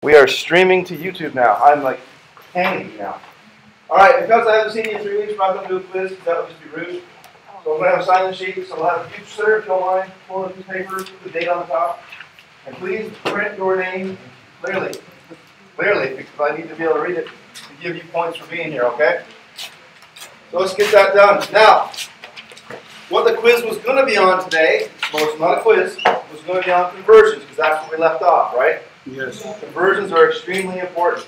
We are streaming to YouTube now. I'm like panicking now. All right, because I haven't seen you in 3 weeks, we're not going to do a quiz because that would just be rude. So I'm going to have a sign-in sheet. So we'll have a future sir, if you don't mind, pull a piece of paper, put the date on the top. And please print your name clearly, because I need to be able to read it to give you points for being here, okay? So let's get that done. Now, what the quiz was going to be on today, well, it's not a quiz, was going to be on conversions, because that's where we left off, right? Yes. Conversions are extremely important.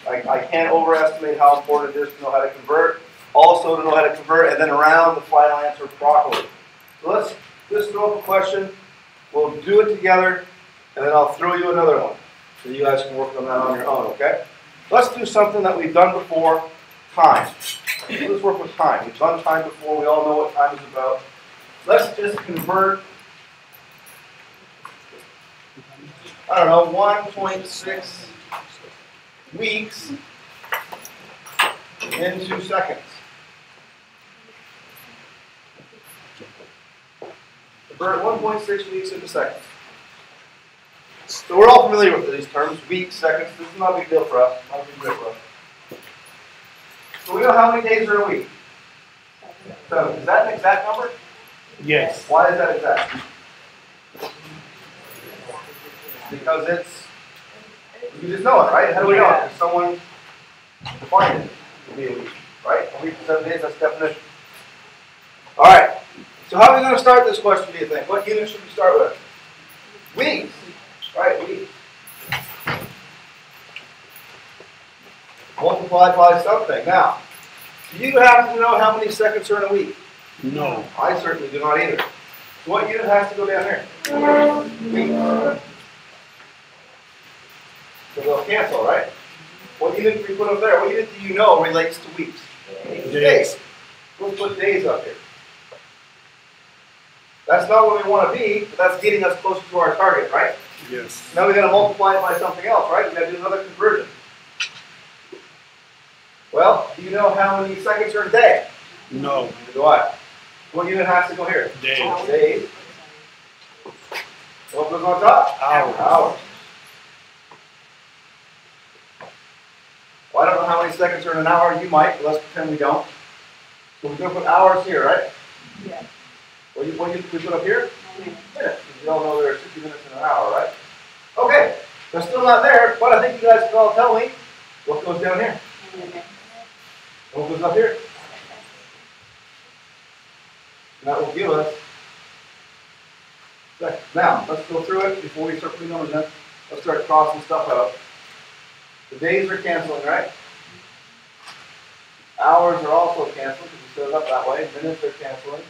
I can't overestimate how important it is to know how to convert, also to know how to convert and then round the final answer properly. So let's just throw up a question, we'll do it together, and then I'll throw you another one. So you guys can work on that on your own, okay? Let's do something that we've done before, time. Let's work with time. We've done time before, we all know what time is about. Let's just convert, I don't know, 1.6 weeks into seconds. Convert 1.6 weeks into seconds. So we're all familiar with these terms, weeks, seconds. This is not a big deal for us. Not a big deal for us. So we know how many days are in a week. 7. Is that an exact number? Yes. Why is that exact? Because it's, you just know it, right? How do we know it? Because someone defined it to be a week, right? A week is 7 days, that's the definition. All right. So how are we going to start this question, do you think? What unit should we start with? Weeks. Right, weeks. Multiplied by something. Now, do you happen to know how many seconds are in a week? No. I certainly do not either. So what unit has to go down here? Weeks. So they'll cancel, right? What unit do we put up there? What unit do you know relates to weeks? Days. We'll put days up here. That's not where we want to be, but that's getting us closer to our target, right? Yes. Now we've got to multiply it by something else, right? We've got to do another conversion. Well, do you know how many seconds are in a day? No. Neither do I. What unit has to go here? Days. Days. What goes on top? Hours. Hours. Well, I don't know how many seconds are in an hour. You might, but let's pretend we don't. So we're going to put hours here, right? Yeah. What do you put up here? Minutes. You all know there are 60 minutes in an hour, right? Okay. They're still not there, but I think you guys can all tell me what goes down here. What goes up here? That will give us seconds. Now, let's go through it before we start putting numbers in. Let's start crossing stuff out. The days are canceling, right? Hours are also canceling because we set it up that way. Minutes are canceling,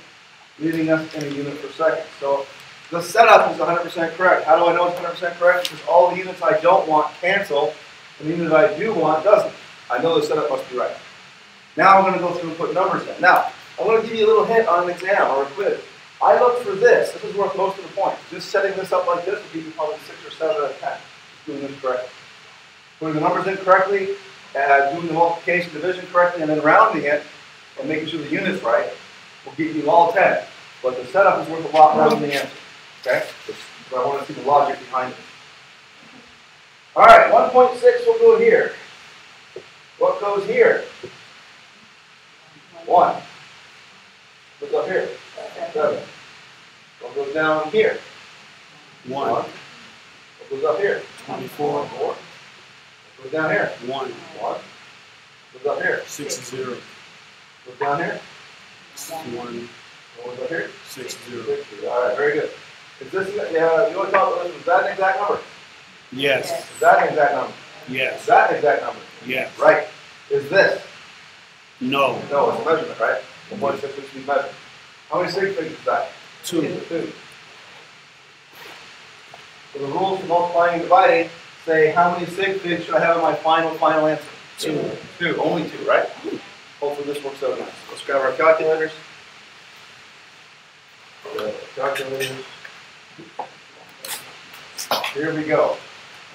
leaving us in a unit per second. So the setup is 100% correct. How do I know it's 100% correct? Because all the units I don't want cancel, and the unit I do want doesn't. I know the setup must be right. Now I'm going to go through and put numbers in. Now, I'm going to give you a little hint on an exam or a quiz. I look for this. This is worth most of the points. Just setting this up like this would give you probably 6 or 7 out of 10. Just doing this correctly. Putting the numbers in correctly, doing the multiplication, division correctly, and then rounding it and making sure the unit's right will give you all 10. But the setup is worth a lot more than the answer. Okay? So I want to see the logic behind it. All right, 1.6 will go here. What goes here? 1. What's up here? 7. What goes down here? 1. What goes up here? 24. 4. What goes down here? 1. 1. What goes up here? 6 0. What's down here? 1. What goes up here? 6 0. 6. All right, very good. Is this, you want to talk about this? Is that an exact number? Yes. Is that an exact number? Yes. Is that an exact number? Yes. Right. Is this? No. No, it's a measurement, right? 1.6 which we measure. How many sig figs is that? 2. 2. So the rules for multiplying and dividing say how many sig figs should I have in my final answer? 2. 2. Only 2, right? Hopefully this works out nice. Let's grab our calculators. Calculators. Here we go.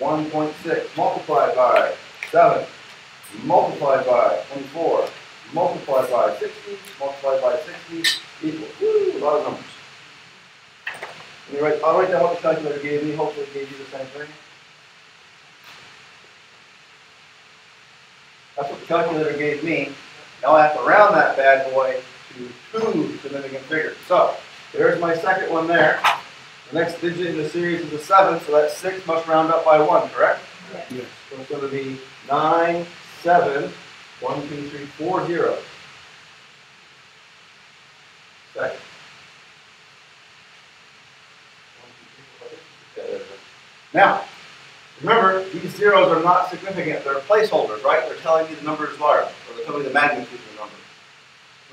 1.6 multiplied by 7, multiplied by 24, multiplied by 60, multiplied by 60 equals, a lot of numbers. I'll write down what the calculator gave me. Hopefully it gave you the same thing. That's what the calculator gave me. Now I have to round that bad boy to 2 significant figures. So there's my second one there. The next digit in the series is a 7, so that 6 must round up by 1, correct? Yes. So it's going to be 9, 7, 1, 2, 3, 4 zeros. Second. Now, remember, these zeros are not significant. They're placeholders, right? They're telling me the number is large, or they're telling me the magnitude of the number.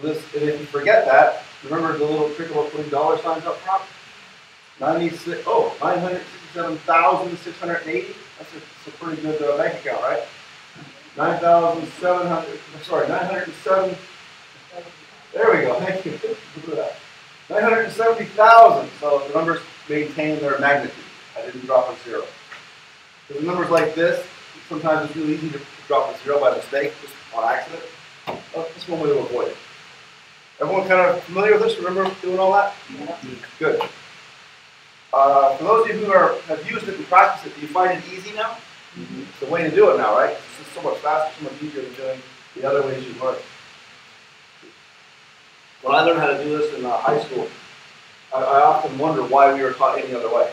So and if you forget that, remember the little trick about putting dollar signs up front? 967,680. That's a pretty good bank account, right? 9,700. Sorry, 907. There we go. Thank you. Look at that. 970,000. So the numbers maintain their magnitude. I didn't drop a zero. So the numbers like this, sometimes it's really easy to drop a zero by mistake, just on accident. Well, that's one way to avoid it. Everyone kind of familiar with this? Remember doing all that? Yeah. Good. For those of you who have used it and practiced it, do you find it easy now? Mm-hmm. It's the way to do it now, right? It's just so much faster, so much easier than doing the other ways you learned. When I learned how to do this in high school, I often wonder why we were taught any other way.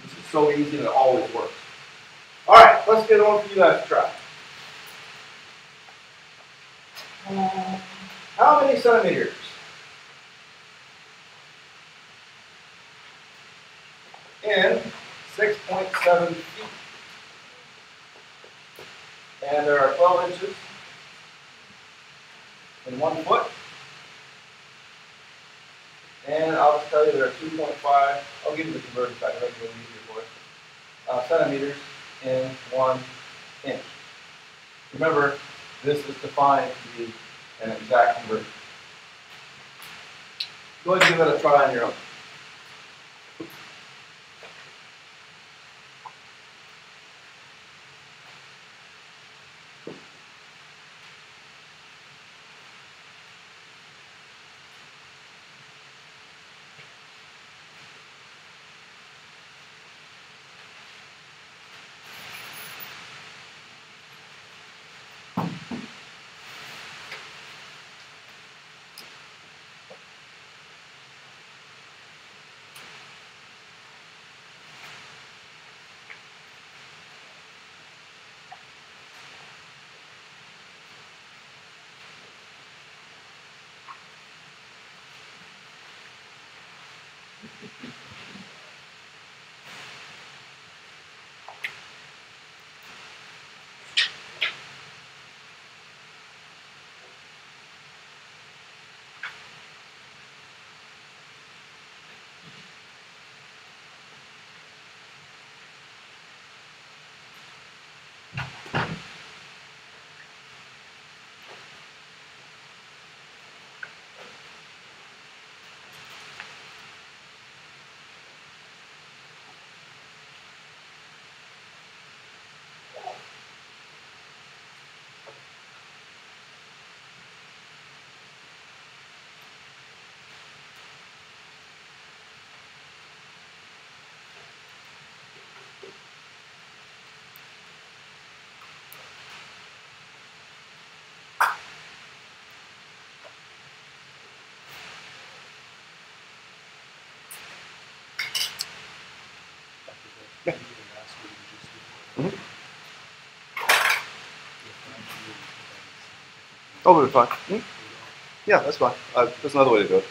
This is so easy and it always works. All right, let's get on for you guys to try. How many centimeters? In 6.7 feet. And there are 12 inches in 1 foot. And I'll just tell you there are 2.5, I'll give you the conversion factor, make it a little easier for you, centimeters in 1 inch. Remember, this is defined to be an exact conversion. Go ahead and give it a try on your own. Yeah. Mm-hmm. Oh, we're fine. Mm-hmm. Yeah, that's fine. There's another way to do it.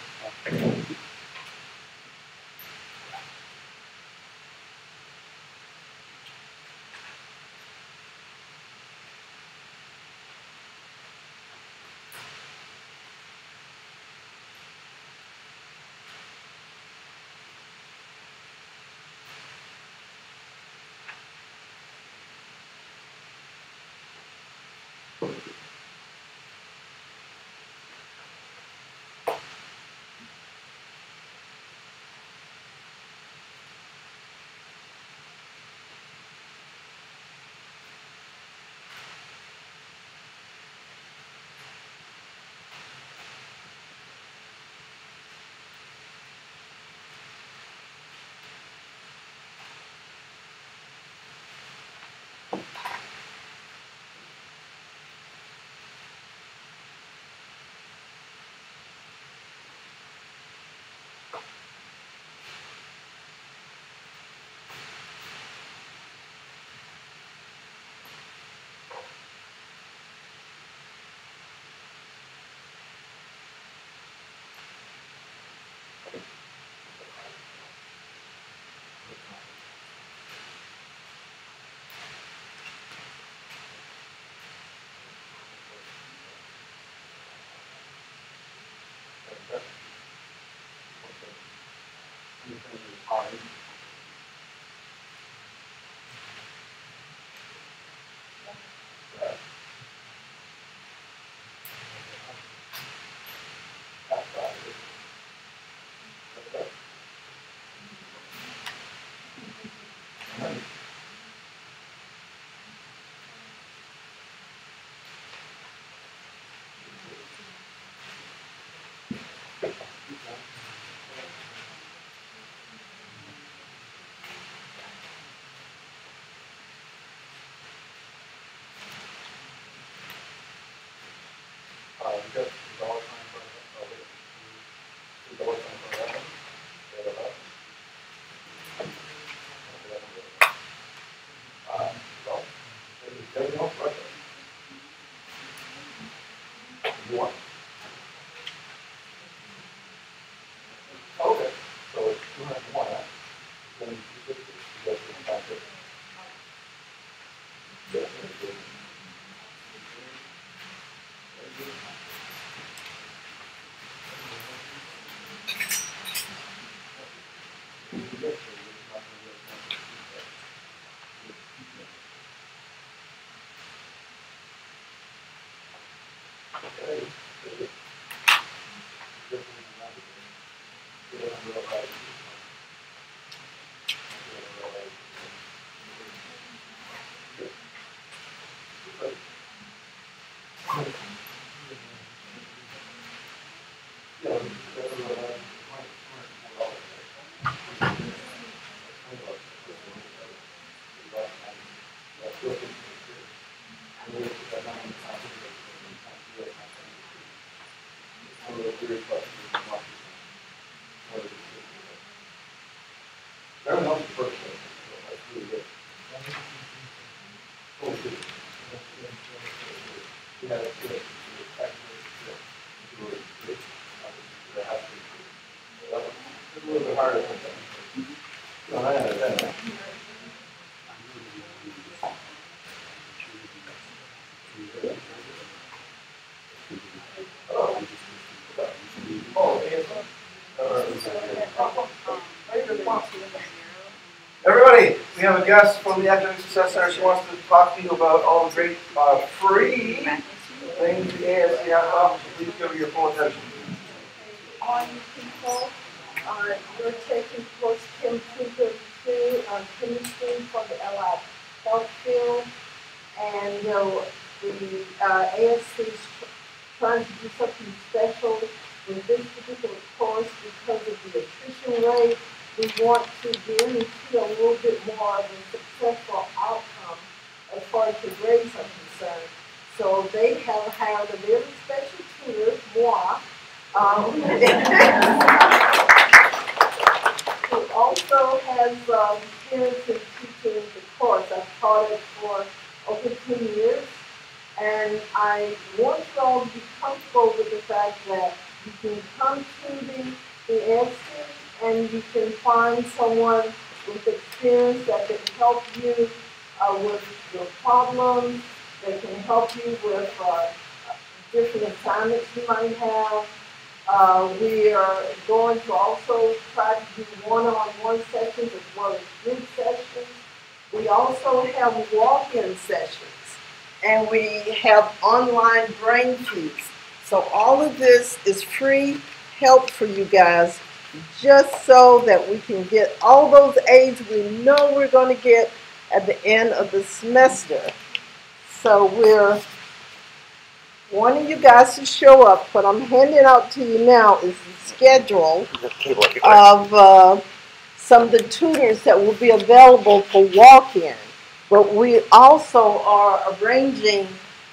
Everybody, we have a guest from the Academic Success Center. She wants to talk to you about all the great free things the ASC has offered. Please give her your full attention. All you people, you're taking course Chem 232 on chemistry for the allied health field, and the ASC is trying to do something special in this particular course because of the attrition rate. We want to guarantee a little bit more of a successful outcome as far as the grades are concerned. So they have hired a very special tutor, moi, who also has experience in teaching the course. I've taught it for over 10 years, and I want you all to be comfortable with the fact that you can come to the ASC and you can find someone with experience that can help you with your problems. They can help you with different assignments you might have. We are going to also try to do one-on-one sessions as well as group sessions. We also have walk-in sessions, and we have online brain feeds. So all of this is free help for you guys, just so that we can get all those A's we know we're going to get at the end of the semester. So we're wanting you guys to show up. What I'm handing out to you now is the schedule of some of the tutors that will be available for walk-in. But we also are arranging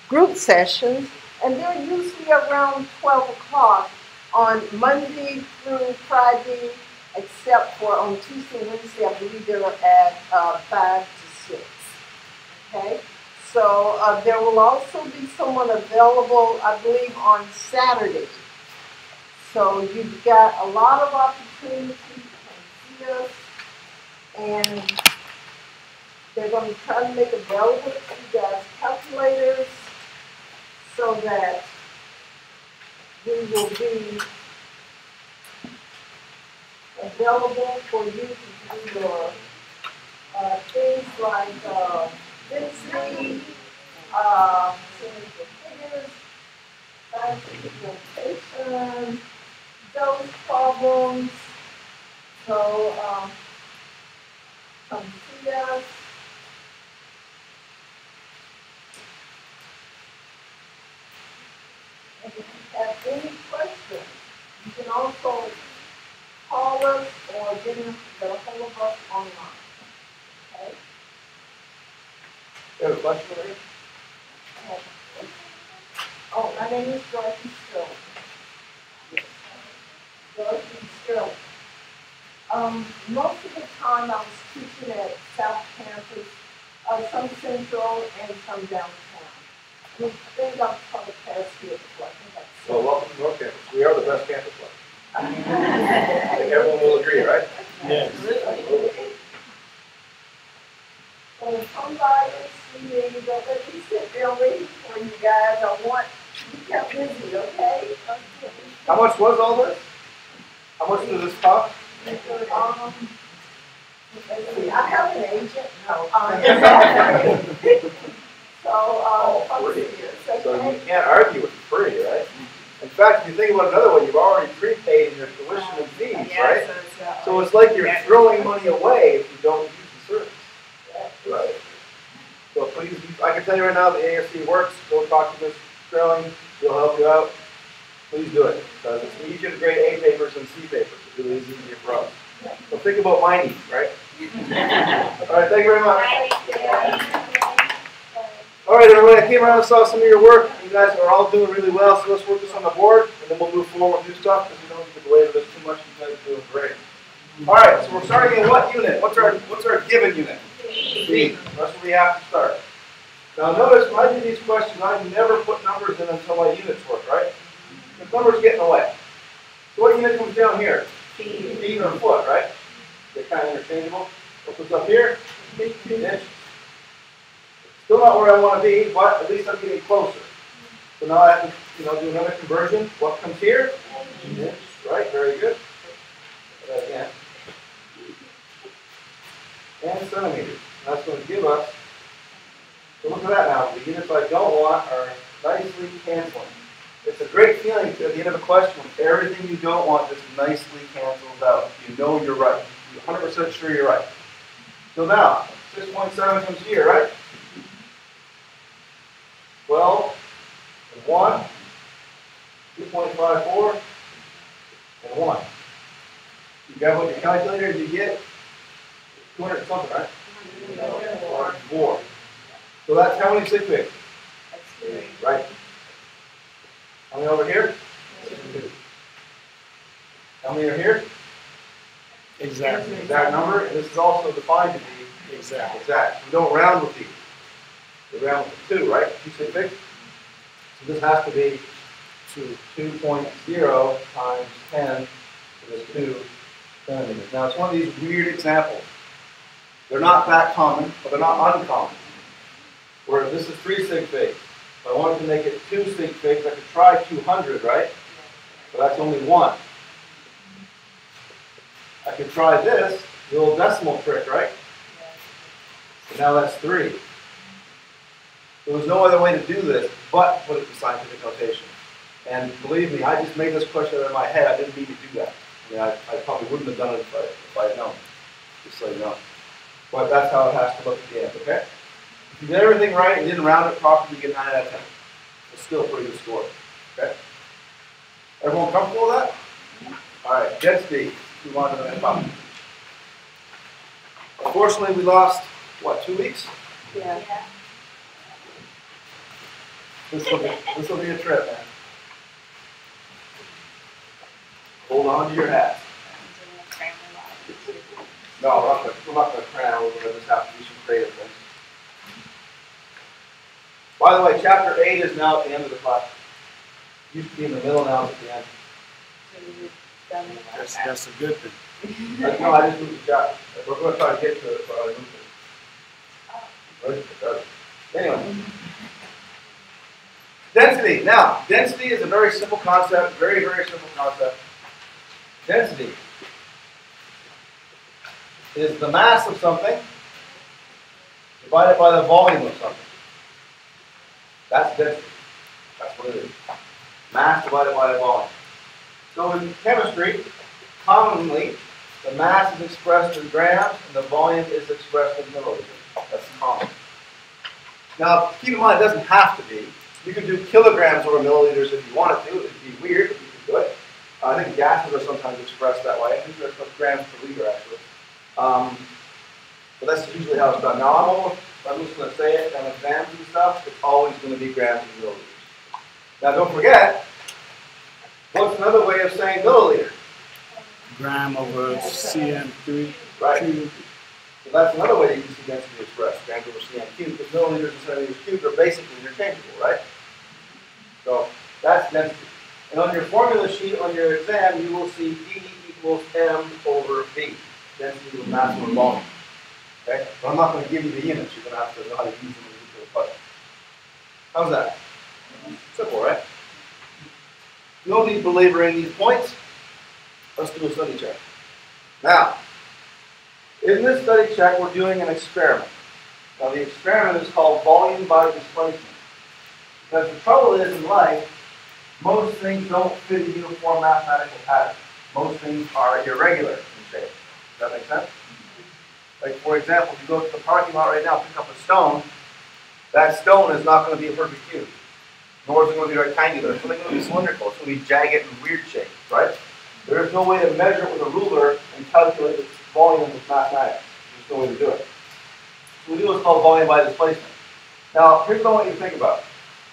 group sessions, and they're usually around 12 o'clock on Monday through Friday, except for on Tuesday and Wednesday, I believe they're at 5 to 6. Okay? So there will also be someone available, I believe, on Saturday. So you've got a lot of opportunities to come see us, and they're going to try to make available to you guys calculators so that we will be available for you to do your things like density Symmetrical figures, scientific notation, those problems. So, come see us. And if you have any questions, you can also call us or get a hold of us online. Okay? You have a question for me? Oh, my name is Dorothy Sterling. Dorothy Sterling. Most of the time I was teaching at South Campus, some central and some downtown. I think I've taught the past year before. I think that's Well, welcome to North Campus. We are the best campus one. I think everyone will agree, right? Yes. So if somebody see me, don't let me sit there waiting for you guys. I want to be kept busy, okay? How much was all this? How much does this cost? Let's see, I have an agent. No. So you can't argue with free, right? In fact, if you think about it another way, you've already prepaid your tuition and fees, right? So it's like you're throwing money away if you don't use the service. Right. So please, I can tell you right now, the ASC works. Go talk to Ms. Sterling. She'll help you out. Please do it, because it's easier to grade A papers than C papers. It really is easier for us. So think about my needs, right? All right, thank you very much. All right, everybody, I came around and saw some of your work. You guys are all doing really well, so let's work this on the board, and then we'll move forward with new stuff, because we don't need to belabor this too much. You guys are doing great. All right, so we're starting in what unit? What's our given unit? B. That's where we have to start. Now notice, when I do these questions, I never put numbers in until my units work, right? The numbers get in the way. So what unit comes down here? Feet or foot, right? They're kind of interchangeable. What comes up here? Inch. Still not where I want to be, but at least I'm getting closer. So now I have to, do another conversion. What comes here? Inch. Right, very good. Try that again. And centimeters. That's going to give us, so look at that now. The units I don't want are nicely canceling. It's a great feeling at the end of a question when everything you don't want just nicely cancels out. You know you're right. You're 100% sure you're right. So now, 6.7 comes here, right? 12, and 1, 2.54, and 1. You got what your calculator did you get? 200 something, right? 4. So that's how many sig figs? Right. How many over here? 2. How many are here? Exactly. Exact number, and this is also defined to be Exactly. exact. We don't round with these. We round with 2, right? 2 sig figs. So this has to be 2.0 times 10 to the 2 centimeters. Now it's one of these weird examples. They're not that common, but they're not uncommon. Whereas this is 3 sig figs. If I wanted to make it 2 sig figs, I could try 200, right? But that's only 1. I could try this, the old decimal trick, right? So now that's 3. There was no other way to do this but put it in scientific notation. And believe me, I just made this question out of my head. I didn't mean to do that. I mean, I probably wouldn't have done it if I had known, just so you know. But that's how it has to look at the end, okay? If you did everything right and didn't round it properly, you get 9 out of 10. It's still a pretty good score, okay? Everyone comfortable with that? All right, density. Move on to the next topic. Unfortunately, we lost, what, 2 weeks? Yeah. This will be a trip, man. Hold on to your hat. No, we're not going to cram. We're going to just have to do some creative things. By the way, chapter 8 is now at the end of the class. It used to be in the middle, now it's at the end. That's a good thing. No, I just moved the chapter. We're going to try to get to it, but I moved it. Anyway. Density. Now, density is a very simple concept, very, very simple concept. Density is the mass of something divided by the volume of something. That's density. That's what it is. Mass divided by the volume. So in chemistry, commonly, the mass is expressed in grams and the volume is expressed in milliliters. That's common. Now, keep in mind, it doesn't have to be. You can do kilograms over milliliters if you wanted to. It'd be weird, but you can do it. I think gases are sometimes expressed that way. I think they're grams per liter, actually. But that's usually how it's done. Now, I'm just going to say it on exams and stuff, it's always going to be grams and milliliters. Now, don't forget, what's another way of saying milliliter? Gram over cm3 Right. cubed. So that's another way you can see density expressed, grams over cm cubed, because milliliters and centimeters cubed are basically interchangeable, right? So that's density. And on your formula sheet on your exam, you will see D equals M over V, density with mass over volume. Okay? But I'm not going to give you the units. You're going to have to know how to use them when you do the question. How's that? Simple, right? No need belaboring these points. Let's do a study check. Now, in this study check, we're doing an experiment. Now, the experiment is called volume by displacement. Because the trouble is, in life, most things don't fit a uniform mathematical pattern. Most things are irregular in shape. Does that make sense? Like, for example, if you go to the parking lot right now, pick up a stone, that stone is not going to be a perfect cube. Nor is it going to be rectangular. It's only going to be cylindrical. It's going to be jagged and weird shaped, right? There is no way to measure it with a ruler and calculate its volume with mathematics. There's no way to do it. So we do what's called volume by displacement. Now, here's what I want you to think about.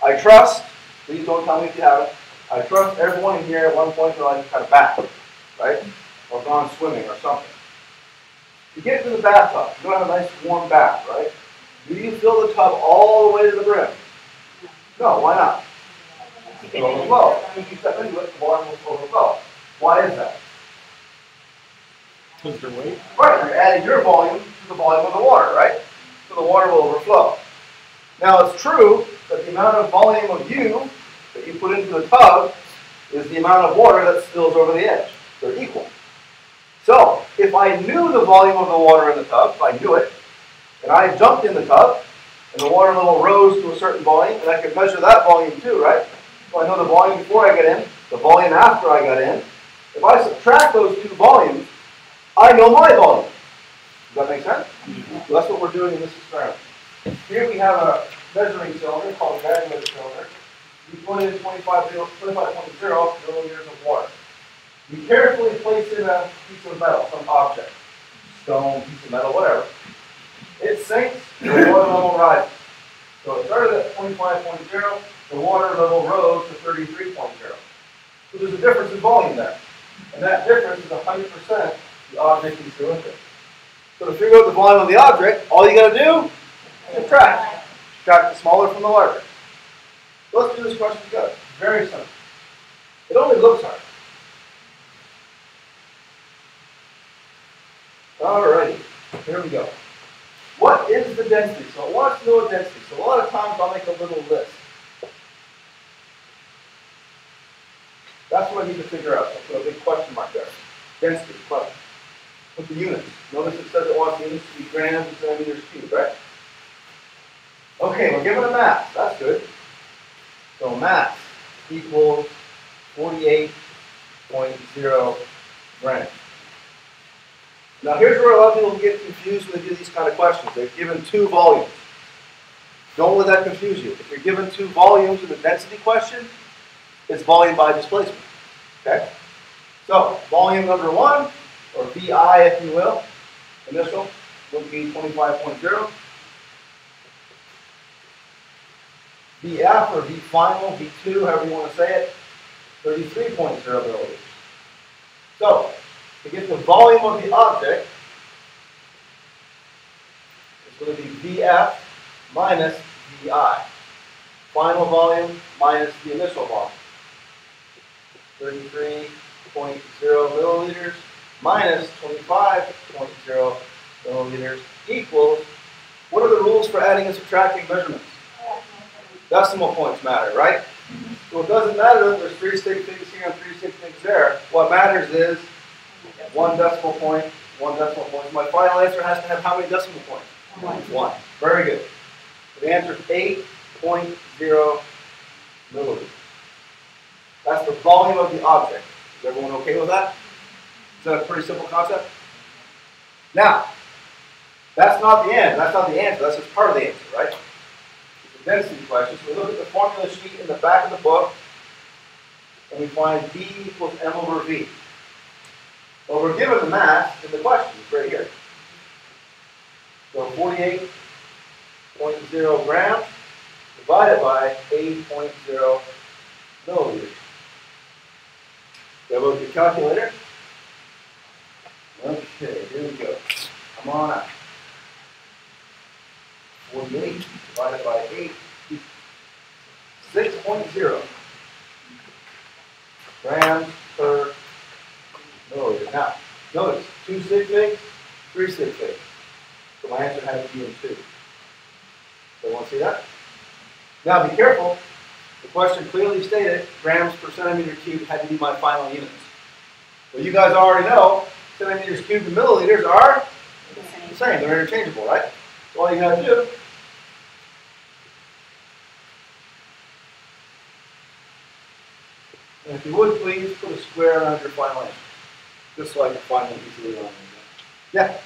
I trust, please don't tell me if you haven't, I trust everyone in here at one point in their life had a bath, right? Or gone swimming or something. You get into the bathtub, you don't have a nice warm bath, right? Do you fill the tub all the way to the brim? No, why not? It will overflow. As soon as you step into it, the water will overflow. Why is that? Because the weight. Right, you're adding your volume to the volume of the water, right? So the water will overflow. Now it's true that the amount of volume of you that you put into the tub is the amount of water that spills over the edge. They're equal. So, if I knew the volume of the water in the tub, if I knew it, and I jumped in the tub, and the water level rose to a certain volume, and I could measure that volume too, right? So I know the volume before I get in, the volume after I got in. If I subtract those two volumes, I know my volume. Does that make sense? So that's what we're doing in this experiment. Here we have a measuring cylinder called a granular cylinder. You put in 25.0 milliliters of water. You carefully place in a piece of metal, some object, stone, piece of metal, whatever. It sinks, the water level rises. So it started at 25.0, the water level rose to 33.0. So there's a difference in volume there. And that difference is 100% the object you threw into it. So to figure out the volume of the object, all you got to do is subtract. Subtract the smaller from the larger. So let's do this question together. Very simple. It only looks hard. Alrighty, here we go. What is the density? So it wants to know density. So a lot of times I'll make a little list. That's what I need to figure out. I'll put a big question mark there. Density, question. With the units. Notice it says it wants units to be grams and centimeters cubed, right? Okay, we're given a mass. That's good. So mass equals 48.0 grams. Now here's where a lot of people get confused when they do these kind of questions. They're given two volumes. Don't let that confuse you. If you're given two volumes in the density question, it's volume by displacement. Okay? So volume number one, or VI if you will, initial, would be 25.0. VF or V final, V2, however you want to say it, 33.0 milliliters. So, to get the volume of the object, it's going to be VF minus VI. Final volume minus the initial volume. 33.0 milliliters minus 25.0 milliliters equals, what are the rules for adding and subtracting measurements? Decimal points matter, right? So it doesn't matter that there's 3 sig figs here and 3 sig figs there. What matters is 1 decimal point, 1 decimal point. My final answer has to have how many decimal points? 1. Very good. So the answer is 0.0 milliliters. That's the volume of the object. Is everyone okay with that? Is that a pretty simple concept? Now, that's not the end. That's not the answer. That's just part of the answer, right? It's a density question. So we look at the formula sheet in the back of the book, and we find B equals M over V. Well, we're given the mass in the question. It's right here. So 48.0 grams divided by 8.0 milliliters. Go with your calculator. Okay, here we go. Come on up. 48 divided by 8, 6.0 grams per milliliter. Now, notice, 2 sig figs, 3 sig figs. So my answer has to be in 2. So want to see that? Now be careful. The question clearly stated grams per centimeter cubed had to be my final units. Well, you guys already know centimeters cubed and milliliters are the same. They're interchangeable, right? So all you got to do and if you would please put a square around your final answer, just so I can find them easily on. Yeah.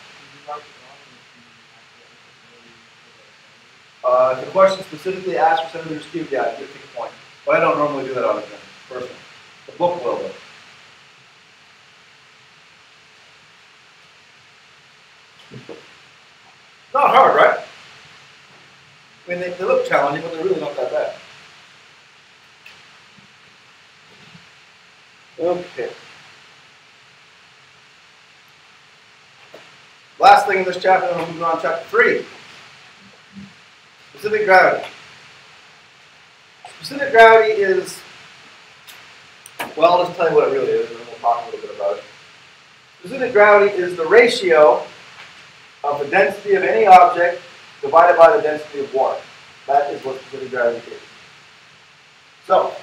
If the question specifically asks for centimeters cubed, yeah, you get a point. But I don't normally do that on exam, personally. The book will, though. Not hard, right? I mean, they look challenging, but they're really not that bad. Okay. Last thing in this chapter, and we'll move on to chapter 3. Specific gravity. Specific gravity is, well, I'll just tell you what it really is, and then we'll talk a little bit about it. Specific gravity is the ratio of the density of any object divided by the density of water. That is what specific gravity is. So,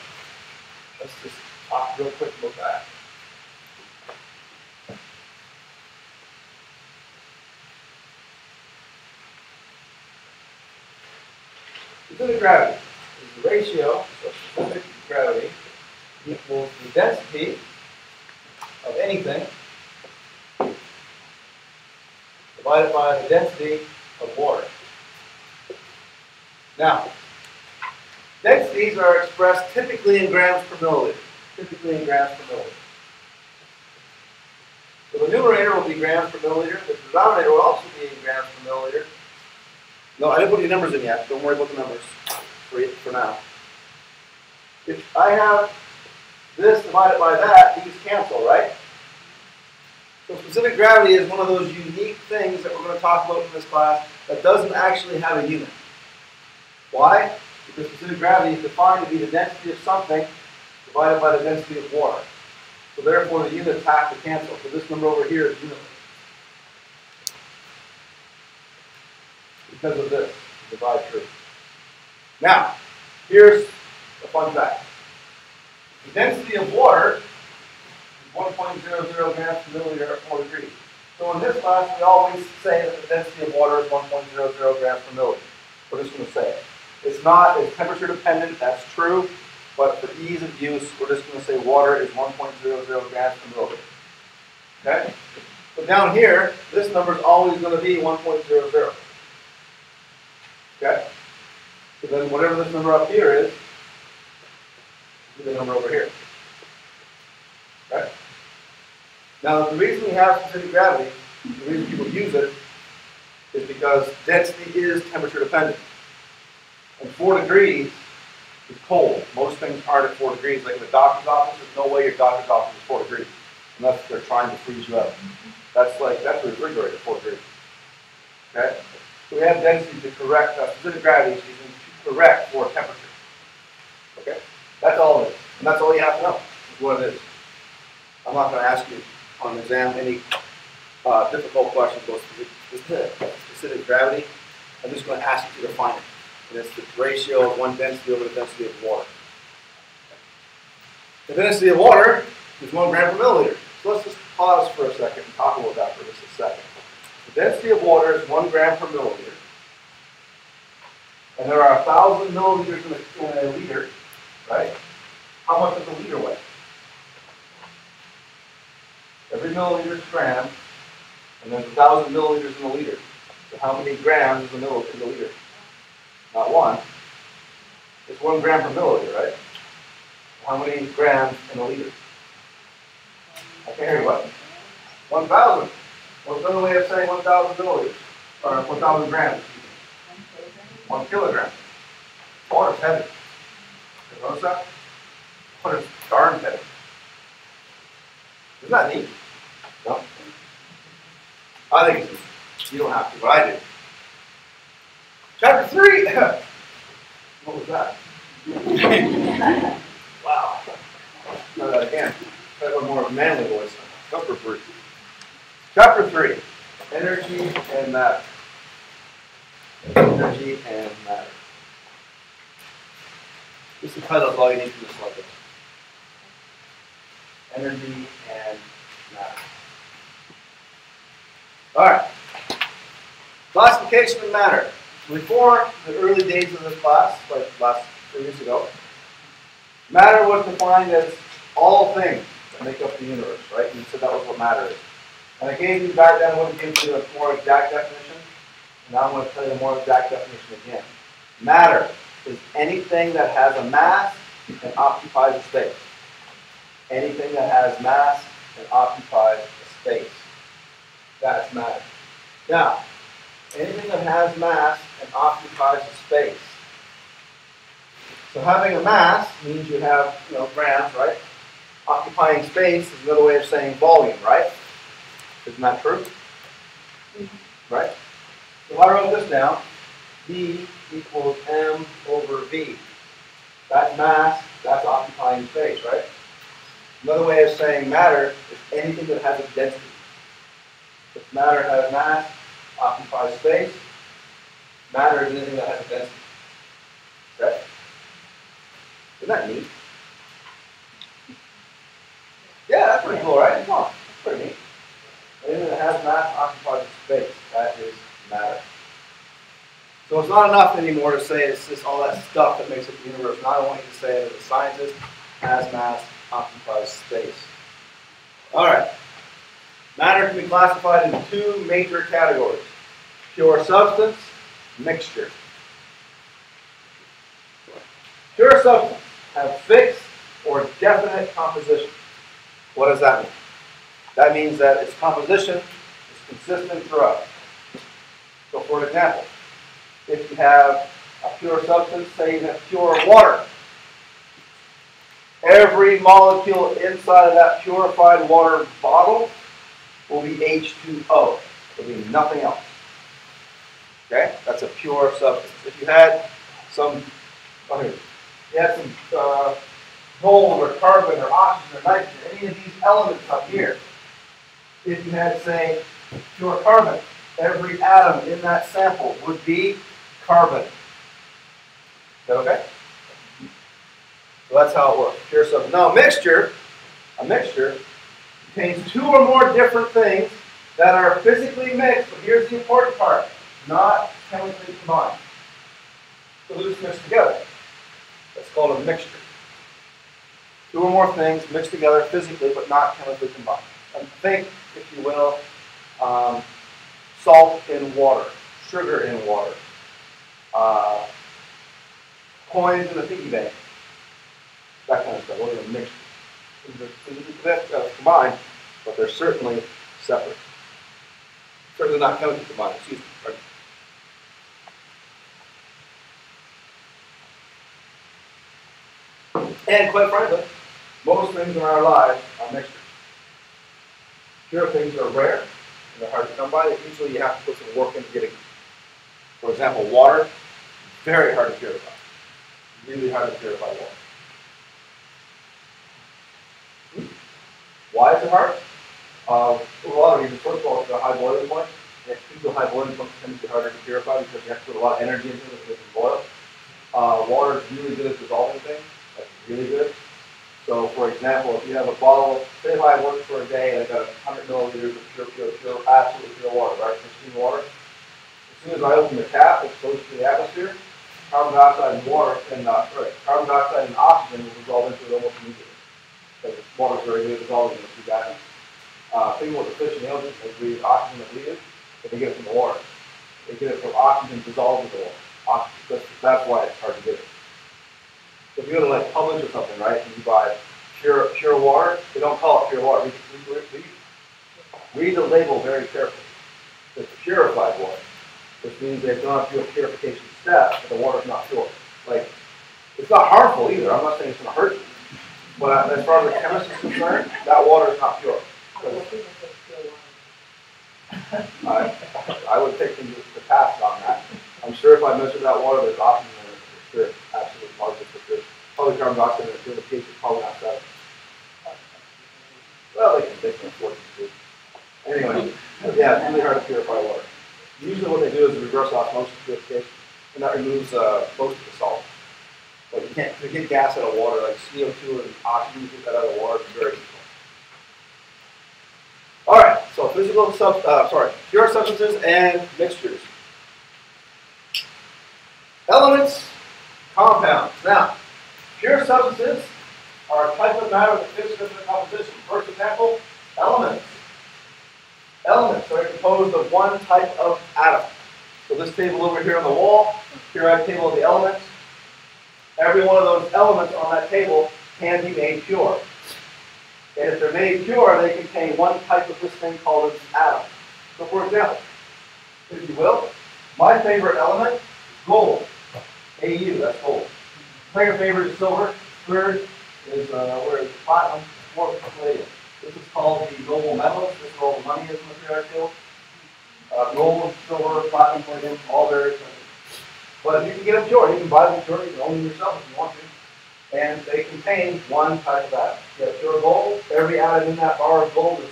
let's just talk real quick about that. Specific gravity is the ratio of specific gravity equals the density of anything divided by the density of water. Now, densities are expressed typically in grams per milliliter. Typically in grams per milliliter. So the numerator will be grams per milliliter. The denominator will also be in grams per milliliter. No, I didn't put any numbers in yet. Don't worry about the numbers for now. If I have this divided by that, these cancel, right? So specific gravity is one of those unique things that we're going to talk about in this class that doesn't actually have a unit. Why? Because specific gravity is defined to be the density of something divided by the density of water. So therefore the units have to cancel. So this number over here is unitless. Because of this, divide through. Now, here's a fun fact. The density of water is 1.00 grams per milliliter at 4 degrees. So in this class, we always say that the density of water is 1.00 grams per milliliter. We're just going to say it. It's temperature dependent, that's true, but for ease of use, we're just going to say water is 1.00 grams per milliliter. Okay? But down here, this number is always going to be 1.00. Okay? So then whatever this number up here is the number over here. Okay? Now the reason we have specific gravity, the reason people use it, is because density is temperature dependent. And 4 degrees is cold. Most things aren't at 4 degrees. Like in the doctor's office, there's no way your doctor's office is 4 degrees. Unless they're trying to freeze you out. That's a refrigerator at 4 degrees. Okay? So we have density to correct, specific gravity is using to correct for temperature. Okay? That's all it is. And that's all you have to know, is what it is. I'm not going to ask you on the exam any difficult questions about specific gravity. I'm just going to ask you to define it. And it's the ratio of one density over the density of water. The density of water is 1 gram per milliliter. So let's just pause for a second and talk about that for just a second. The density of water is 1 gram per milliliter. and there are 1,000 milliliters in a liter, right? How much does a liter weigh? Every milliliter is a gram, and there's 1,000 milliliters in a liter. So how many grams is a liter? Not one. It's 1 gram per milliliter, right? How many grams in a liter? I can't hear you. What? 1,000. What's another way of saying 1,000 milliliters? Or 1,000 grams? 1 kilogram. Water's heavy. You notice that? Water's darn heavy. Isn't that neat? No? I think it's neat. You don't have to, but I do. Chapter 3. What was that? Wow. Try that again. Try a more manly voice. Chapter 3. Chapter 3. Energy and matter. Energy and matter. This is the title of all you need for this lesson. Energy and matter. Alright. Classification of matter. Before the early days of this class, like last 2 years ago, matter was defined as all things that make up the universe, right? And so that was what matter is. And I gave you back then, I want to give you a more exact definition. And now I'm going to tell you a more exact definition again. Matter is anything that has a mass and occupies a space. Anything that has mass and occupies a space. That's matter. Now, anything that has mass and occupies a space. So having a mass means you have, grams, right? Occupying space is another way of saying volume, right? Isn't that true? Right? So if I wrote this down, V equals M over V. That's mass, that's occupying space, right? Another way of saying matter is anything that has a density. If matter has mass, occupies space, matter is anything that has a density. Okay? Isn't that neat? Yeah, that's pretty cool, right? Come on, that's pretty neat. Anything that has mass occupies space. That is matter. So it's not enough anymore to say it's just all that stuff that makes up the universe. Now I want you to say it as a scientist, has mass, occupies space. Alright. Matter can be classified into 2 major categories. Pure substance, mixture. Pure substance have fixed or definite composition. What does that mean? That means that its composition is consistent throughout. So for example, if you have a pure substance, say you have pure water, every molecule inside of that purified water bottle will be H2O. There will be nothing else. Okay? That's a pure substance. If you had some, gold or carbon or oxygen or nitrogen, any of these elements up here, if you had, say, pure carbon, every atom in that sample would be carbon. Is that okay? So that's how it works. Pure substance. Now, a mixture contains 2 or more different things that are physically mixed, but here's the important part, not chemically combined. So they're just mixed together. That's called a mixture. 2 or more things mixed together physically, but not chemically combined. And think, if you will, salt in water, sugar in water, coins in a piggy bank, that kind of stuff. Those are mixtures. They're physically combined, but they're certainly separate. Certainly not chemically combined, excuse me. Right? And quite frankly, most things in our lives are mixtures. Pure things are rare, and they're hard to come by. Usually you have to put some work into getting them. For example, water, very hard to purify. Really hard to purify water. Why is it hard? For a lot of reasons. First of all, it's a high boiling point. If you do high boiling points, tend to be harder to purify because you have to put a lot of energy into it to make it boil. Water is really good at dissolving things. That's really good. So, for example, if you have a bottle, say if I worked for a day and I got 100 milliliters of pure, absolutely pure water, right? Pristine water. As soon as I open the tap, it goes to the atmosphere. carbon dioxide and water, and carbon dioxide and oxygen will dissolve into it almost immediately. Because water is very good at dissolving into two gases. Think about the fish in the ocean. They breathe oxygen and bleed it, but they get it from the water. They get it from oxygen dissolved in the water. That's why it's hard to get it. So if you go to like Publix or something, right, and you buy pure water, they don't call it pure water. Read the label very carefully. It's purified water, which means they've gone through a purification step, but the water's not pure. Like, it's not harmful either. I'm not saying it's going to hurt you. But as far as the chemist is concerned, that water is not pure. I would take them to task on that. I'm sure if I measured that water, there's oxygen in it for sure. Absolutely positive for sure. Probably carbon dioxide in it too. The pH is probably not 7. Well, they can afford it too. Anyway, yeah, it's really hard to purify water. Usually what they do is reverse osmosis purification, and that removes most of the salt. But you can't get gas out of water, like CO2 and oxygen, you get that out of water, it's very difficult. All right, so pure substances and mixtures. Elements, compounds. Now, pure substances are a type of matter that fits different composition. First example, elements. Elements are composed of one type of atom. So this table over here on the wall, periodic table of the elements, every one of those elements on that table can be made pure. And if they're made pure, they contain one type of this thing called an atom. So for example, if you will, my favorite element is gold. AU, that's gold. Second favorite is silver. Third is platinum. Fourth is palladium. This is called the noble metals. This is where all the money is in the periodic table. Gold, silver, platinum, palladium, all very expensive. But you can get them pure. You can buy them pure. You can own them yourself if you want to. And they contain one type of atom. If you have pure gold, every atom in that bar of gold is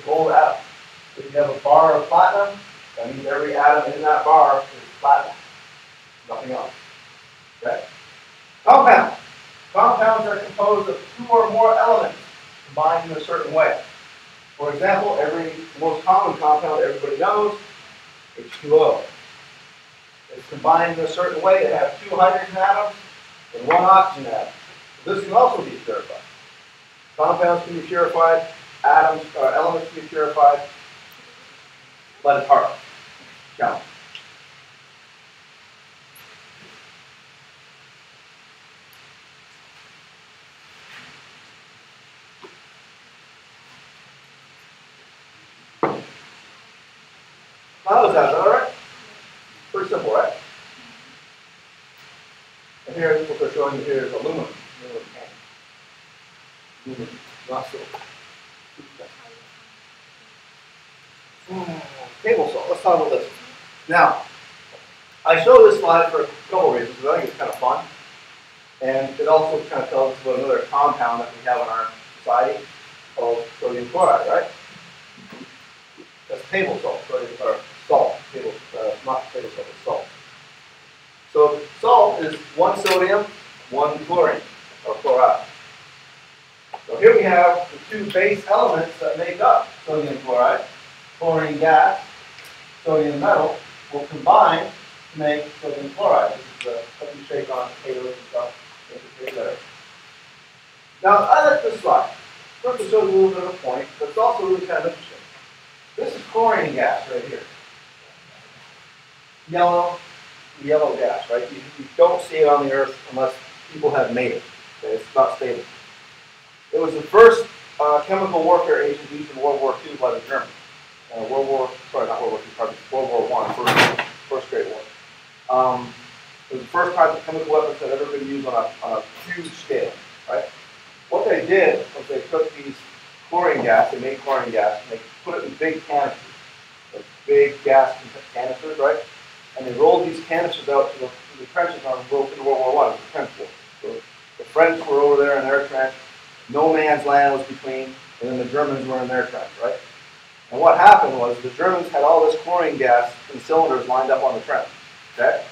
gold atom. If you have a bar of platinum, that means every atom in that bar is platinum. Nothing else. Okay? Compounds. Compounds are composed of two or more elements combined in a certain way. For example, the most common compound everybody knows, H2O. It's combined in a certain way. It has 2 hydrogen atoms and 1 oxygen atom. So this can also be purified. Compounds can be purified, elements can be purified, but it's hard. Challenge. How is that all right? Pretty simple, right? And here, what they're showing you here is aluminum. Aluminum, not silver. Table salt. Let's talk about this. Now, I show this slide for a couple of reasons, because I think it's kind of fun. And it also kind of tells us about another compound that we have in our society called sodium chloride, right? That's table salt, or salt. Not table salt, it's salt. So salt is 1 sodium, 1 chlorine, or chloride. So here we have the 2 base elements that make up sodium chloride. Chlorine gas, sodium metal, will combine to make sodium chloride. This is what you shake on potatoes and stuff, make it taste better. Now, I like this slide. First, it shows a little bit of a point, but it's also really kind of interesting. This is chlorine gas right here. Yellow gas, right? You don't see it on the Earth unless people have made it. Okay? It's not stable. It was the first chemical warfare agent used in World War II by the Germans. World War I, First Great War. It was the first type of chemical weapons that had ever been used on a huge scale, right? What they did was they took these chlorine gas, they made chlorine gas, and they put it in big canisters, like big gas canisters, right? And they rolled these canisters out to the trenches in World War I, the trench war. So the French were over there in their trench, no man's land was between, and then the Germans were in their trench, right? And what happened was the Germans had all this chlorine gas in cylinders lined up on the trench, okay?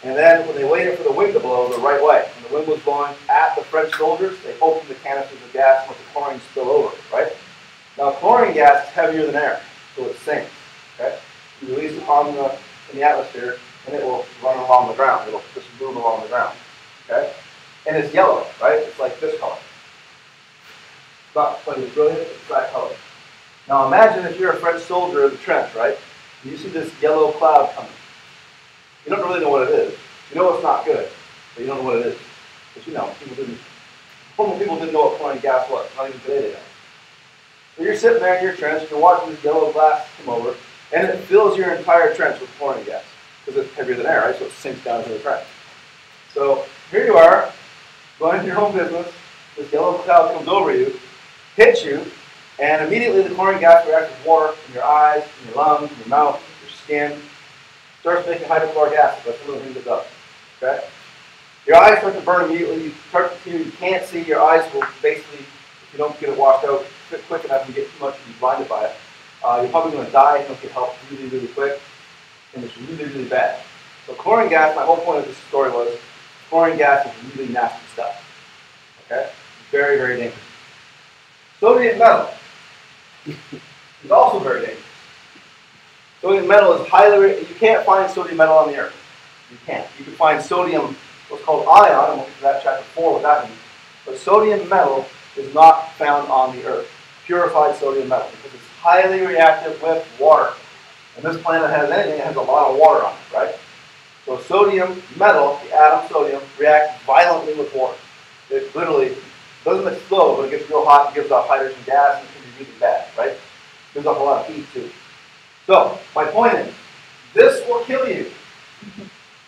And then when they waited for the wind to blow the right way, when the wind was blowing at the French soldiers, they opened the canisters of gas and let the chlorine spill over, right? Now chlorine gas is heavier than air, so it sinks, okay? You release it in the atmosphere, and it will run along the ground. It'll just move along the ground. Okay? And it's yellow, right? It's like this color. It's not quite as brilliant, it's that color. Now imagine if you're a French soldier in the trench, right? And you see this yellow cloud coming. You don't really know what it is. You know it's not good, but you don't know what it is. Because normal people didn't know what chlorine gas was. Not even today they don't. So you're sitting there in your trench, and you're watching this yellow glass come over, and it fills your entire trench with chlorine gas. Because it's heavier than air, right? So it sinks down into the trench. So here you are, going to your own business, this yellow cloud comes over you, hits you, and immediately the chlorine gas reacts with water in your eyes, in your lungs, in your mouth, your skin, starts making hydrochloric acid. That's one of the things it does. Okay? Your eyes start to burn immediately. You start to see, you can't see. Your eyes will basically, if you don't get it washed out quick enough and get too much, you'll be blinded by it. You're probably going to die if you don't get help really, really quick. And it's really, really bad. So chlorine gas, my whole point of this story was, chlorine gas is really nasty stuff. Okay? Very, very dangerous. Sodium metal is also very dangerous. Sodium metal is you can't find sodium metal on the earth. You can't. You can find sodium, what's called ion, and we'll get to that chapter 4 what that means. But sodium metal is not found on the earth. Purified sodium metal, because it's highly reactive with water. And this planet has anything that has a lot of water on it, right? So sodium metal, the atom sodium, reacts violently with water. It literally doesn't explode, but it gets real hot and gives off hydrogen gas, and it can be really bad, right? Gives off a lot of heat too. So, my point is, this will kill you.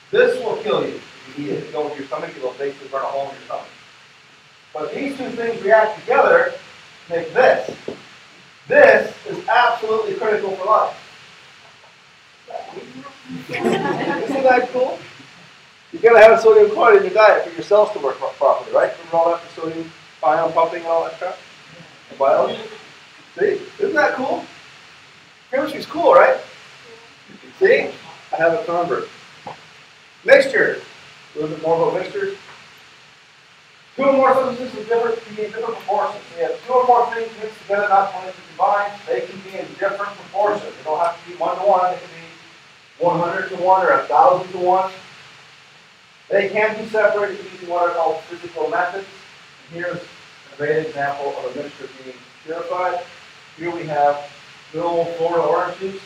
This will kill you if you eat it. If you go into your stomach, it'll basically burn a hole in your stomach. But these two things react together to make this. This is absolutely critical for life. Isn't that cool? You've got to have sodium chloride in your diet for your cells to work properly, right? Remember all that for sodium ion pumping and all that crap? And biology? See? Isn't that cool? Chemistry's cool, right? See? I have it numbered. Mixture. A little bit more about mixtures. Two or more substances with can be in different proportions. So you have two or more things mixed together, not wanting to combine. They can be in different proportions. They don't have to be 1-to-1. They can be 100 to 1 or 1,000 to 1. They can be separated using what are called physical methods. And here's a great example of a mixture being purified. Here we have good old Florida orange juice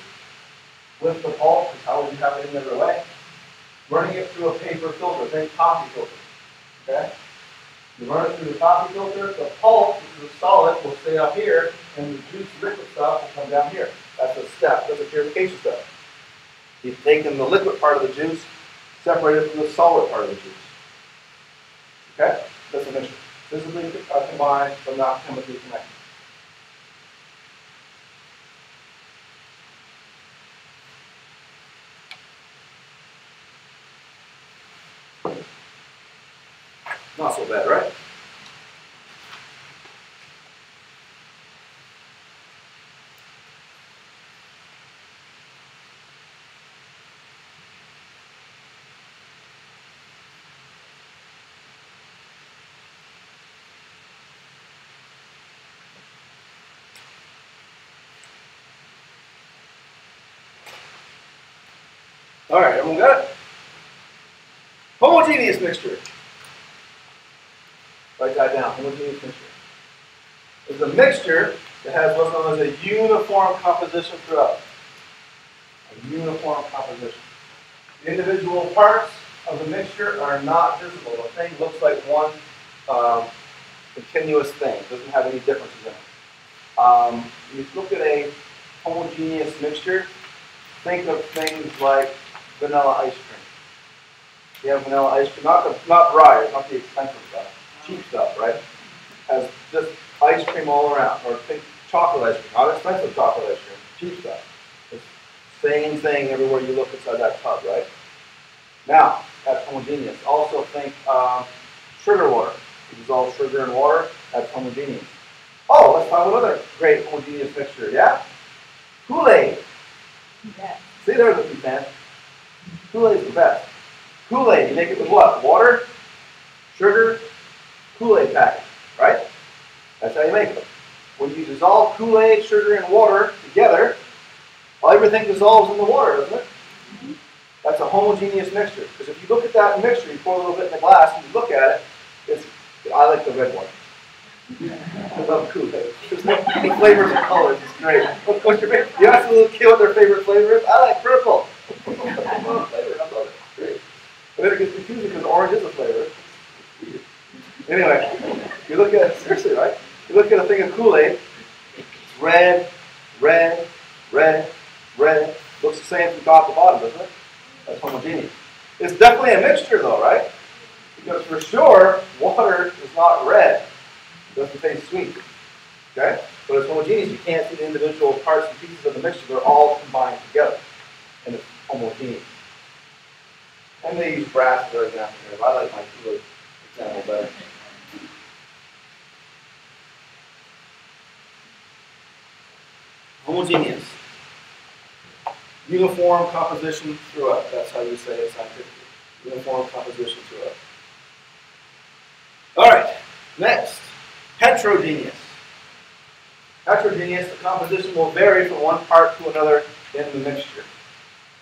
with the pulp, because how would you have it any other way? Running it through a paper filter, think coffee filter. Okay? You run it through the coffee filter, the pulp, which is solid, will stay up here, and the juice liquid stuff will come down here. That's a step, that's a purification step. You've taken the liquid part of the juice, separated from the solid part of the juice. Okay? That's a mixture. Physically combined, but not chemically connected. Not so bad, right? All right, everyone got it? Homogeneous mixture. Write that down, homogeneous mixture. It's a mixture that has what's known as a uniform composition throughout. A uniform composition. The individual parts of the mixture are not visible. The thing looks like one continuous thing. It doesn't have any differences in it. When you look at a homogeneous mixture, think of things like vanilla ice cream. You have vanilla ice cream, not rye, not the expensive stuff. Cheap stuff, right? Has just ice cream all around, or think chocolate ice cream, not expensive chocolate ice cream, cheap stuff. It's the same thing everywhere you look inside that tub, right? Now, that's homogeneous. Also think sugar water. You dissolve sugar in water, that's homogeneous. Oh, let's talk about another great homogeneous mixture, yeah? Kool-Aid. Yeah. See, there's a few fans. Kool-Aid's the best. Kool-Aid, you make it with what? Water, sugar, Kool-Aid packet, right? That's how you make it. When you dissolve Kool-Aid, sugar, and water together, everything dissolves in the water, doesn't it? That's a homogeneous mixture. Because if you look at that mixture, you pour a little bit in the glass and you look at it, I like the red one. I love Kool-Aid. The flavors and colors is great. What's your favorite? You ask a little kid what their favorite flavor is? I like purple. I love flavor. I love it. It's great. But then it gets confusing because orange is a flavor. Anyway, you look at it, seriously, right? You look at a thing of Kool-Aid, it's red, red, red, red. Looks the same from top to bottom, doesn't it? That's homogeneous. It's definitely a mixture though, right? Because for sure, water is not red. It doesn't taste sweet. Okay? But it's homogeneous. You can't see the individual parts and pieces of the mixture. They're all combined together. And it's homogeneous. And they use brass for example here. I like my Kool-Aid example better. Homogeneous. Uniform composition throughout. That's how you say it scientifically. Uniform composition throughout. All right. Next. Heterogeneous. Heterogeneous, the composition will vary from one part to another in the mixture.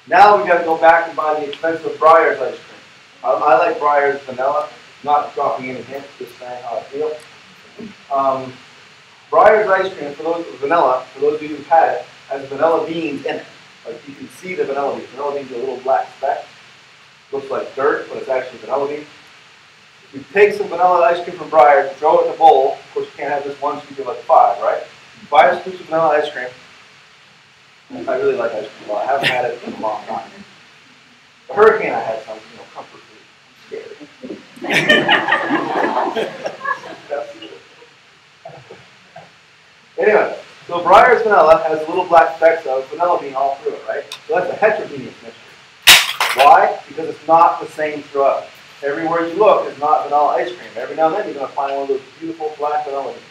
Now we've got to go back and buy the expensive Breyer's ice cream. I like Breyer's vanilla, not dropping any hints, just saying how I feel. Breyer's ice cream, for those vanilla, for those of you who've had it, has vanilla beans in it. Like you can see the vanilla beans. Vanilla beans are a little black speck. Looks like dirt, but it's actually vanilla beans. If you take some vanilla ice cream from Breyer's, throw it in a bowl. Of course, you can't have this one, so you give like 5, right? 5 scoops of vanilla ice cream. I really like ice cream a lot. I haven't had it in a long time. The hurricane I had some, comfort food. I'm scared. Anyway, so Breyer's vanilla has little black specks of vanilla bean all through it, right? So that's a heterogeneous mixture. Why? Because it's not the same throughout. Everywhere you look is not vanilla ice cream. Every now and then you're going to find one of those beautiful black vanilla beans.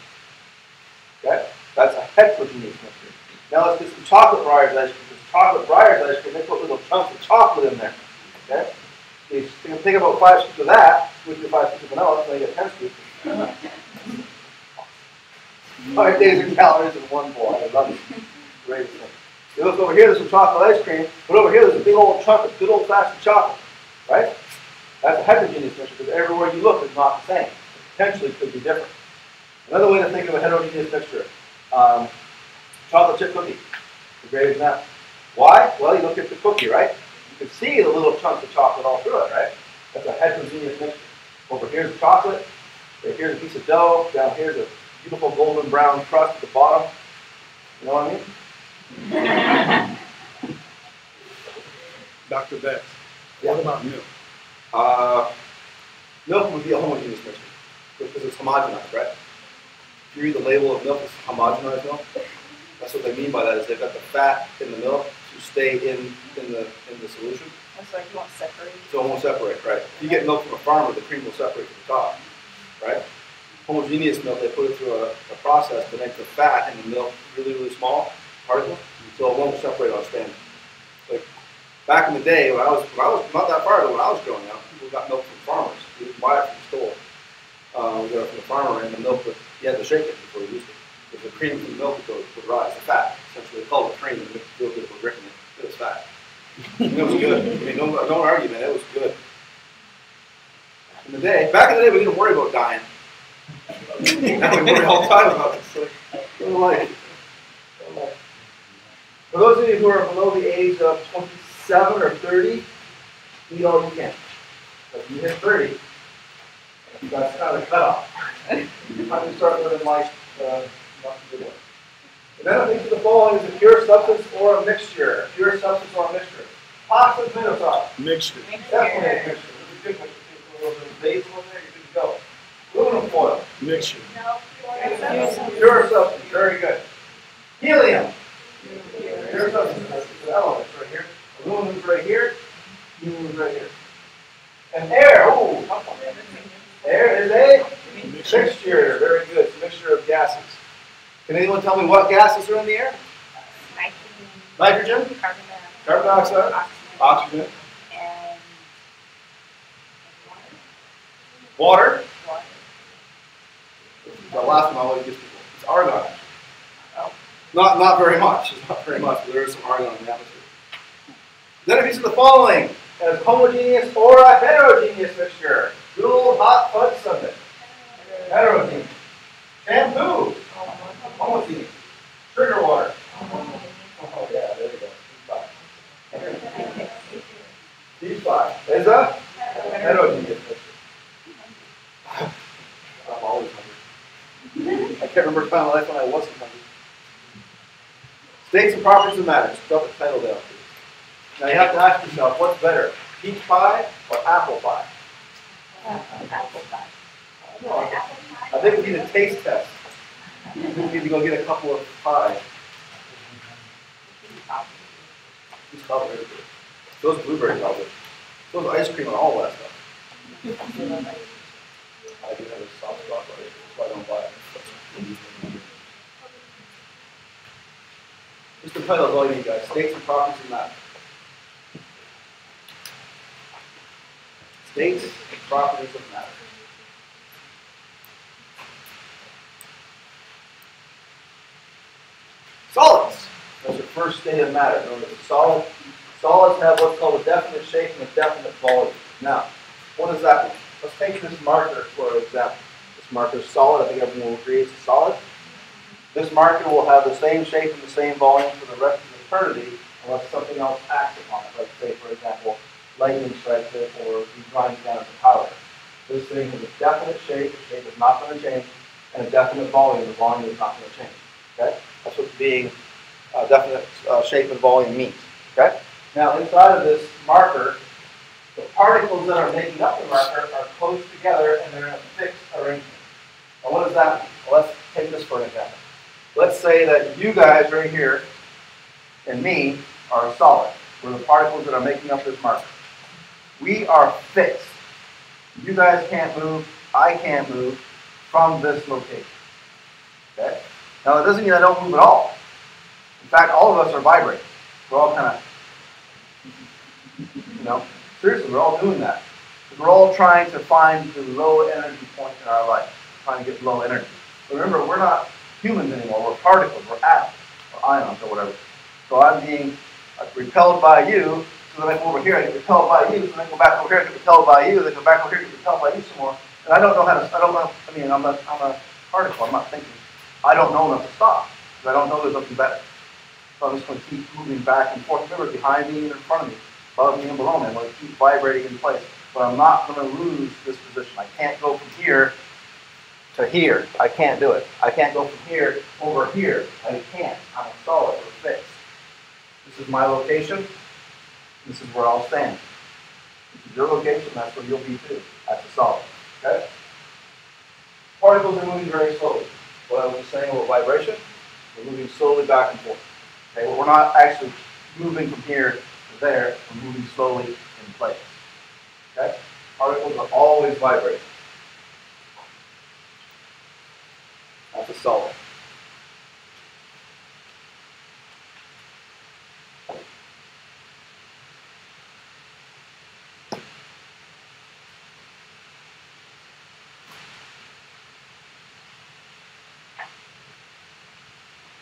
Okay? That's a heterogeneous mixture. Now let's get some chocolate Breyer's ice cream. Because chocolate Breyer's ice cream, they put little chunks of chocolate in there. Okay? So you can think about 5 scoops of that with your 5 scoops of vanilla, so you get 10 scoops. 5 days of calories in one bowl. I love it. Great thing. You look over here, there's some chocolate ice cream, but over here there's a big old chunk of good old-fashioned chocolate. Right? That's a heterogeneous mixture because everywhere you look is not the same. Potentially could be different. Another way to think of a heterogeneous mixture, chocolate chip cookie. It's a great example. Why? Well, you look at the cookie, right? You can see the little chunks of chocolate all through it, right? That's a heterogeneous mixture. Over here's the chocolate, right here's a piece of dough, down here's a beautiful golden brown crust at the bottom. You know what I mean? Dr. Betts, Yeah. what about milk? Milk would be a homogeneous mixture because it's homogenized, right? If you read the label of milk, it's homogenized milk. That's what they mean by that, is they've got the fat in the milk to stay in the solution. That's like you won't separate. So it won't separate, right? If you get milk from a farmer, the cream will separate from the top, right? Homogeneous milk, they put it through a process to make the fat in the milk really, really small particles, so it won't separate on standing. Like back in the day, when I was not that far ago, when I was growing up, people got milk from farmers. You didn't buy it from the store. We got it from the farmer, and the milk, you had to shake it before you used it. If the cream from the milk would rise, the fat. Essentially, they called it cream, and it feel good for drinking it. It was fat. And it was good. I mean, don't argue, man. It was good. Back in the day, we didn't worry about dying. Now we worry all the time about it. So, for those of you who are below the age of 27 or 30, eat all you can. But if you hit 30, that's kind of a cutoff. You have to start living life not a good one. And then I think the following is a pure substance or a mixture. A pure substance or a mixture. Pasta tomato sauce. Mixture. Definitely a mixture. It's a good mixture. Put a little bit of basil in there, you're good to go. Aluminum foil. Mixture. Pure substance. Very good. Helium. Pure substance. That's the elements right here. Aluminum's right here. Helium's right here. And air. Oh, tough one. Air is a mixture. Very good. It's a mixture of gases. Can anyone tell me what gases are in the air? Nitrogen. Carbon dioxide. Oxygen. And Water. The last one I always give people. It's argon. Oh. Not very much. It's not very much, but there is some argon in the atmosphere. Then if you see the following, as homogeneous or a heterogeneous mixture? Good old hot fudge sundae. Heterogeneous. Shampoo. Homogeneous. Sugar water. Oh yeah, there you go. D5 is a heterogeneous mixture. I'm always hungry. I can't remember a time in my life when I wasn't hungry. States and properties of matter. Drop the title down, please. Now you have to ask yourself, what's better, peach pie or apple pie? Apple pie. I think we need a taste test. We need to go get a couple of pies. These strawberries are good. Those blueberries are good. Those ice cream and all that stuff. I do have a soft spot for it, so I don't buy it. Just the title is all you need, guys. States and properties of matter. States and properties of matter. Solids. That's the first state of matter, known as a solid. Solids have what's called a definite shape and a definite volume. Now, what does that mean? Let's take this marker for example. This marker is solid. I think everyone will agree it's a solid. This marker will have the same shape and the same volume for the rest of eternity unless something else acts upon it. Like, say, for example, lightning strikes it or you grind it down into powder. This thing has a definite shape. The shape is not going to change. And a definite volume. The volume is not going to change. Okay? That's what being definite shape and volume means. Okay? Now, inside of this marker, the particles that are making up the marker are close together and they're in a fixed arrangement. Now, what does that mean? Well, let's take this for an example. Let's say that you guys right here and me are a solid. We're the particles that are making up this marker. We are fixed. You guys can't move. I can't move from this location. Okay? Now, that doesn't mean I don't move at all. In fact, all of us are vibrating. We're all kind of, seriously, we're all doing that. We're all trying to find the low energy point in our life, trying to get low energy. But remember, we're not humans anymore. We're particles. We're atoms or ions or whatever. So I'm being repelled by you. So then I go over here, I get repelled by you. So then I go back over here, I get repelled by you. Then go back over here, I get repelled by you some more. And I don't know how to. I'm a particle. I'm not thinking. I don't know enough to stop because I don't know there's nothing better. So I'm just going to keep moving back and forth. Remember, behind me and in front of me, above me and below me. I'm going to keep vibrating in place. But I'm not going to lose this position. I can't go from here to here. I can't do it. I can't go from here over here. I can't. I'm a solid. We're fixed. This is my location. This is where I'll stand. This is your location. That's where you'll be too. That's a solid. Okay? Particles are moving very slowly. What I was just saying about vibration, we're moving slowly back and forth. Okay? Well, we're not actually moving from here to there. We're moving slowly in place. Okay? Particles are always vibrating. That's a solid.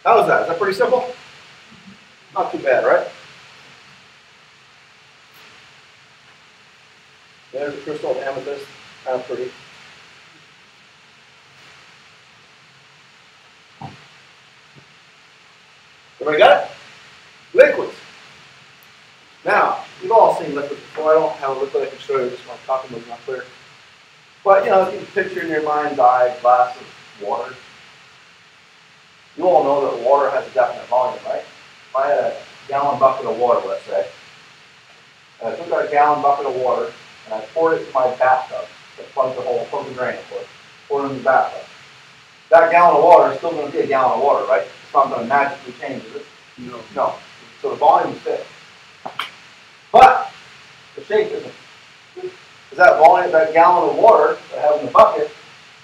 How is that? Is that pretty simple? Not too bad, right? There's a crystal of amethyst. Kind of pretty. Everybody got it? Liquids. Now, you've all seen liquids before. I don't have a liquid I can show you. Just my talking was not clear. But, you can picture in your mind's eye a glass of water. You all know that water has a definite volume, right? If I had a gallon bucket of water, let's say, and I took out a gallon bucket of water and I poured it into my bathtub, I plugged the hole, plugged the drain, of course, poured it in the bathtub. That gallon of water is still going to be a gallon of water, right? It's not going to magically change, is it? No. So the volume is fixed. But the shape isn't. Because that volume, that gallon of water that I have in the bucket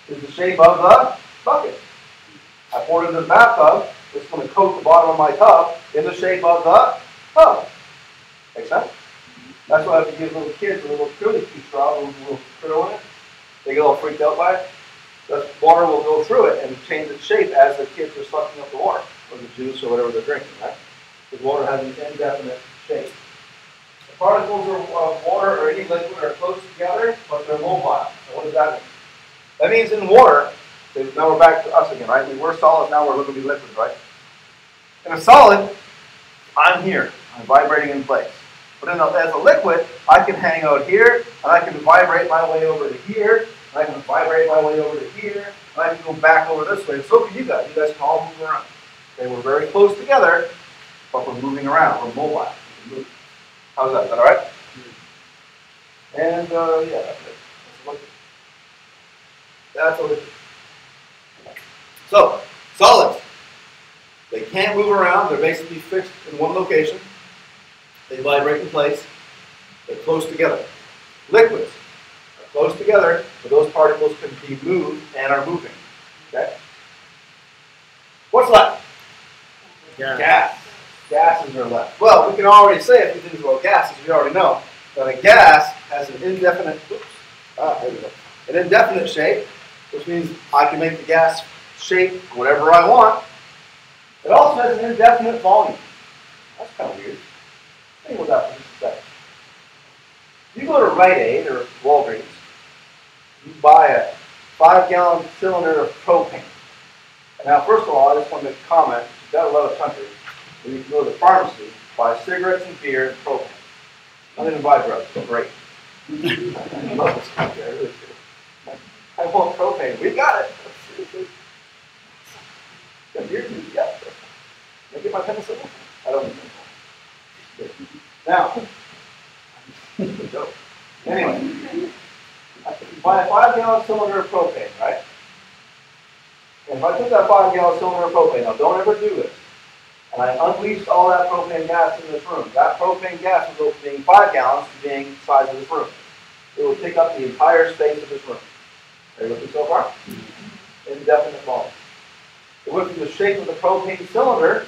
is the shape of the bucket. I poured it into the bathtub. It's going to coat the bottom of my tub in the shape of the tub. Make sense? That's why if you give little kids a little curly pea straw, a little critter in it, they get all freaked out by it. The water will go through it and change its shape as the kids are sucking up the water, or the juice, or whatever they're drinking, right? Because water has an indefinite shape. The particles of water or any liquid are close together, but they're mobile. So what does that mean? That means in water, now we're back to us again, right? We were solids, now we're looking to be liquids, right? In a solid, I'm here. I'm vibrating in place. But as a liquid, I can hang out here, and I can vibrate my way over to here, and I can vibrate my way over to here, and I can go back over this way. And so can you guys. You guys can all move around. Okay, we're very close together, but we're moving around. We're mobile. How's that? Is that all right? And, yeah, that's it. That's a liquid. That's a liquid. So, solids. They can't move around. They're basically fixed in one location. They vibrate in place. They're close together. Liquids are close together, but those particles can be moved and are moving. Okay? What's left? Gas. Gases are left. Well, we can already say a few things about gases. We already know that a gas has an indefinite, there we go, an indefinite shape, which means I can make the gas shape whatever I want. It also has an indefinite volume. That's kind of weird. Think about that for just a second. You go to Rite Aid or Walgreens, you buy a 5-gallon cylinder of propane. Now, first of all, I just want to make a comment. You've got a lot of countries where you can go to the pharmacy, buy cigarettes and beer and propane. Not even buy drugs. It's great. I love this country. I really do. I want propane. We got it. Got beer too? Yeah. Can I get my penicillin? I don't need penicillin. Now, anyway, you buy a 5-gallon cylinder of propane, right? And if I took that 5-gallon cylinder of propane, now don't ever do this, and I unleashed all that propane gas in this room, that propane gas would go from being 5 gallons to being the size of this room. It will take up the entire space of this room. Are you looking so far? Indefinite volume. It went from the shape of the propane cylinder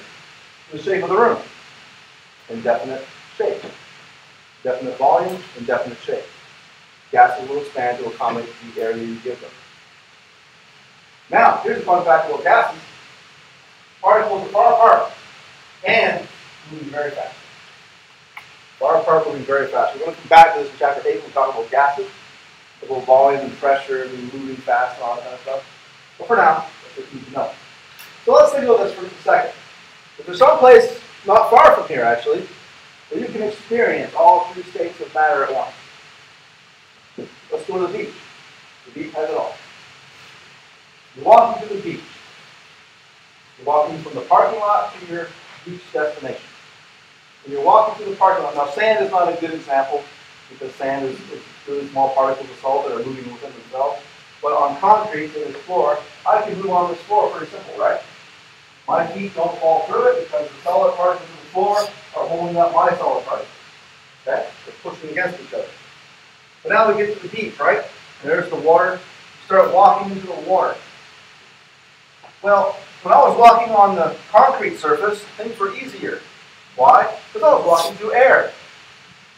to the shape of the room. Indefinite shape. Definite volume, indefinite shape. Gases will expand to accommodate the area you give them. Now, here's a fun fact about gases. Particles are far apart and moving very fast. Far apart, moving very fast. We're going to come back to this in chapter 8 when we talk about gases, about volume and pressure and moving fast and all that kind of stuff. But for now, that's what you need to know. So let's think about this for just a second. If there's some place not far from here, actually, where you can experience all 3 states of matter at once. Let's go to the beach. The beach has it all. You're walking to the beach. You're walking from the parking lot to your beach destination. When you're walking through the parking lot, now sand is not a good example because sand is really small particles of salt that are moving within themselves. But on concrete, in this floor, I can move on this floor pretty simple, right? My feet don't fall through it because the solid particles of the floor are holding up my solid particles. Okay? They're pushing against each other. But now we get to the beach, right? And there's the water. You start walking into the water. Well, when I was walking on the concrete surface, things were easier. Why? Because I was walking through air.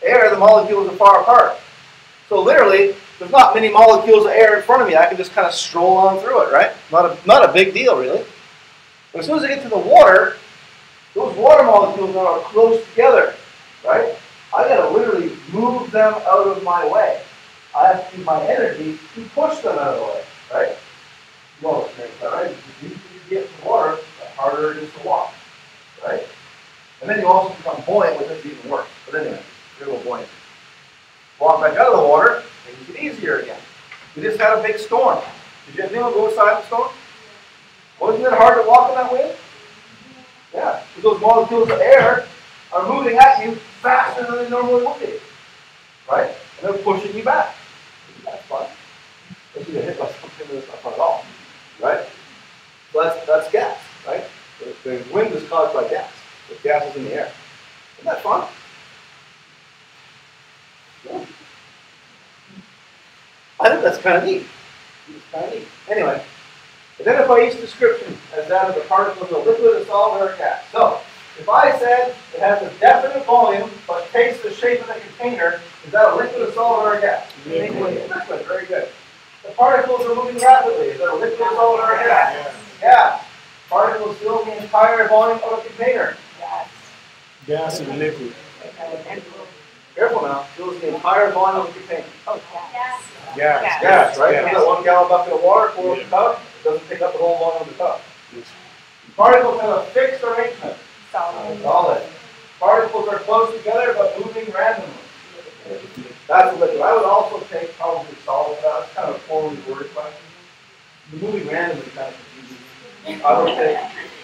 Air, the molecules are far apart. So literally, there's not many molecules of air in front of me. I can just kind of stroll on through it, right? Not a big deal, really. But as soon as I get to the water, those water molecules are close together, right? I got to literally move them out of my way. I have to use my energy to push them out of the way, right? You all experience that, right? The deeper you get to water, the harder it is to walk, right? And then you also become buoyant, which is even worse. But anyway, you're a little buoyant. Walk back out of the water, things get easier again. We just had a big storm. Did anyone go inside the storm? Wasn't it hard to walk in that wind? Yeah, because those molecules of air are moving at you faster than they normally would be, right? And they're pushing you back. That's fun. If you get hit by something that's not fun at all, right? So that's gas, right? The wind is caused by gas. The gas is in the air. Isn't that fun? Yeah. I think that's kind of neat. It's kind of neat. Anyway, identify each description as that of the particles of liquid, a solid, or a gas. So, if I said it has a definite volume but takes the shape of the container, is that a liquid, a solid, or a gas? Liquid. Very good. The particles are moving rapidly. Is that a liquid, a solid, or a gas? Gas. Particles fill the entire volume of a container. Gas and liquid. Careful now. Fills the entire volume of the container. Oh, yes. Gas. Gas, right? Gas. You've got 1 gallon bucket of water, pour it in the tub. It doesn't take up the whole volume of the tub. Particles have a fixed arrangement. Solid. Particles are close together but moving randomly. That's a liquid. I would also take probably solid. That's kind of a poorly worded question. The moving randomly kind of confusing.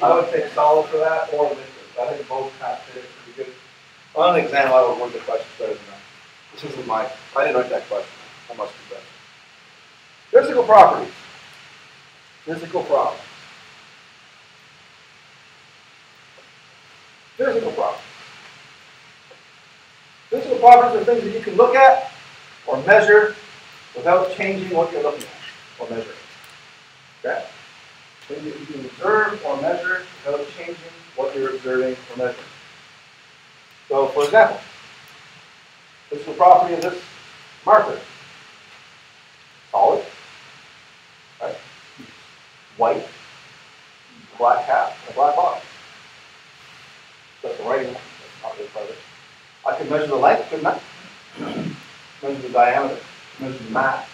I would take solid for that or liquid. I think both kind of fit it pretty good. On an exam, I would word the question better than that. This isn't I didn't write that question. I must confess. Physical properties. Physical properties. Physical properties. Physical properties are things that you can look at or measure without changing what you're looking at or measuring. Okay? Things that you can observe or measure without changing what you're observing or measuring. So, for example, physical property of this marker. Solid. Right? White. Black cap and a black bottom. That's the writing. That's not really part of it. I can measure the length, couldn't I? Measure the diameter. Measure the mass.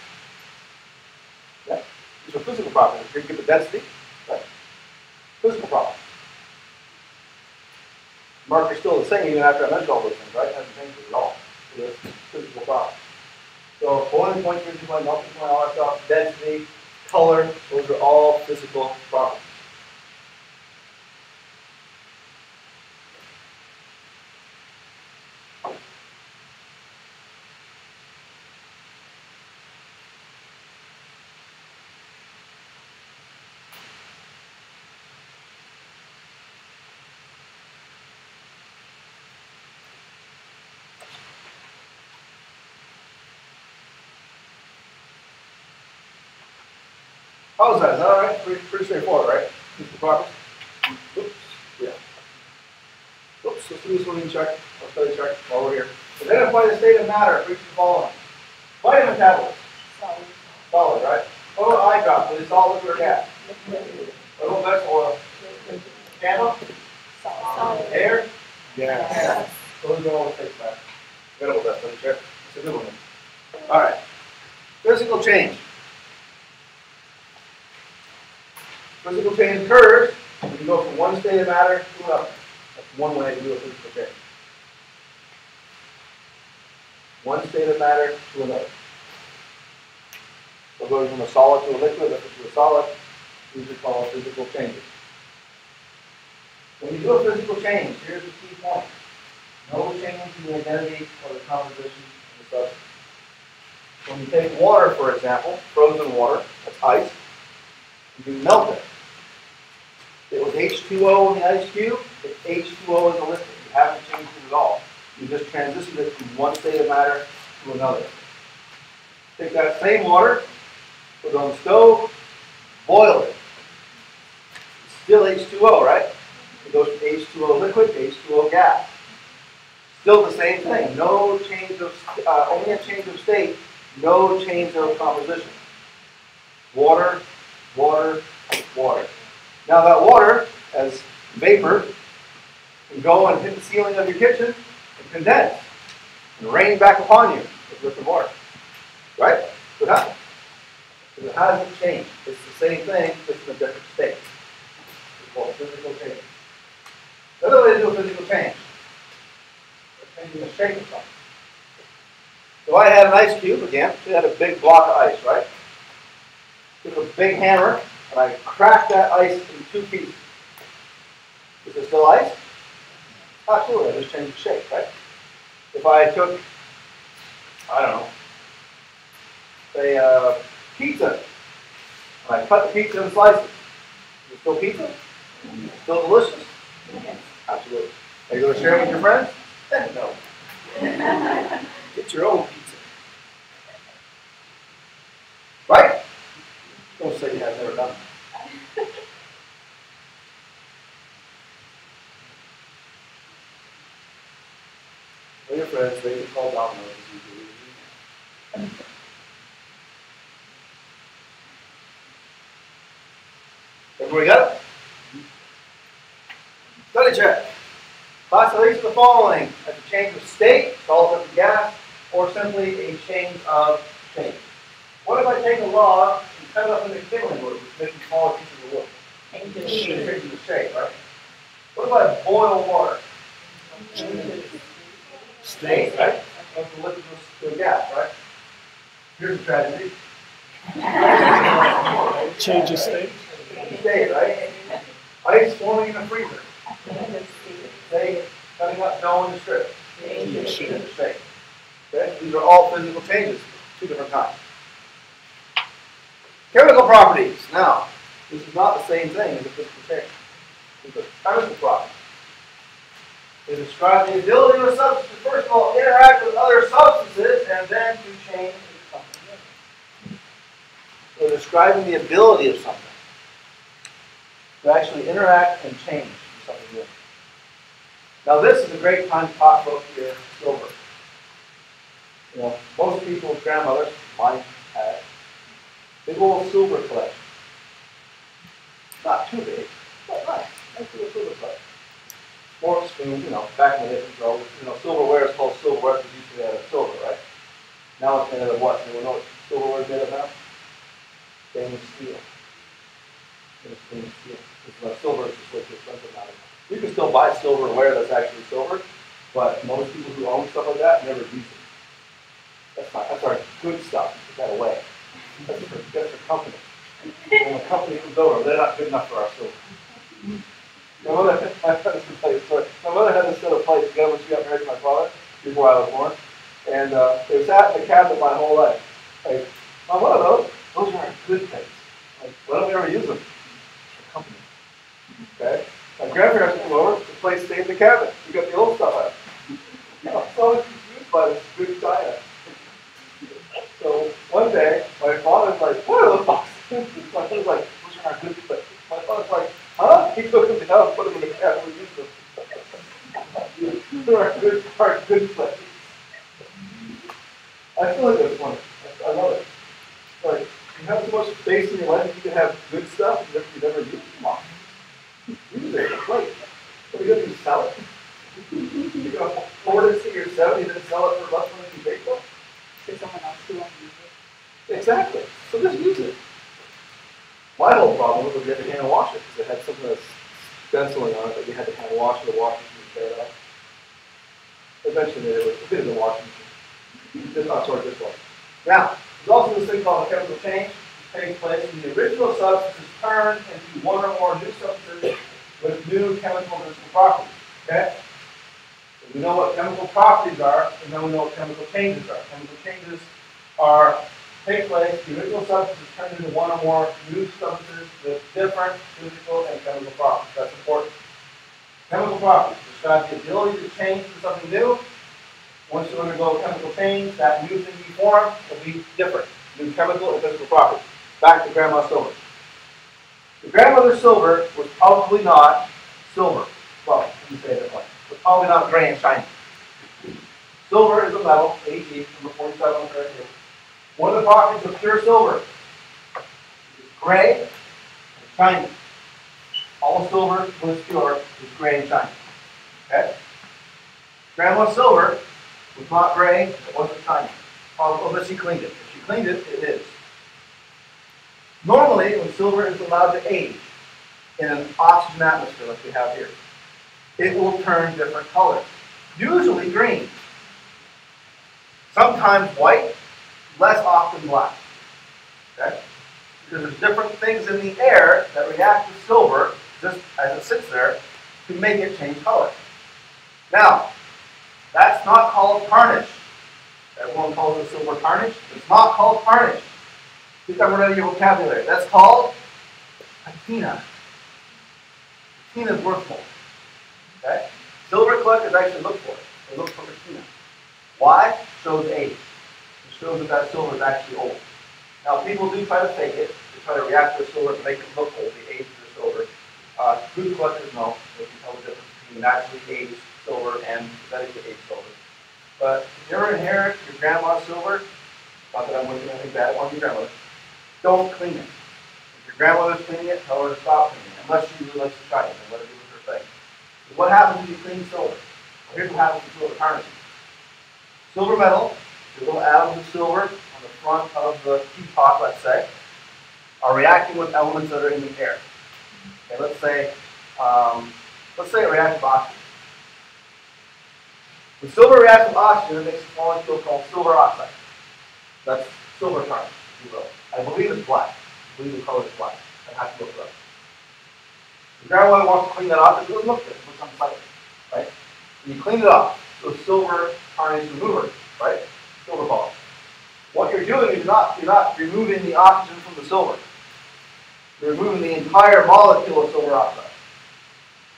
Yeah? These are physical properties. You can get the density. Right? Physical properties. Marker's still the same even after I measured all those things, right? It hasn't changed at all. So it's physical properties. So boiling point, freezing point, melting point, all that stuff, density, color, those are all physical properties. How's that? Is that all right? Pretty straightforward, right? Physical properties. Oops. Yeah. Oops. Let's do this one in check. Let's study check while we're here. Identify the state of matter for each of the following. Vitamin tablets. Solid. Solid, right? What about eye drops? Are they solid or gas? What about vegetable oil? Candle? Solid. Air? Gas. Those are all the states, man. Forget about that. Study check. It's a good one. All right. Physical change. Physical change occurs when you go from one state of matter to another. That's one way to do a physical change. One state of matter to another. So going from a solid to a liquid, liquid to a solid, these are called physical changes. When you do a physical change, here's the key point. No change in the identity or the composition of the substance. When you take water, for example, frozen water, that's ice, you melt it. It was H2O in the ice cube, it's H2O in the liquid. You haven't changed it at all. You just transitioned it from one state of matter to another. Take that same water, put it on the stove, boil it. It's still H2O, right? It goes from H2O liquid to H2O gas. Still the same thing. No change of, only a change of state, no change of composition. Water, water, water. Now that water, as vapor, can go and hit the ceiling of your kitchen and condense and rain back upon you with liquid water. Right? What happens? Because it hasn't changed. It's the same thing, just in a different state. It's called physical change. The other way to do a physical change is changing the shape of something. So I had an ice cube again. We had a big block of ice, right? Took a big hammer and I cracked that ice in two pieces. Is it still ice? Absolutely, I just changed the shape, right? If I took, I don't know, say pizza, and I cut the pizza in slices, is it still pizza? Still delicious? Absolutely. Are you going to share it with your friends? No. Get your own pizza. Right? Don't say you have never done it. Tell your friends, they can call Domino's as you do. Everybody got it? Study check. Classification of the following as a change of state, solid to gas, or simply a change of shape. What if I take a log and cut it up into kindling wood, which makes smaller pieces of wood? Changes the shape, right? What if I boil water? State, right? Goes from liquid to a gas, right? Here's a tragedy. Change of state. State, right? Ice forming in a freezer. Say, cutting up dough into strips. State. Okay? These are all physical changes, two different kinds. Chemical properties. Now, this is not the same thing as a physical change. These are chemical properties. They describe the ability of a substance to, first of all, interact with other substances and then to change into something new. They're describing the ability of something to actually interact and change into something new. Now, this is a great time to talk about your silver. You know, most people's grandmothers, mine had, big old silver collection. Not too big, but nice. Nice little silver collection. Forks, spoons, you know, back in the day, silverware is called silverware because it used to be out of silver, right? Now it's made out of what? Anyone know what silverware is made of now? Stainless steel. Stainless steel. Because silver is just way too expensive now. You can still buy silverware that's actually silver, but most people who own stuff like that never use it. That's not. That's our good stuff. Put that away. That's for company. When a company comes over, they're not good enough for our silver. My mother had this set of plates together when she got married to my father before I was born, and they sat in the cabinet my whole life. Like, Mom, what are those? Those are our good plates. Like, why don't we ever use them? For company. Okay. My grandparents came over. The plates stayed in the cabinet. We got the old stuff out. I was always confused by this good china. So one day, my father's like, "What are those boxes?" My father's like, "Those are our good plates." My father's like, "Huh?" He took them down and put them in the cabinet and used them. These are our good plates. I feel like that's funny. I love it. Like, you have so much space in your life, you can have good stuff you never use. Come on. Use it. It's plate. What are you going to do? Sell it? You're going to afford it to your 70 and then sell it for less money than you paid for? Someone else who won't use it. Exactly. So just use it. My whole problem was we had to hand wash it because it had something that's stenciling on it that we had to hand wash it. The washing machine tear it off. Eventually, it did the washing machine. This one. Now, there's also this thing called a chemical change, which takes place when the original substance is turned into one or more new substances with new chemical and physical properties. Okay? So we know what chemical properties are, and then we know what chemical changes are. Chemical changes take place, the original substance is turned into one or more new substances with different physical and chemical properties. That's important. Chemical properties describe the ability to change to something new. Once you undergo a chemical change, that new thing you form will be different. New chemical and physical properties. Back to grandma's silver. The grandmother's silver was probably not silver. Well, let me say it that way. It was probably not gray and shiny. Silver is a metal, AG, number 47 on the right here. One of the properties of pure silver is gray and shiny. All silver, when it's pure, is gray and shiny. Okay? Grandma's silver was not gray, it wasn't shiny. Unless she cleaned it. If she cleaned it, it is. Normally, when silver is allowed to age in an oxygen atmosphere like we have here, it will turn different colors. Usually green. Sometimes white, less often black. Okay? Because there's different things in the air that react with silver, just as it sits there, to make it change color. Now, that's not called tarnish. Everyone calls it silver tarnish. It's not called tarnish. Think I'm ready your vocabulary. That's called patina. Patina is worth more. Okay? Silver collectors actually look for it. They look for patina. Why? It shows age. It shows that silver is actually old. Now, people do try to fake it. They try to react to the silver to make it look old, the age of the silver. Good collectors know. They can tell the difference between naturally aged silver and synthetically aged silver. But if you ever inherit your grandma's silver, not that I'm wishing anything bad on your grandmother, don't clean it. If your grandmother's cleaning it, tell her to stop cleaning it. Unless she really likes to try it and let her do her thing. What happens when you clean silver? Well, here's what happens with silver tarnishing. Silver metal, the little atoms of silver on the front of the teapot, let's say, are reacting with elements that are in the air. Okay, let's say it reacts with oxygen. When silver reacts with oxygen, it makes a molecule called silver oxide. That's silver tarnish, if you will. I believe it's black. I believe the color is black. I have to look it up. The grandmother wants to clean that off. It doesn't look good. It looks unsightly, right? And you clean it off. So silver tarnish remover, right? Silver polish. What you're doing is you're not removing the oxygen from the silver. You're removing the entire molecule of silver oxide.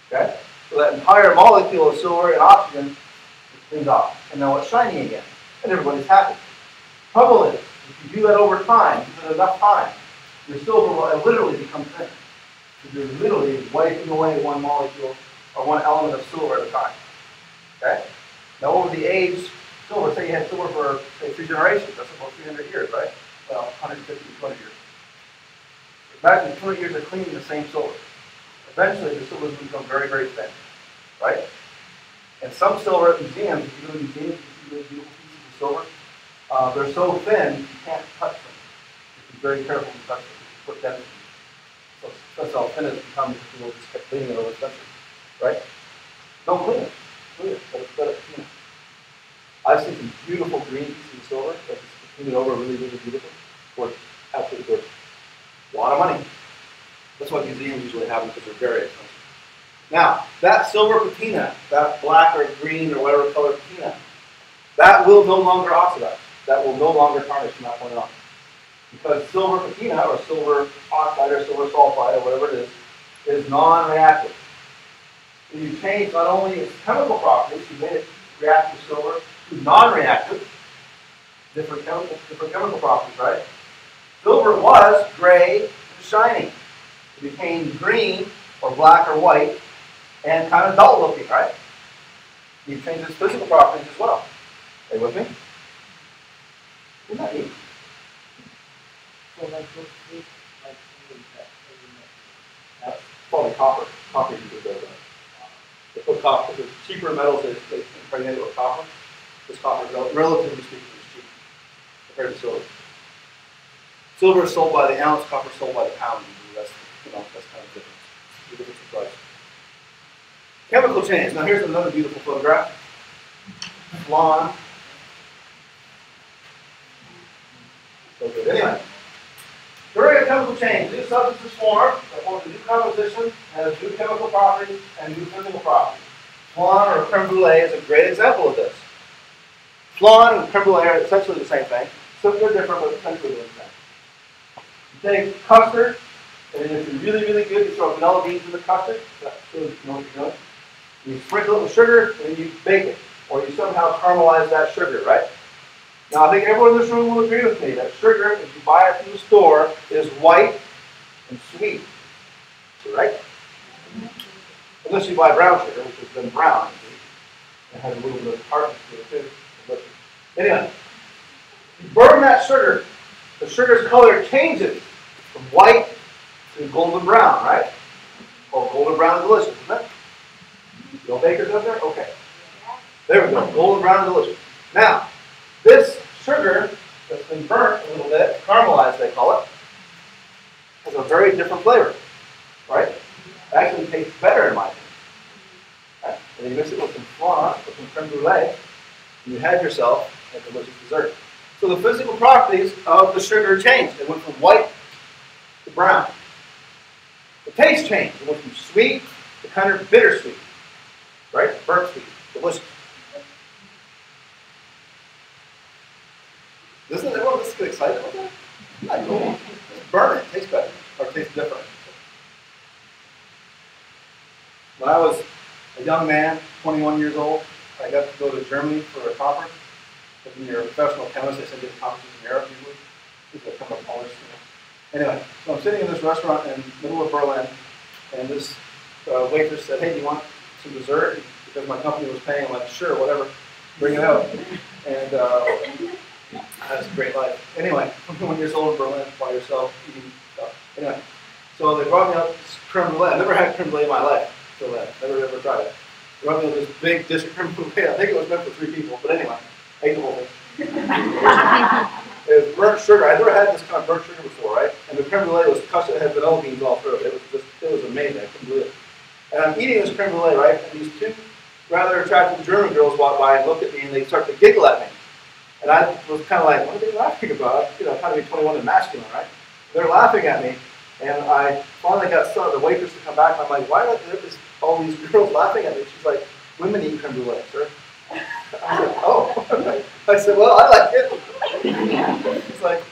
Okay? So that entire molecule of silver and oxygen is cleaned off. And now it's shiny again. And everybody's happy. Trouble is, if you do that over time, give it enough time, your silver will literally become thin. You're literally wiping away one molecule or one element of silver at a time. Okay? Now over the age, silver, say you had silver for, say, 3 generations, that's about 300 years, right? Well, 150 to 200 years. Imagine 200 years of cleaning the same silver. Eventually, the silver is going to become very, very thin, right? And some silver at museums, if you go to museums, you see really beautiful pieces of silver. They're so thin, you can't touch them. You have to be very careful to touch them. You put dents in them. So that's how thin it's become because people just kept cleaning it over the centuries, right? Don't clean it. Clean it. Let it clean it. I've seen some beautiful green pieces of silver that just clean it over really, really beautiful. Worth absolutely good. A lot of money. That's why museums usually have them because they're very expensive. Now, that silver patina, that black or green or whatever color patina, that will no longer oxidize. That will no longer tarnish from that point on. Because silver patina or silver oxide or silver sulfide or whatever it is non-reactive. So you change not only its chemical properties, you made it react with silver to non-reactive, different chemical properties, right? Silver was gray and shiny. It became green or black or white and kind of dull looking, right? You change its physical properties as well. Are you with me? Isn't that neat? So like That's probably copper. Copper you could go to. They put copper. The cheaper metals they impregnate it with copper. This copper, relatively speaking, is cheap compared to silver. Silver is sold by the ounce, copper is sold by the pound. That's kind of different. The difference in price. Chemical change. Now here's another beautiful photograph. Lawn. So good. Anyway, during a chemical change, new substances form that form a new composition, has new chemical properties and new physical properties. Flan or creme brulee is a great example of this. Flan and creme brulee are essentially the same thing. So they're different, but essentially the same. You take custard, and if you're really, really good, you throw vanilla beans in the custard. That shows you know what you're doing. You sprinkle it with sugar, and you bake it. Or you somehow caramelize that sugar, right? Now, I think everyone in this room will agree with me that sugar, if you buy it from the store, is white and sweet. Right? Unless you buy brown sugar, which is then brown. It has a little bit of tartness to it, too. But anyway, you burn that sugar, the sugar's color changes from white to golden brown, right? Well, golden brown is delicious, isn't it? No bakers up there? Okay. There we go. Golden brown and delicious. Now, this sugar that's been burnt a little bit, caramelized they call it, has a very different flavor, right? It actually tastes better in my opinion. Right? And you mix it with some flan, with some creme brulee, and you have yourself a delicious dessert. So the physical properties of the sugar changed. It went from white to brown. The taste changed. It went from sweet to kind of bittersweet, right? Burnt sweet, delicious. Doesn't everyone just get excited about that? Not cool. Burn it. Tastes better. Or tastes different. When I was a young man, 21 years old, I got to go to Germany for a conference. Because when you're a professional chemist, they send you to conferences in Europe usually. People come up college. Anyway, so I'm sitting in this restaurant in the middle of Berlin, and this waitress said, "Hey, do you want some dessert?" And because my company was paying, I'm like, "Sure, whatever. Bring it out." And that's a great life. Anyway, 21 years old in Berlin by yourself eating stuff. Anyway, so they brought me up this creme brulee. I've never had creme brulee in my life till then. Never ever tried it. running this big district creme brulee. I think it was meant for 3 people, but anyway, I ate the whole thing. It was burnt sugar. I'd never had this kind of burnt sugar before, right? And the creme brulee was custard, it had vanilla beans all through it. It was amazing. I couldn't believe it. And I'm eating this creme brulee, right? And these 2 rather attractive German girls walk by and look at me and they start to giggle at me. And I was kind of like, what are they laughing about? You know, kind of be 21 and masculine, right? They're laughing at me. And I finally got some of the waitress to come back. And I'm like, why are there all these girls laughing at me? She's like, women eat creme brulee, sir. I said, oh. I said, well, I like it. It's like,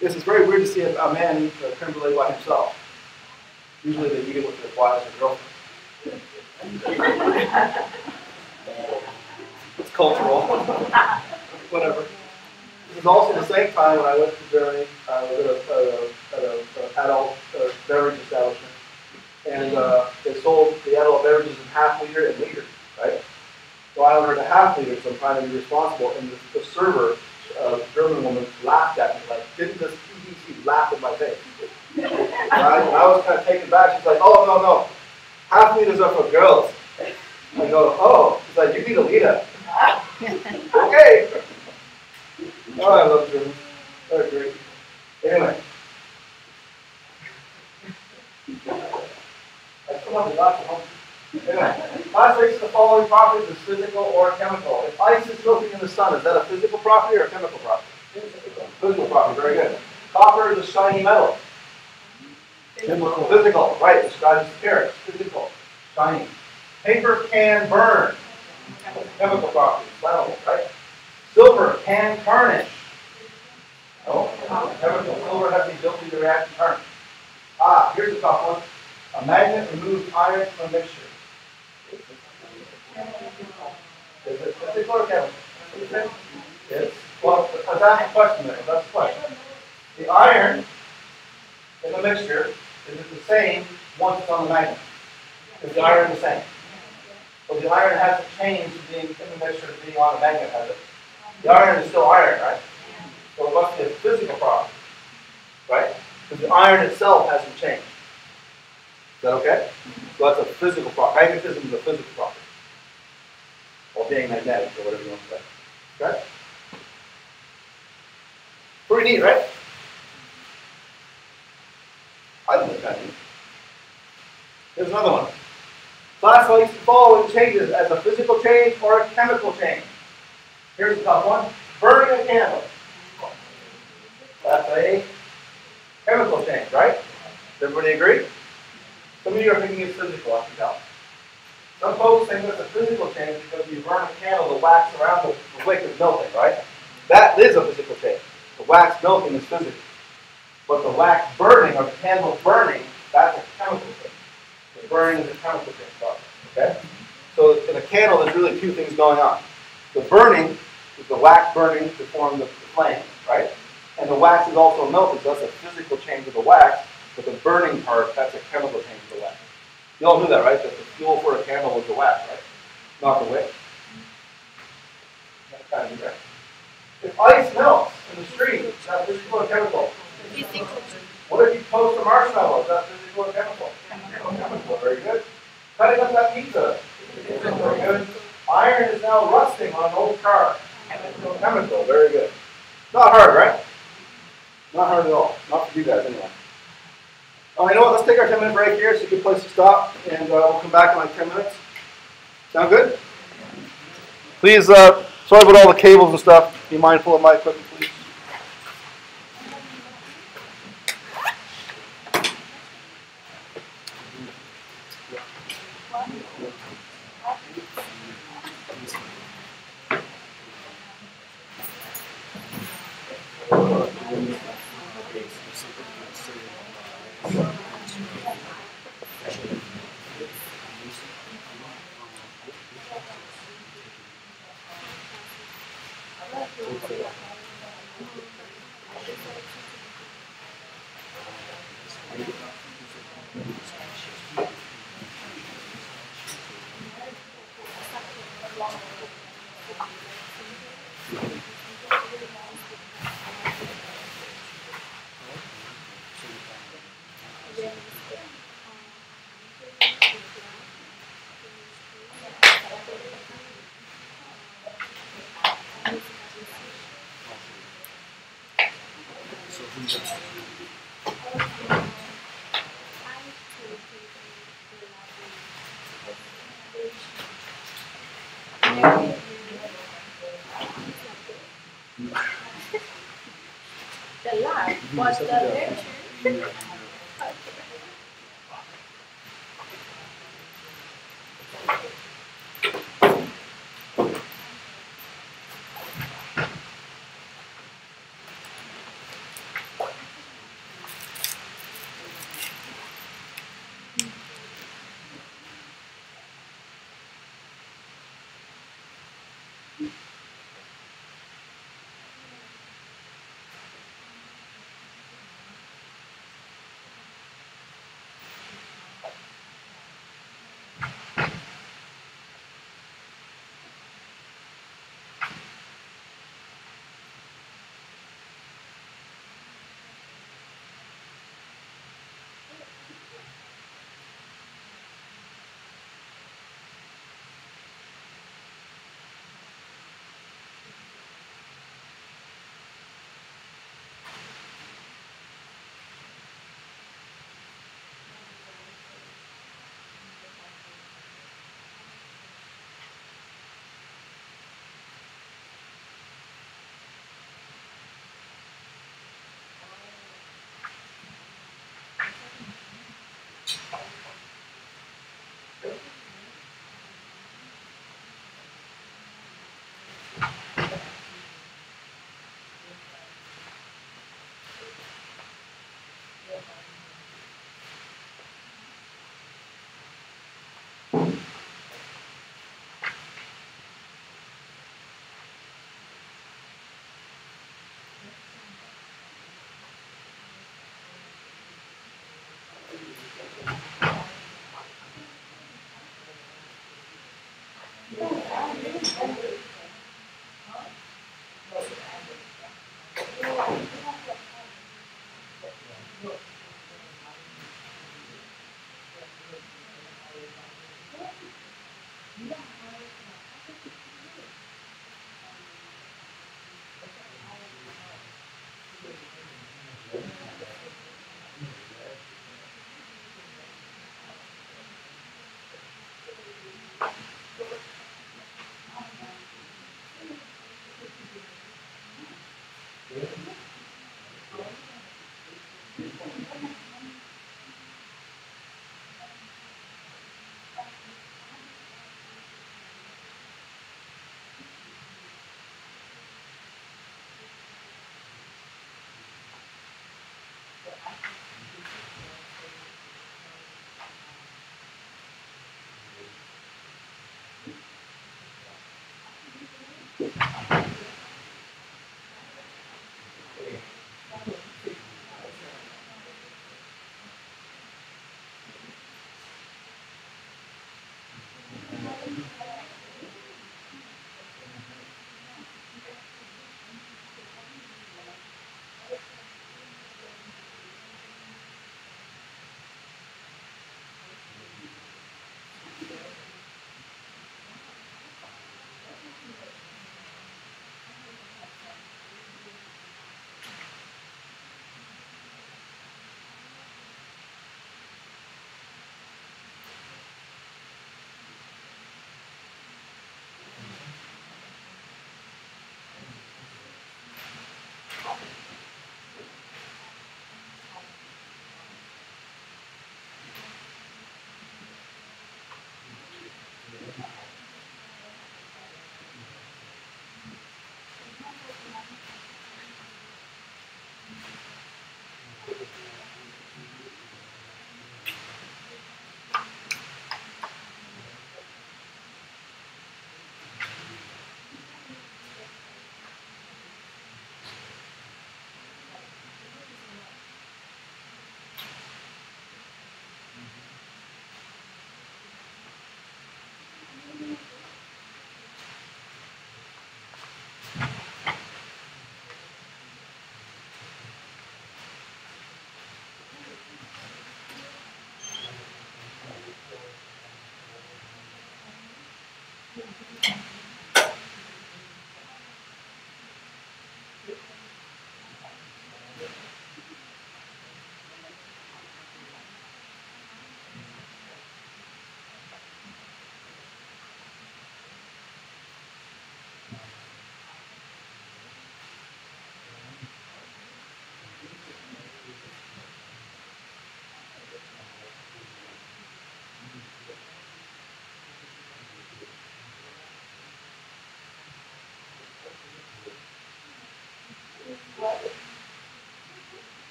this is very weird to see a man eat creme brulee by himself. Usually they eat it with their wives or girlfriends. It's cultural. Whatever. This is also the same time when I went to Germany. I was at an adult beverage establishment. And they sold the adult beverages in half-liter and liter, right? So I ordered a half-liter, so I'm trying to be responsible. And the server, German woman, laughed at me, like, didn't this PVC laugh in my face? And I was kind of taken back. She's like, oh, no. Half-liters are for girls. I go, oh. She's like, you need a liter. Okay. Oh, I love Germans. They're great. Anyway. Come on, anyway, classification of the following properties is physical or chemical. If ice is melting in the sun, is that a physical property or a chemical property? Physical property, very good. Copper is a shiny metal. Physical, right, describes the carrots. Physical, shiny. Paper can burn. Chemical property, flammable, right? Silver can tarnish. No, chemical. Silver has the ability to react to tarnish. Here's a tough one. A magnet removes iron from a mixture. Is it physical or chemical? It's, well, that's the question there. That's the question. The iron in the mixture, is it the same once it's on the magnet? Is the iron the same? So the iron hasn't changed from being in the mixture to being on the magnet, has it? The iron is still iron, right? So it must be a physical property, right? Because the iron itself hasn't changed. Is that okay? So that's a physical property. Magnetism is a physical property. Or being magnetic, or whatever you want to say. Okay? Pretty neat, right? I think it's kind of neat. Here's another one. Classify the following changes as a physical change or a chemical change. Here's a tough one. Burning a candle. That's a chemical change, right? Does everybody agree? Some of you are thinking it's physical, I can tell. Some folks think it's a physical change because you burn a candle, the wax around the wick is melting, right? That is a physical change. The wax melting is physical. But the wax burning, or the candle burning, that's a chemical change. The burning is a chemical change, okay? So in a candle, there's really 2 things going on. The burning is the wax burning to form the flame, right? And the wax is also melted, so that's a physical change of the wax. But the burning part, that's a chemical change of the wax. You all knew that, right? That the fuel for a candle was the wax, right? Not the wick. That's kind of neat, right? If ice melts in the street, is that physical or chemical? Physical. What if you toast a marshmallow? Is that physical or chemical? Chemical, very good. Cutting up that pizza. Very good. Iron is now rusting on an old car. Chemical, very good. Not hard, right? Not hard at all. Not for you guys, anyway. Oh, you know what? Let's take our 10-minute break here. It's a good place to stop, and we'll come back in like 10 minutes. Sound good? Please, sorry about all the cables and stuff. Be mindful of my equipment, please.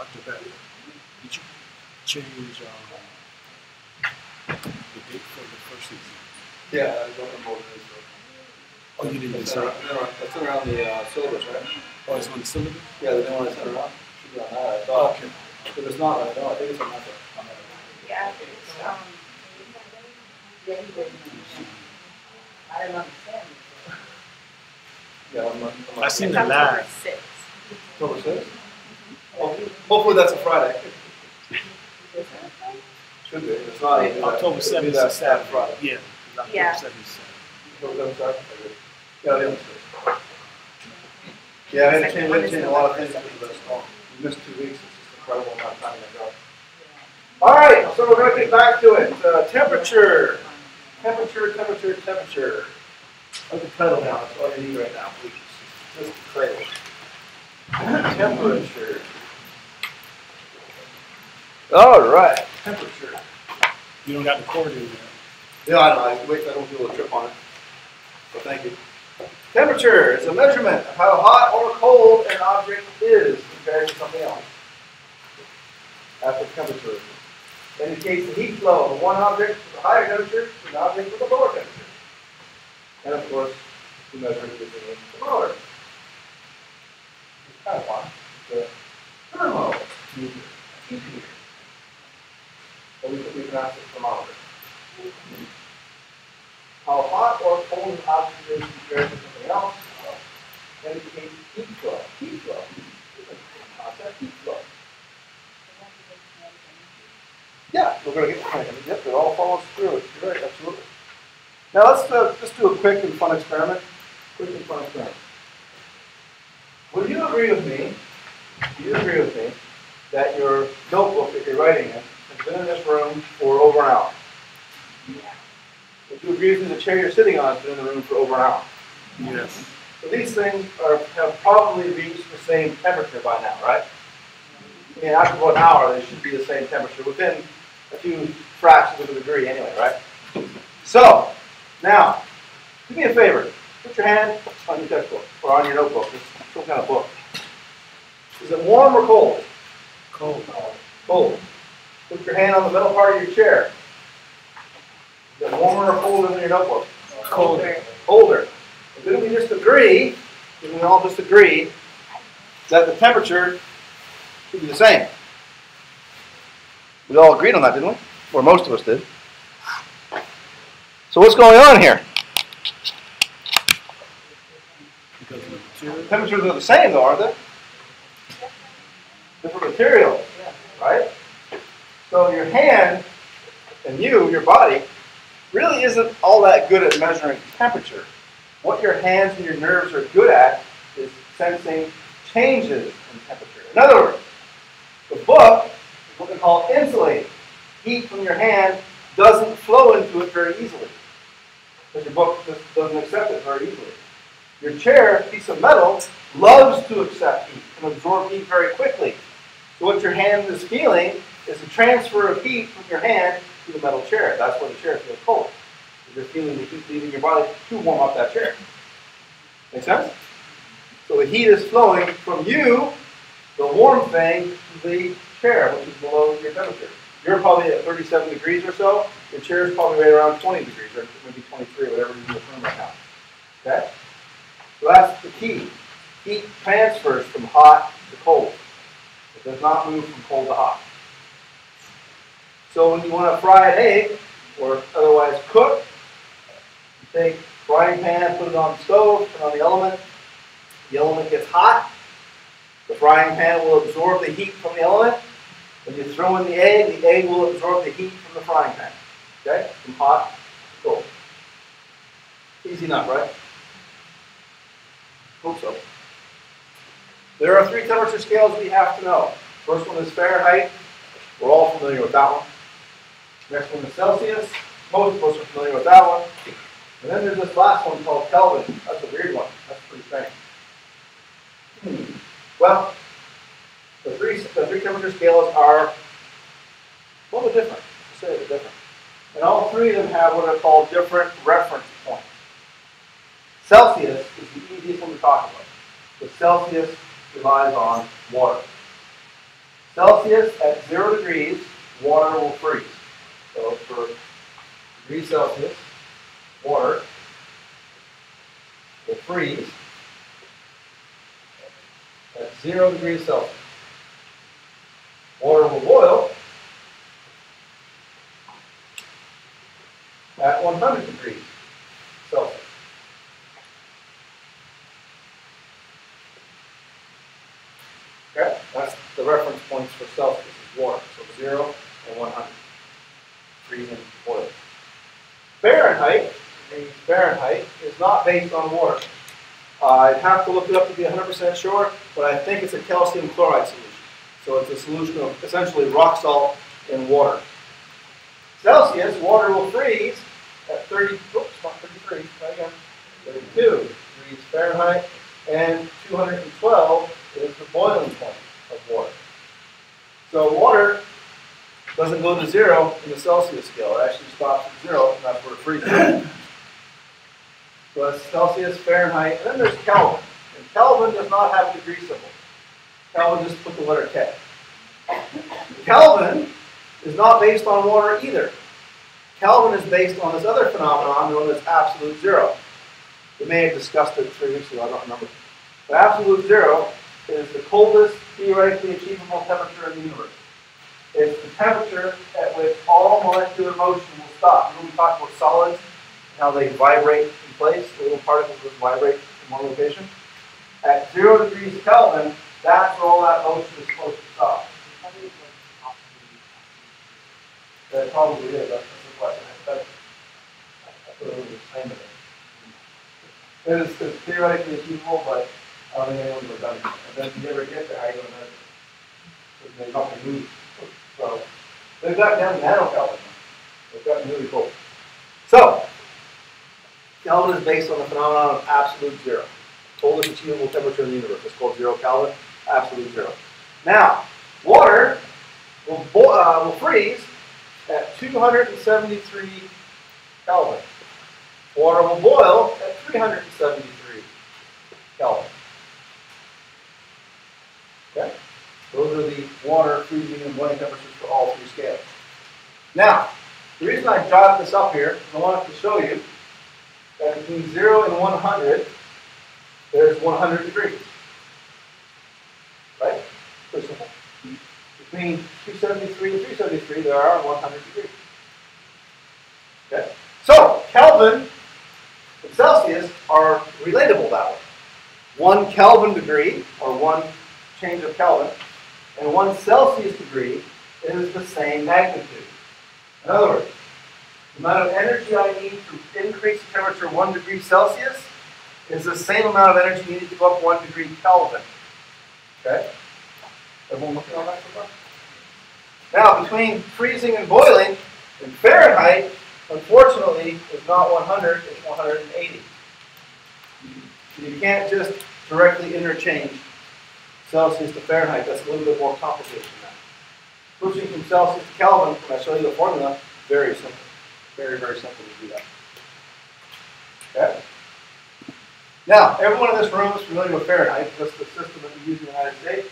Dr. Beck, did you change the date for the first season? Yeah, I don't remember what it is. Oh, you didn't It's decide? around the syllabus, right? Oh, it's on the syllabus? Yeah, the new one I sent around. Should be on that, I thought. Okay. If it's not, I know, I think it's on that. Yeah, it's, yeah, he didn't. I didn't understand it. Yeah, I seen It's the October live. 6th. October 6th? Oh, hopefully that's a Friday. Should be. If it's not, it'll be that- October it'll 7th be is that Saturday. Friday. Yeah. October Yeah. 7th is Saturday. October 7th, Saturday? Yeah, it is. Yeah, I had to change a lot of things because of that storm. We missed 2 weeks. It's just incredible amount of time in that job. All right, so we're going to get back to it. Temperature. Temperature. Like the title now. That's all you need right now, please. Just the title. Temperature. All right. Temperature. You don't got the cord in there. Yeah, I know. I wait. I don't feel a trip on it. So thank you. Temperature is a measurement of how hot or cold an object is compared to something else. That's what temperature is. It indicates the heat flow of one object with a higher temperature to an object with a lower temperature. And of course, we measure it using the thermometer. It's kind of fun. The thermometer. Easier. Or we can ask the thermometer. How hot or cold an object is compared to something else indicates heat flow. Heat flow. Concept heat flow. Yeah, we're going to get the point. Yep, it all follows through. You're right, absolutely. Now let's just do a quick and fun experiment. Would you agree with me? Do you agree with me that your notebook that you're writing in has been in this room for over an hour? Would you agree with me the chair you're sitting on has been in the room for over an hour? Yes. So these things have probably reached the same temperature by now, right? I mean, after about an hour, they should be the same temperature within a few fractions of a degree anyway, right? So, now, do me a favor. Put your hand on your textbook or on your notebook. It's some kind of book. Is it warm or cold? Cold. Cold. Put your hand on the middle part of your chair. Is it warmer or colder than your notebook? Colder. Colder. Didn't we just agree, didn't we all just agree, that the temperature should be the same? We all agreed on that, didn't we? Or most of us did. So what's going on here? Because of the material. Temperatures are the same though, aren't they? Different materials, right? So your hand and your body, really isn't all that good at measuring temperature. What your hands and your nerves are good at is sensing changes in temperature. In other words, the book is what they call insulated. Heat from your hand doesn't flow into it very easily, because your book just doesn't accept it very easily. Your chair, piece of metal, loves to accept heat and absorb heat very quickly. So what your hand is feeling is a transfer of heat from your hand to the metal chair. That's why the chair feels cold. You're feeling the heat leaving your body to warm up that chair. Make sense? So the heat is flowing from you, the warm thing, to the chair, which is below your temperature. You're probably at 37 degrees or so. Your chair is probably right around 20 degrees, or maybe 23, or whatever it is in the room right now. Okay? So that's the key. Heat transfers from hot to cold. It does not move from cold to hot. So when you want to fry an egg, or otherwise cook, take frying pan, put it on the stove, turn on the element gets hot, the frying pan will absorb the heat from the element. When you throw in the egg will absorb the heat from the frying pan. Okay? From hot to cold. Easy enough, right? Hope so. There are 3 temperature scales we have to know. First one is Fahrenheit. We're all familiar with that one. Next one is Celsius. Most of us are familiar with that one. And then there's this last one called Kelvin. That's a weird one. That's pretty strange. Well, the three temperature scales are a little bit different. Let's say they're different. And all 3 of them have what are called different reference points. Celsius is the easiest one to talk about. Because Celsius relies on water. Celsius at 0 degrees, water will freeze. So for degrees Celsius, water will freeze at 0 degrees Celsius. Water will boil at 100 degrees Celsius. Okay, that's the reference points for Celsius, is water. So 0 and 100. Freezing, boiling. Fahrenheit is not based on water. I'd have to look it up to be 100% sure, but I think it's a calcium chloride solution. So it's a solution of essentially rock salt in water. Celsius, water will freeze at 32 degrees Fahrenheit, and 212 is the boiling point of water. So water doesn't go to 0 in the Celsius scale. It actually stops at 0, and that's where it freezes. So that's Celsius, Fahrenheit, and then there's Kelvin. And Kelvin does not have a degree symbol. Kelvin just put the letter K. Kelvin is not based on water either. Kelvin is based on this other phenomenon known as absolute zero. We may have discussed it 3 weeks ago, I don't remember. But absolute zero is the coldest theoretically achievable temperature in the universe. It's the temperature at which all molecular motion will stop. When we talk about solids and how they vibrate in place, the little particles will vibrate in one location. At 0 degrees Kelvin, that's where all that motion is supposed to stop. That probably is. That's the question. I put a little disclaimer there. It is theoretically achievable, but I don't think anyone's ever done it. And then if you never get there, how are you going to measure it? Because there's nothing new. So they've got down to nanokelvin. They've gotten really cool. So Kelvin is based on the phenomenon of absolute zero. Coldest achievable temperature in the universe. It's called 0 Kelvin. Absolute zero. Now, water will freeze at 273 Kelvin. Water will boil at 373 Kelvin. Okay? Those are the water, freezing, and boiling temperatures for all 3 scales. Now, the reason I jotted this up here is I wanted to show you that between 0 and 100, there's 100 degrees. Right? Pretty simple. Between 273 and 373, there are 100 degrees. Okay? So, Kelvin and Celsius are relatable that way. 1 Kelvin degree, or 1 change of Kelvin, and 1 Celsius degree is the same magnitude. In other words, the amount of energy I need to increase the temperature 1 degree Celsius is the same amount of energy needed to go up 1 degree Kelvin. Okay? Everyone looking on that so far? Now, between freezing and boiling, in Fahrenheit, unfortunately, is not 100, it's 180. So you can't just directly interchange Celsius to Fahrenheit. That's a little bit more complicated than that. Switching from Celsius to Kelvin, when I show you the formula, very simple. Very, very simple to do that. Okay? Now, everyone in this room is familiar with Fahrenheit. That's the system that we use in the United States.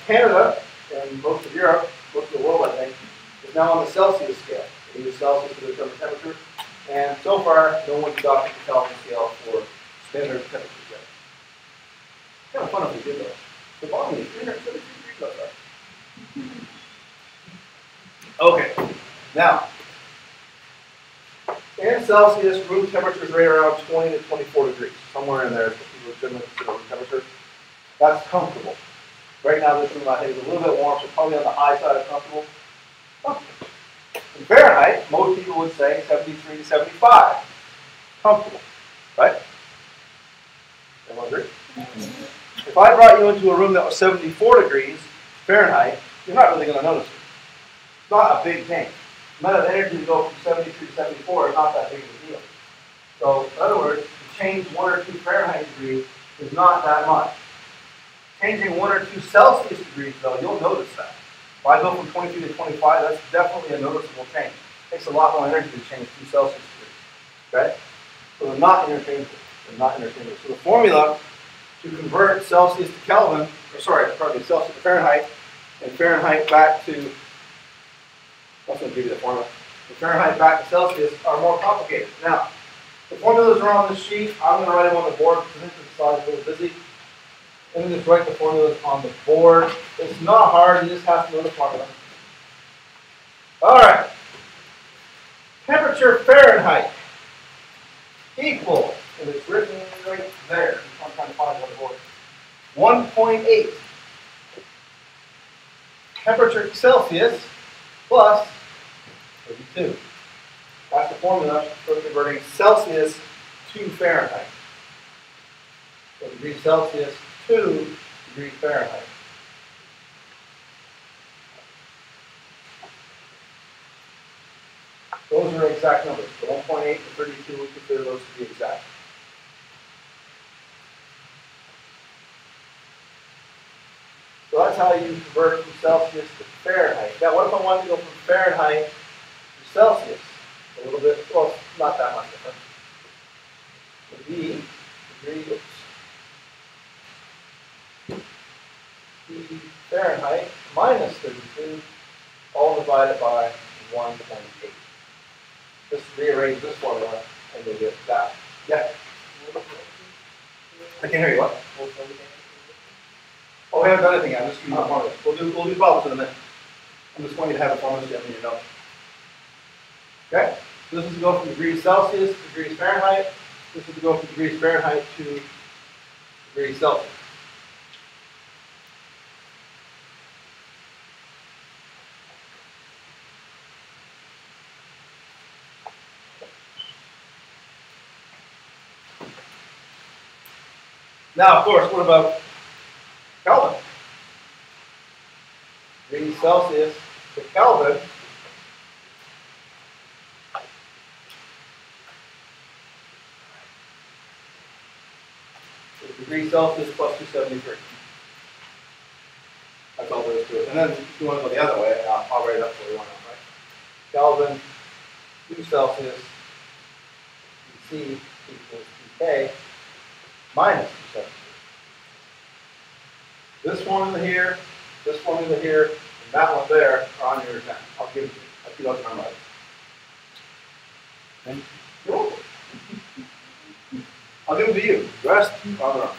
Canada and most of Europe, most of the world, I think, is now on the Celsius scale. They use Celsius to determine temperature. And so far, no one's adopted the Kelvin scale for standard temperatures yet. It's kind of fun if we did that. The volume is 373 degrees outside. Okay, now, in Celsius, room temperature is right around 20 to 24 degrees. Somewhere in there is what people generally consider room temperature. That's comfortable. Right now, this room I think is a little bit warm, so probably on the high side of comfortable. In Fahrenheit, most people would say 73 to 75. Comfortable, right? Everyone agree? If I brought you into a room that was 74 degrees Fahrenheit, you're not really going to notice it. It's not a big change. The amount of energy to go from 73 to 74 is not that big of a deal. So, in other words, to change 1 or 2 Fahrenheit degrees is not that much. Changing 1 or 2 Celsius degrees, though, you'll notice that. If I go from 22 to 25, that's definitely a noticeable change. It takes a lot more energy to change 2 Celsius degrees. Okay? So they're not interchangeable. They're not interchangeable. So the formula to convert Celsius to Kelvin, or sorry, pardon me, Celsius to Fahrenheit, and Fahrenheit back to, that's going to give you the formula. And Fahrenheit back to Celsius are more complicated. Now, the formulas are on this sheet. I'm going to write them on the board because I think this slide's a little busy. Let me just write the formulas on the board. It's not hard, you just have to know the formula. All right. Temperature Fahrenheit equals, and it's written right there. I'm trying to find it on the board. 1.8. Temperature Celsius plus 32. That's the formula for converting Celsius to Fahrenheit. So degrees Celsius to degrees Fahrenheit. Those are exact numbers. The 1.8 and 32, we consider those to be exact. So that's how you convert from Celsius to Fahrenheit. Now, what if I wanted to go from Fahrenheit to Celsius? A little bit, well, not that much different. Would be degree, Fahrenheit minus 32, all divided by 1.8. Just rearrange this formula and you'll get that. Yeah? I can't hear you. What? Oh, we haven't done anything yet. I'm just using the formula. We'll do problems in a minute. I'm just going to have the formula down in your notes. Okay? So this is to go from degrees Celsius to degrees Fahrenheit. This is to go from degrees Fahrenheit to degrees Celsius. Now, of course, what about Kelvin? Degrees Celsius to Kelvin is degrees Celsius plus 273. That's all there is to it. And then if you want to go the other way, I'll write it up for you. Right? Kelvin to Celsius, T equals K minus 273. This formula here, and that one there are on your exam. I'll give it to you. If you don't memorize. And you're welcome. I'll give them to you. The rest, on their own.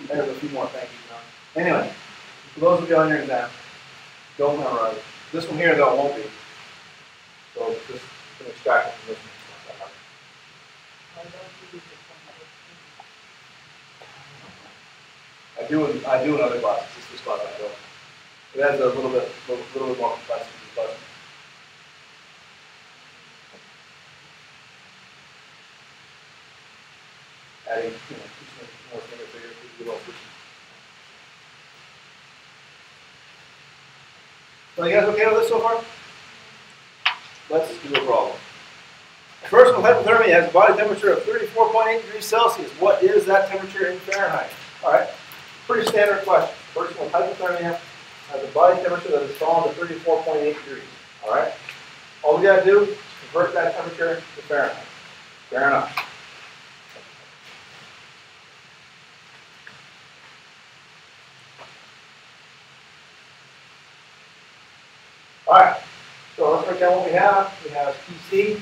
There's a few more thank yous. Anyway, for those of you on your exam, don't memorize it. This one here, though, won't be. So just you can extract it from this one. It's not that hard. I do in other classes. This class I don't. It adds a little bit more complexity to the question. Adding, teaching more finger figures to the little switch. So you guys okay with this so far? Let's do a problem. A person with hypothermia has a body temperature of 34.8 degrees Celsius. What is that temperature in Fahrenheit? All right. Pretty standard question. A person with hypothermia has a body temperature that has fallen to 34.8 degrees. All right? All we got to do is convert that temperature to Fahrenheit. Fair enough. All right. So let's write down what we have. We have Tc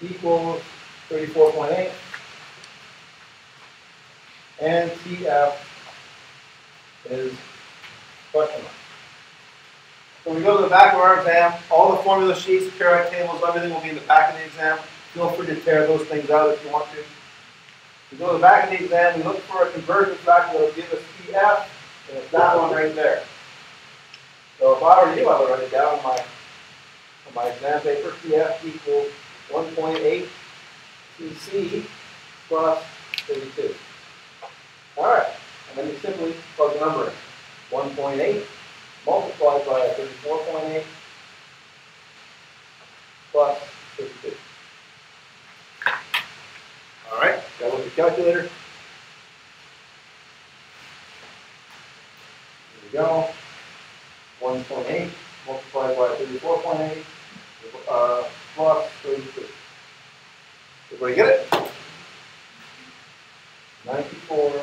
equals 34.8 and Tf is question mark. So when we go to the back of our exam, all the formula sheets, periodic tables, everything will be in the back of the exam. Feel free to tear those things out if you want to. We go to the back of the exam, we look for a conversion factor that will give us Tf, and it's that one right there. So if I were you, I would write it down on my exam paper. Tf equals 1.8 Tc plus 32. All right. And then you simply plug the number in. 1.8 multiplied by 34.8 plus 52. All right, got with your calculator. Here we go. 1.8 multiplied by 34.8 plus 32. Everybody get it? 94.6.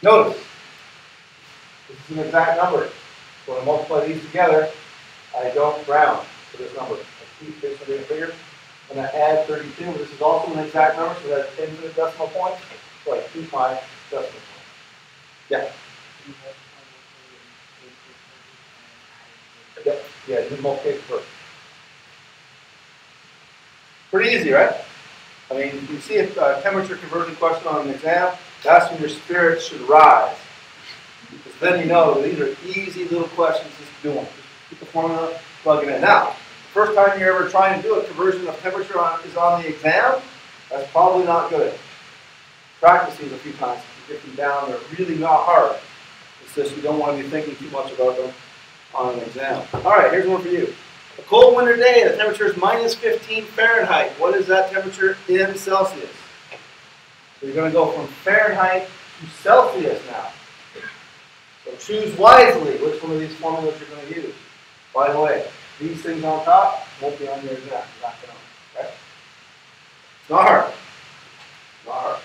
Notice, this is an exact number. So when I multiply these together, I don't round to this number. I keep this being bigger. And I add 32. This is also an exact number, so that's infinite decimal points. So I keep my decimal point. Yeah. Yeah, you multiply first. Pretty easy, right? I mean, you see a temperature conversion question on an exam, that's when your spirits should rise. Because then you know that these are easy little questions, just do them. Just keep the formula, plug it in. Now, the first time you're ever trying to do a conversion of temperature is on the exam, that's probably not good. Practice these a few times to get them down. They're really not hard. It's just you don't want to be thinking too much about them on an exam. All right, here's one for you. A cold winter day, the temperature is minus 15 Fahrenheit. What is that temperature in Celsius? So you're going to go from Fahrenheit to Celsius now. So choose wisely which one of these formulas you're going to use. By the way, these things on top won't be on your exam. You're not going to, okay? It's not hard. Not hard.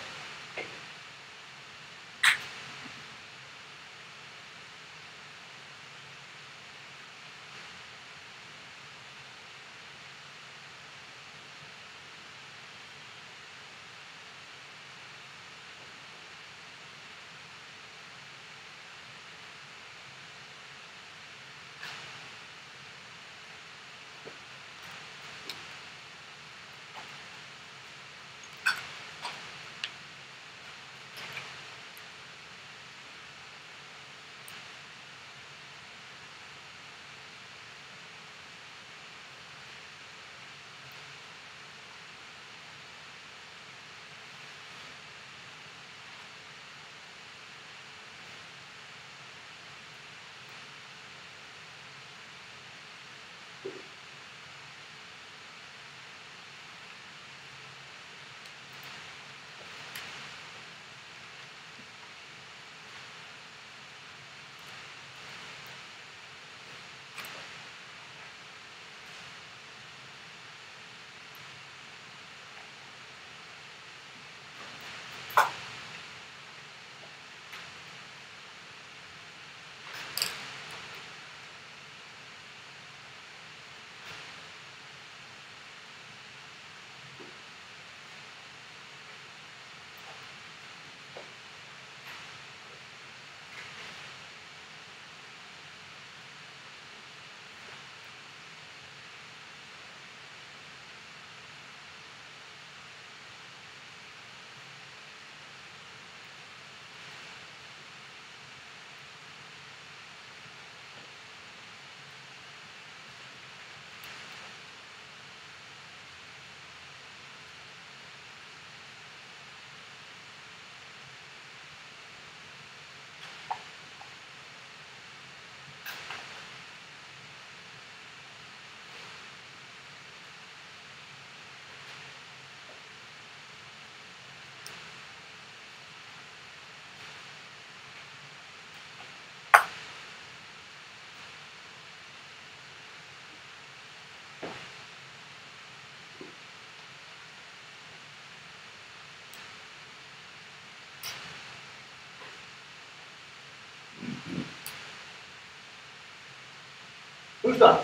Who's done?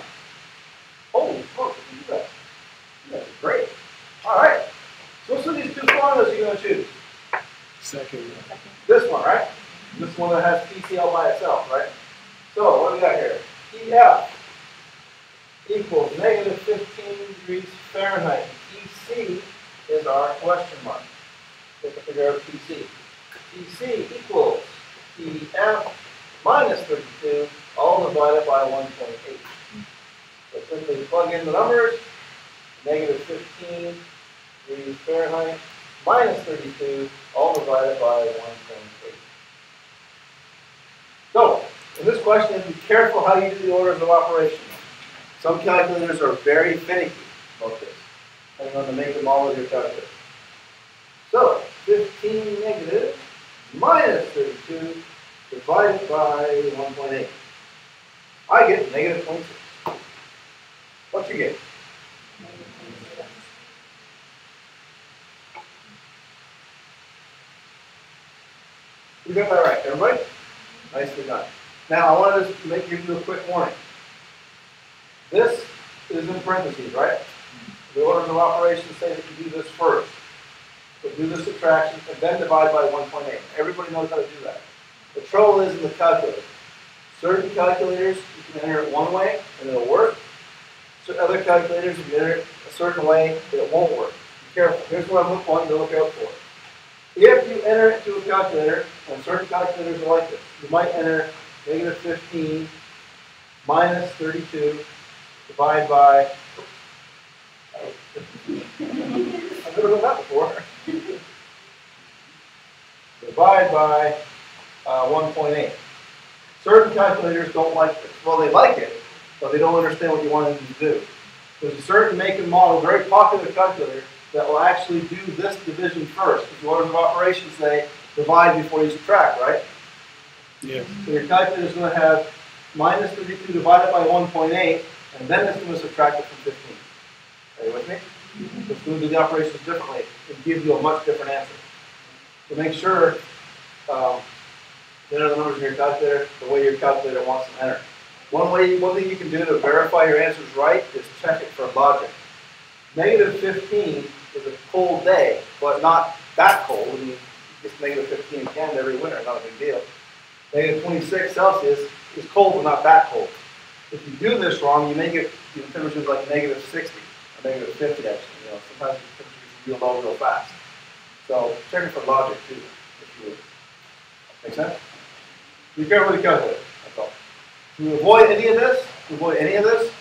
Holy smoke, you do that. You guys are great. All right. So which of these two formulas are you going to choose? Second. This one, right? This one that has PCl by itself, right? So what do we got here? PF equals negative 15 degrees Fahrenheit. PC is our question mark. We have to figure out PC. PC equals PF minus 32, all divided by 1.8. So simply plug in the numbers, negative 15 degrees Fahrenheit minus 32, all divided by 1.8. So, in this question, be careful how you do the orders of operation. Some calculators are very finicky about this, depending on the make and model of your calculator. So, 15 negative minus 32 divided by 1.8. I get negative 0.6. What you get? We got that right, everybody? Nicely done. Now, I wanted to give you a quick warning. This is in parentheses, right? The orders of operations say that you do this first. So do the subtraction and then divide by 1.8. Everybody knows how to do that. The trouble is in the calculator. Certain calculators, you can enter it one way and it'll work. So other calculators, if you enter it a certain way, it won't work. Be careful. Here's what I want you to look out for. If you enter it to a calculator, and certain calculators are like this, you might enter negative 15 minus 32 divide by, I've never done that before, divide by 1.8. Certain calculators don't like this. Well, they like it, but they don't understand what you want them to do. There's a certain make and model, very popular calculator, that will actually do this division first. The orders of operations say divide before you subtract, right? Yeah. So your calculator is going to have minus 32 divided by 1.8, and then it's going to subtract it from 15. Are you with me? So it's going to do the operations differently and give you a much different answer. So make sure enter the numbers in your calculator the way your calculator wants them entered. One thing you can do to verify your answers right is check it for logic. Negative 15 is a cold day, but not that cold. I mean, it's negative 15 in Canada every winter, not a big deal. Negative 26 Celsius is cold, but not that cold. If you do this wrong, you may get temperatures like negative 60 or negative 50 actually. Sometimes the temperatures real low real fast. So check it for logic too, if you would. Make sense? Be careful with the calculator, that's all. To avoid any of this,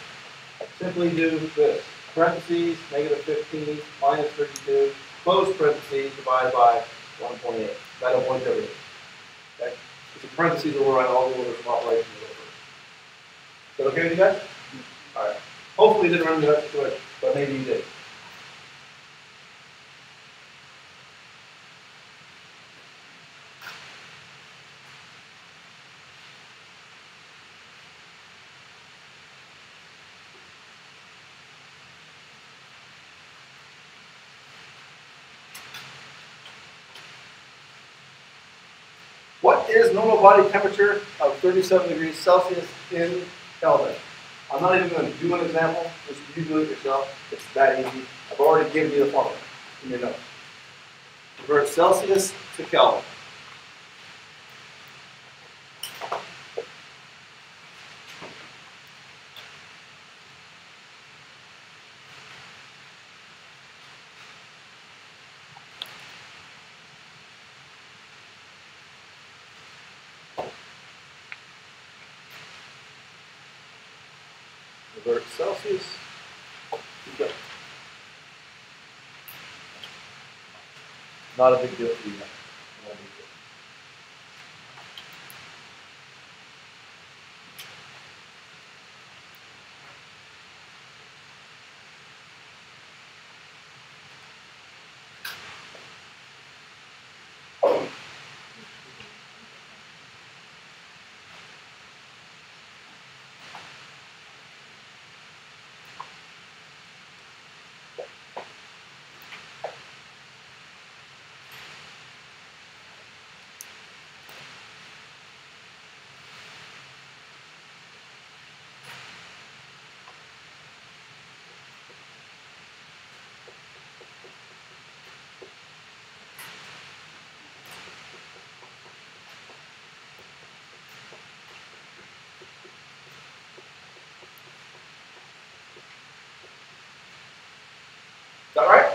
simply do this. Parentheses, negative 15, minus 32, close parentheses, divided by 1.8. That avoids everything. Okay? It's a parentheses override all the orders of operations over. Is that okay with you guys? All right. Hopefully you didn't run into that situation, but maybe you did. What is normal body temperature of 37 degrees Celsius in Kelvin? I'm not even going to do an example. Just you do it yourself. It's that easy. I've already given you the formula in your notes. Convert Celsius to Kelvin. Convert Celsius to Kelvin. Not a big deal for you. Not a big deal. Is that right?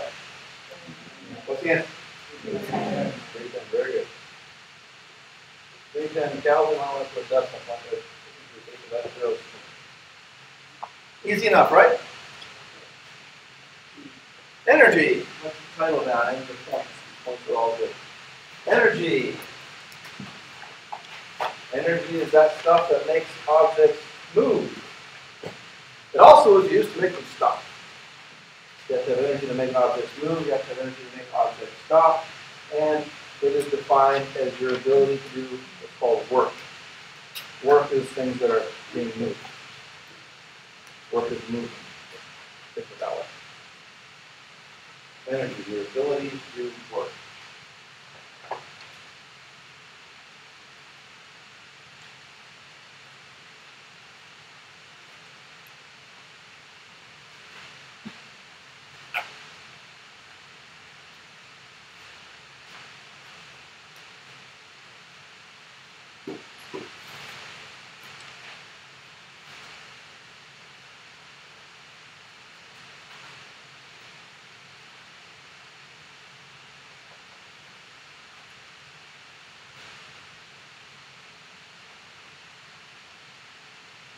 What's the answer? 310. Very good. 310 Kelvin, I want to put decimal point there. Easy enough, right? Energy. Let's title down. I need the points. These points are all good. Energy. Energy is that stuff that makes objects move. It also is used to make them stop. You have to have energy to make objects move, you have to have energy to make objects stop, and it is defined as your ability to do what's called work. Work is things that are being moved. Work is movement. Think of it that way. Energy, your ability to do work.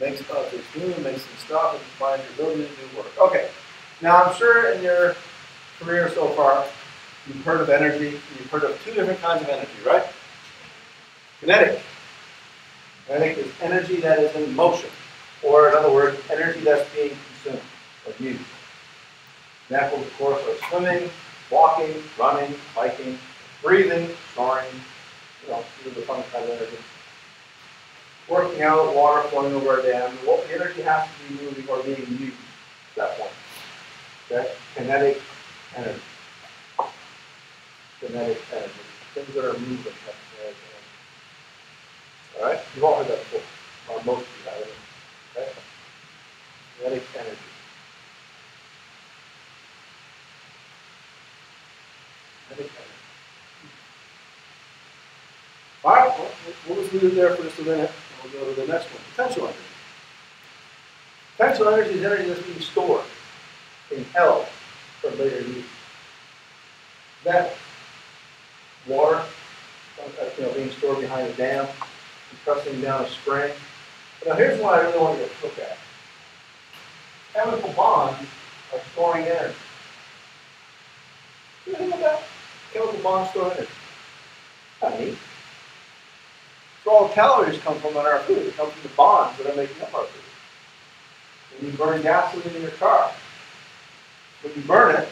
makes objects move, makes them stop, and defines your ability to do work. Okay. Now I'm sure in your career so far, you've heard of energy. You've heard of two different kinds of energy, right? Kinetic. Kinetic is energy that is in motion, or in other words, energy that's being consumed or used. Examples, of course, are swimming, walking, running, biking, breathing, snoring. These are the fun kind of energy. Working out, water flowing over a dam. What the energy has to be moving or being used at that point. Okay? Kinetic energy. Kinetic energy. Things that are moving have kinetic energy. All right? You've all heard that before. Or most of you have it. Okay? Kinetic energy. Kinetic energy. All right, well, we'll just leave it there for just a minute, and we'll go to the next one. Potential energy. Potential energy is energy that's being stored, being held for later use. That water, being stored behind a dam, compressing down a spring. But now here's what I really want you to look at. Chemical bonds are storing energy. You think about that? Chemical bonds store energy. Not neat. So all the calories come from in our food. They come from the bonds that are making up our food. When you burn gasoline in your car, when you burn it,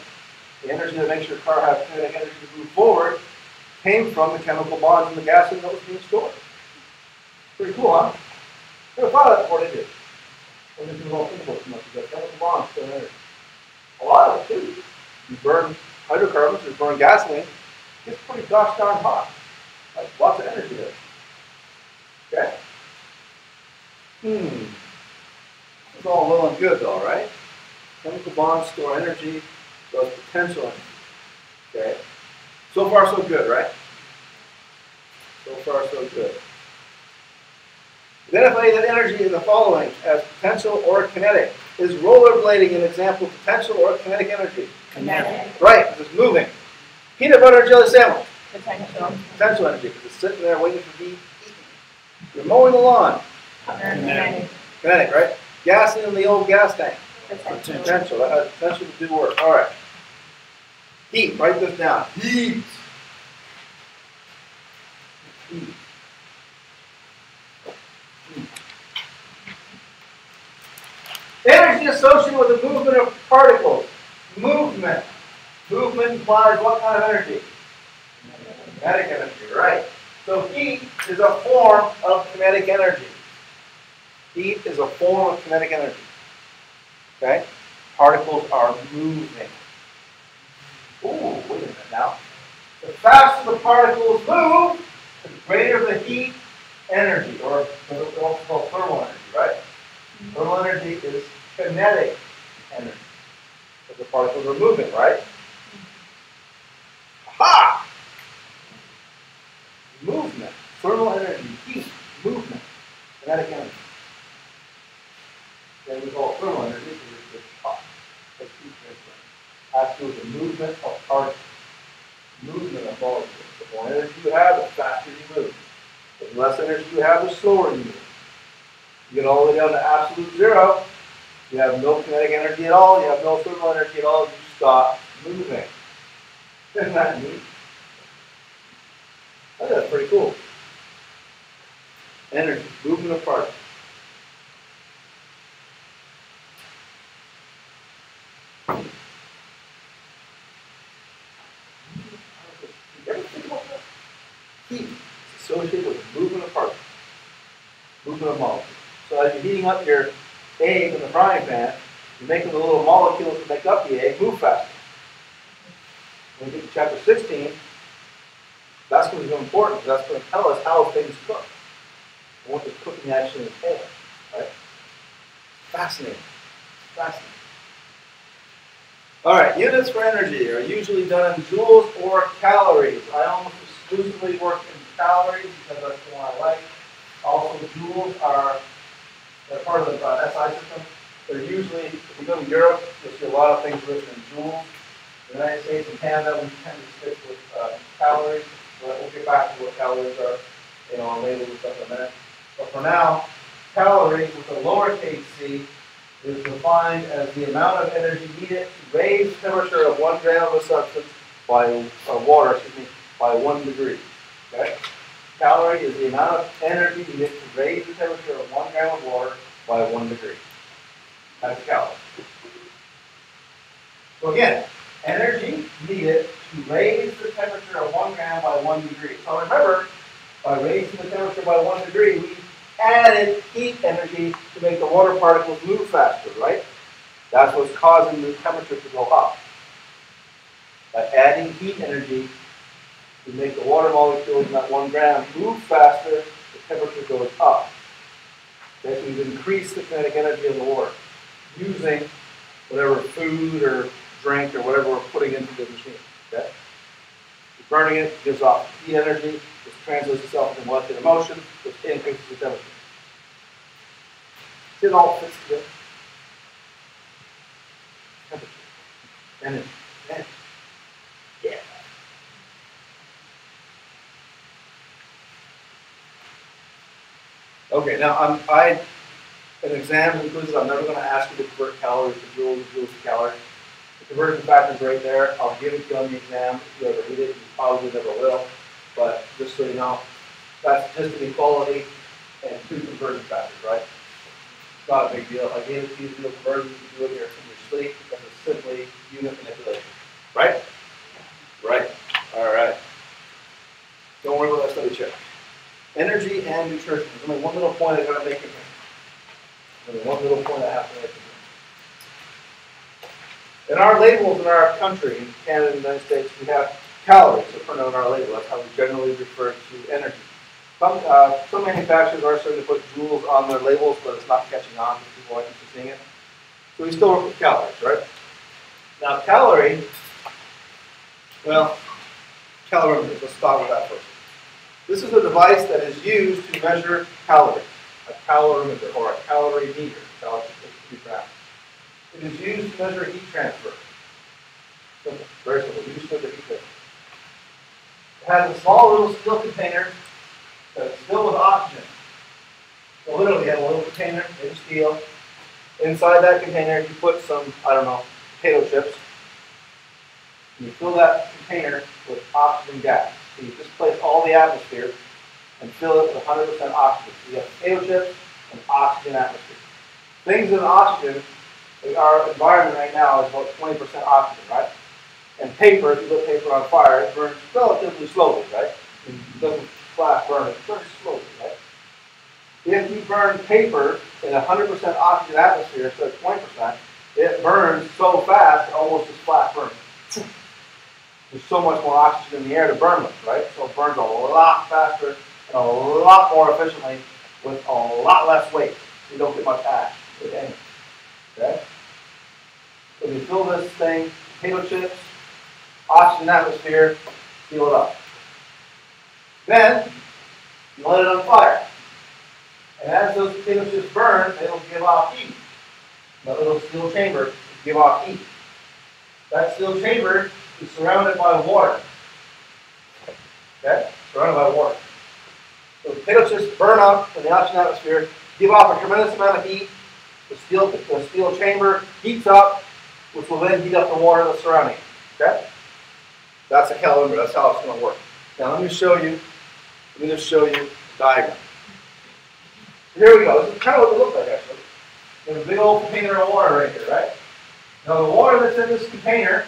the energy that makes your car have kinetic energy to move forward came from the chemical bonds in the gasoline that was being stored. Pretty cool, huh? Never thought of that before, did you? When you don't think about it too much, you got chemical bonds store energy. A lot of it too. You burn hydrocarbons, you burn gasoline, it gets pretty gosh darn hot. That's lots of energy there. Okay? It's all well and good though, right? Chemical bonds store energy, so it's potential energy. Okay? So far so good, right? So far so good. Identify that energy in the following as potential or kinetic. Is rollerblading an example of potential or kinetic energy? Kinetic. Right, because it's moving. Peanut butter and jelly sandwich. Potential. Potential energy, because it's sitting there waiting to be eaten. You're mowing the lawn. Kinetic. Kinetic, right? Gasoline in the old gas tank. Potential. Potential. That has potential to do work. All right. Heat. Write this down. Heat. Heat. Heat. Energy associated with the movement of particles. Movement. Movement implies what kind of energy? Kinetic energy, right. So heat is a form of kinetic energy. Heat is a form of kinetic energy. Okay? Particles are moving. Ooh, wait a minute now. The faster the particles move, the greater the heat energy, or what's called thermal energy, right? Thermal energy is kinetic energy. Because the particles are moving, right? Aha! Movement, thermal energy, heat, movement, kinetic energy. Then we call it thermal energy because it's hot. It's heat transfer. Has to do with the movement of particles. Movement of molecules. The more energy you have, the faster you move. The less energy you have, the slower you move. You get all the way down to absolute zero. You have no kinetic energy at all. You have no thermal energy at all. You stop moving. Isn't that neat? I think that's pretty cool. Energy, movement of particles. You ever think about that? Heat is associated with the movement of particles, movement of molecules. So as you're heating up your egg in the frying pan, you're making the little molecules that make up the egg move faster. When we get to chapter 16, that's going to be important because that's going to tell us how things cook and what the cooking actually entails. Right? Fascinating. Fascinating. All right, units for energy are usually done in joules or calories. I almost exclusively work in calories because that's the one I like. Also, joules are they're part of the SI system. They're usually, if you go to Europe, you'll see a lot of things written in joules. In the United States and Canada, we tend to stick with calories. We'll get back to what calories are, on labels and stuff like that. But for now, calorie with a lowercase c is defined as the amount of energy needed to raise the temperature of 1 gram of a substance by water, by 1 degree. Okay? Calorie is the amount of energy needed to raise the temperature of 1 gram of water by 1 degree. That's calorie. So again, energy needed to raise the temperature of 1 gram by 1 degree. So remember, by raising the temperature by 1 degree, we added heat energy to make the water particles move faster, right? That's what's causing the temperature to go up. By adding heat energy to make the water molecules in that 1 gram move faster, the temperature goes up. Okay, so we've increased the kinetic energy of the water using whatever food or drink or whatever we're putting into the machine. Okay? Burning it gives off heat energy, which translates itself into molecular motion, which increases the temperature. It all fits together. Temperature, energy, energy. Yeah. Okay, now in exams and quizzes, I'm never going to ask you to convert calories to joules, joules to calories. The conversion factor is right there. I'll give it to you on the exam. If you ever read it, you probably never will. But just so you know, that's just an equality and 2 conversion factors, right? It's not a big deal. I gave it to you to do a conversion. You do it here in your sleep because it's simply unit manipulation. Right? Right. All right. Don't worry about that study check. Energy and nutrition. There's only one little point I got to make here. Only one little point I have to make. In our labels in our country, in Canada and the United States, we have calories that are printed on our label. That's how we generally refer to energy. Some manufacturers are starting to put joules on their labels, but it's not catching on because people aren't used to seeing it. So we still work with calories, right? Now, calorie, well, calorimeters, let's start with that first. This is a device that is used to measure calories, a calorimeter or a calorie meter. It is used to measure heat transfer. Simple, very simple. Used to measure heat transfer. It has a small little steel container that is filled with oxygen. So literally, you have a little container in steel. Inside that container, you put some, I don't know, potato chips. And you fill that container with oxygen gas. So you displace all the atmosphere and fill it with 100% oxygen. So you have potato chips and oxygen atmosphere. Things in oxygen, our environment right now is about 20% oxygen, right? And paper, if you lit paper on fire, it burns relatively slowly, right? It doesn't flash burn, it burns slowly, right? If you burn paper in 100% oxygen atmosphere instead of 20%, it burns so fast it almost just flash burns. There's so much more oxygen in the air to burn with, right? So it burns a lot faster and a lot more efficiently with a lot less weight. So you don't get much ash, if any. Okay? So you fill this thing, potato chips, oxygen atmosphere, seal it up. Then, you let it on fire. And as those potato chips burn, they'll give off heat. That little steel chamber will give off heat. That steel chamber is surrounded by water. Okay? Surrounded by water. So the potato chips burn up in the oxygen atmosphere, give off a tremendous amount of heat. The steel chamber heats up, which will then heat up the water that's surrounding it. Okay? That's a calorimeter. That's how it's going to work. Now let me just show you the diagram. Here we go. This is kind of what it looks like actually. There's a big old container of water right here, right? Now the water that's in this container,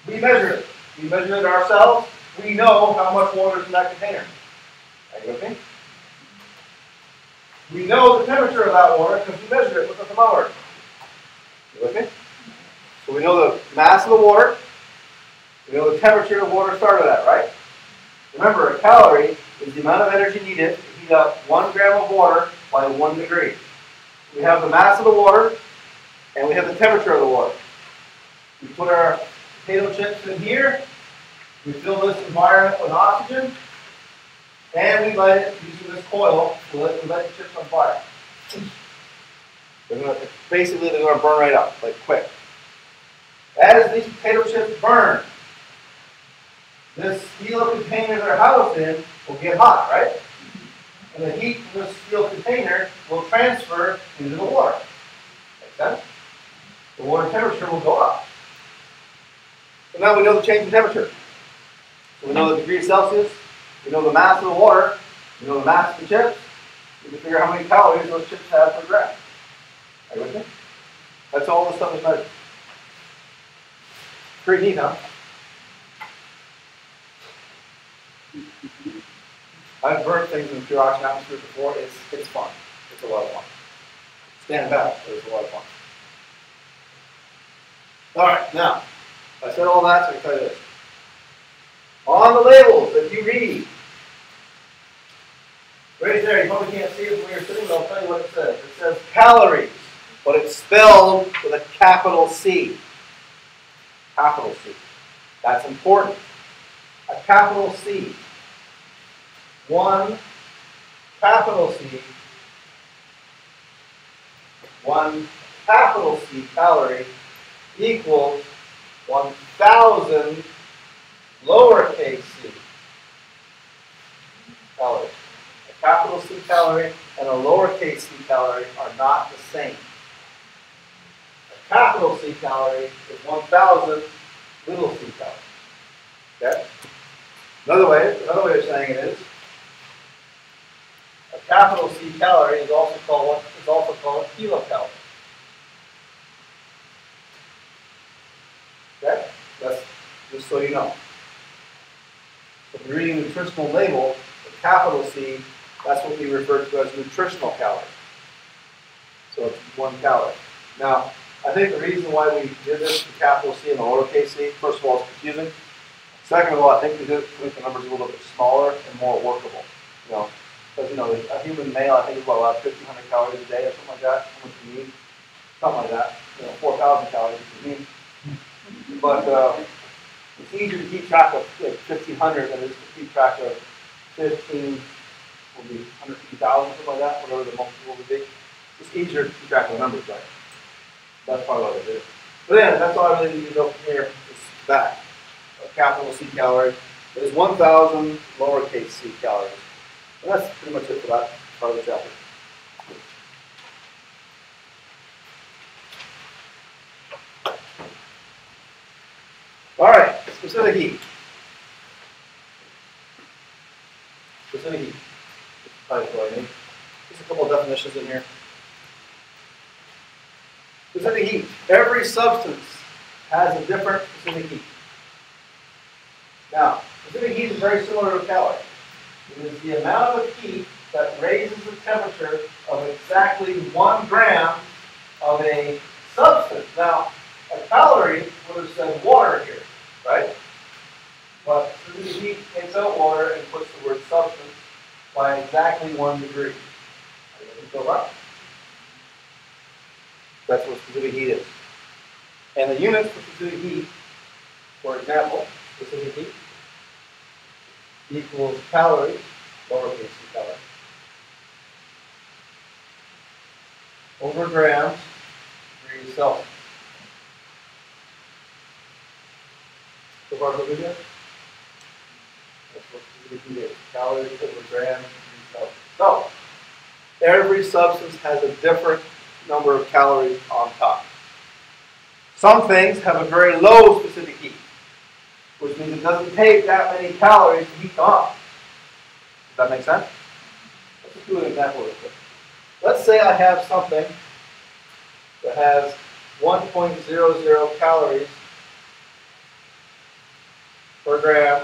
we measure it. We measure it ourselves. We know how much water is in that container. Are you with me? We know the temperature of that water because we measured it with a thermometer. You with me? So we know the mass of the water. We know the temperature the water started at, right? Remember, a calorie is the amount of energy needed to heat up 1 gram of water by 1 degree. We have the mass of the water, and we have the temperature of the water. We put our potato chips in here. We fill this environment with oxygen. And we light it using this coil. We light the chips on fire. Basically, they're going to burn right up, like quick. As these potato chips burn, this steel container they're housed in will get hot, right? and the heat from this steel container will transfer into the water. Make sense? The water temperature will go up. So now we know the change in temperature. So we know the degree Celsius, we know the mass of the water, we know the mass of the chips. We can figure out how many calories those chips have per gram. Are you with me? That's all this stuff is measured. Pretty neat, huh? I've burnt things in pure oxygen atmosphere before. It's fun. It's a lot of fun. Stand back, but it's a lot of fun. All right, now, I said all that, so I can tell you this. On the labels that you read, right there, you probably can't see it from where you're sitting, but I'll tell you what it says. It says calories, but it's spelled with a capital C. Capital C. That's important. A capital C. One capital C. One capital C calorie equals 1,000 lowercase c calories. A capital C calorie and a lowercase c calorie are not the same. A capital C calorie is 1,000 little c calories. Okay? Another way of saying it is a capital C calorie is also called a kilocalorie. Okay? That's just so you know. If you're reading a nutritional label, the capital C, that's what we refer to as nutritional calorie. So it's 1 calorie. Now, I think the reason why we did this, the capital C and the lowercase c, first of all, it's confusing. Second of all, I think we did it to make the numbers a little bit smaller and more workable. You know, because a human male, I think is about 1,500 calories a day or something like that. How much you need? Something like that. 4,000 calories if you need. But it's easier to keep track of 1,500 than it is to keep track of 150,000, something like that, whatever the multiple would be. It's easier to keep track of the numbers, right? That's part of what it is. But yeah, that's all I really need to know from here is that. A capital C calorie is 1,000 lowercase c calories. And that's pretty much it for that part of the chapter. All right, specific heat. Specific heat. Just a couple of definitions in here. Specific heat. Every substance has a different specific heat. Now, specific heat is very similar to a calorie. It is the amount of heat that raises the temperature of exactly 1 gram of a substance. Now, a calorie would have said water here, right? But specific heat takes out water and puts the word substance by exactly 1 degree. Are you looking so far? That's what specific heat is. And the units for specific heat, for example, specific heat equals calories, lowercase c calories, over grams, degrees Celsius. So far, so good yet? That's what specific heat is. Calories over grams, degrees Celsius. So, every substance has a different number of calories on top. Some things have a very low specific heat, which means it doesn't take that many calories to heat them up. Does that make sense? Let's just do an example real quick. Let's say I have something that has 1.00 calories per gram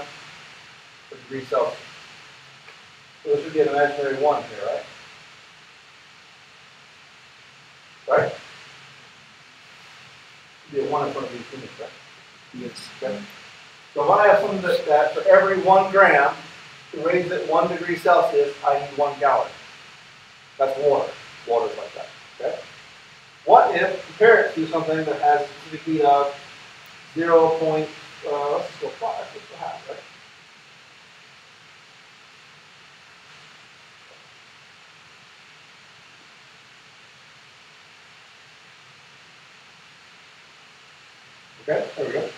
per degree Celsius. So this should be an imaginary 1 here, right? Right? Should be a 1 in front of these units, right? Yes. Okay. So if I have something that for every 1 gram to raise it 1 degree Celsius, I need 1 gallon. That's water. Water's like that. Okay? What if, compare it to something that has a specific heat of 0. Let's just go 5, let's go half, right? Okay, there we go.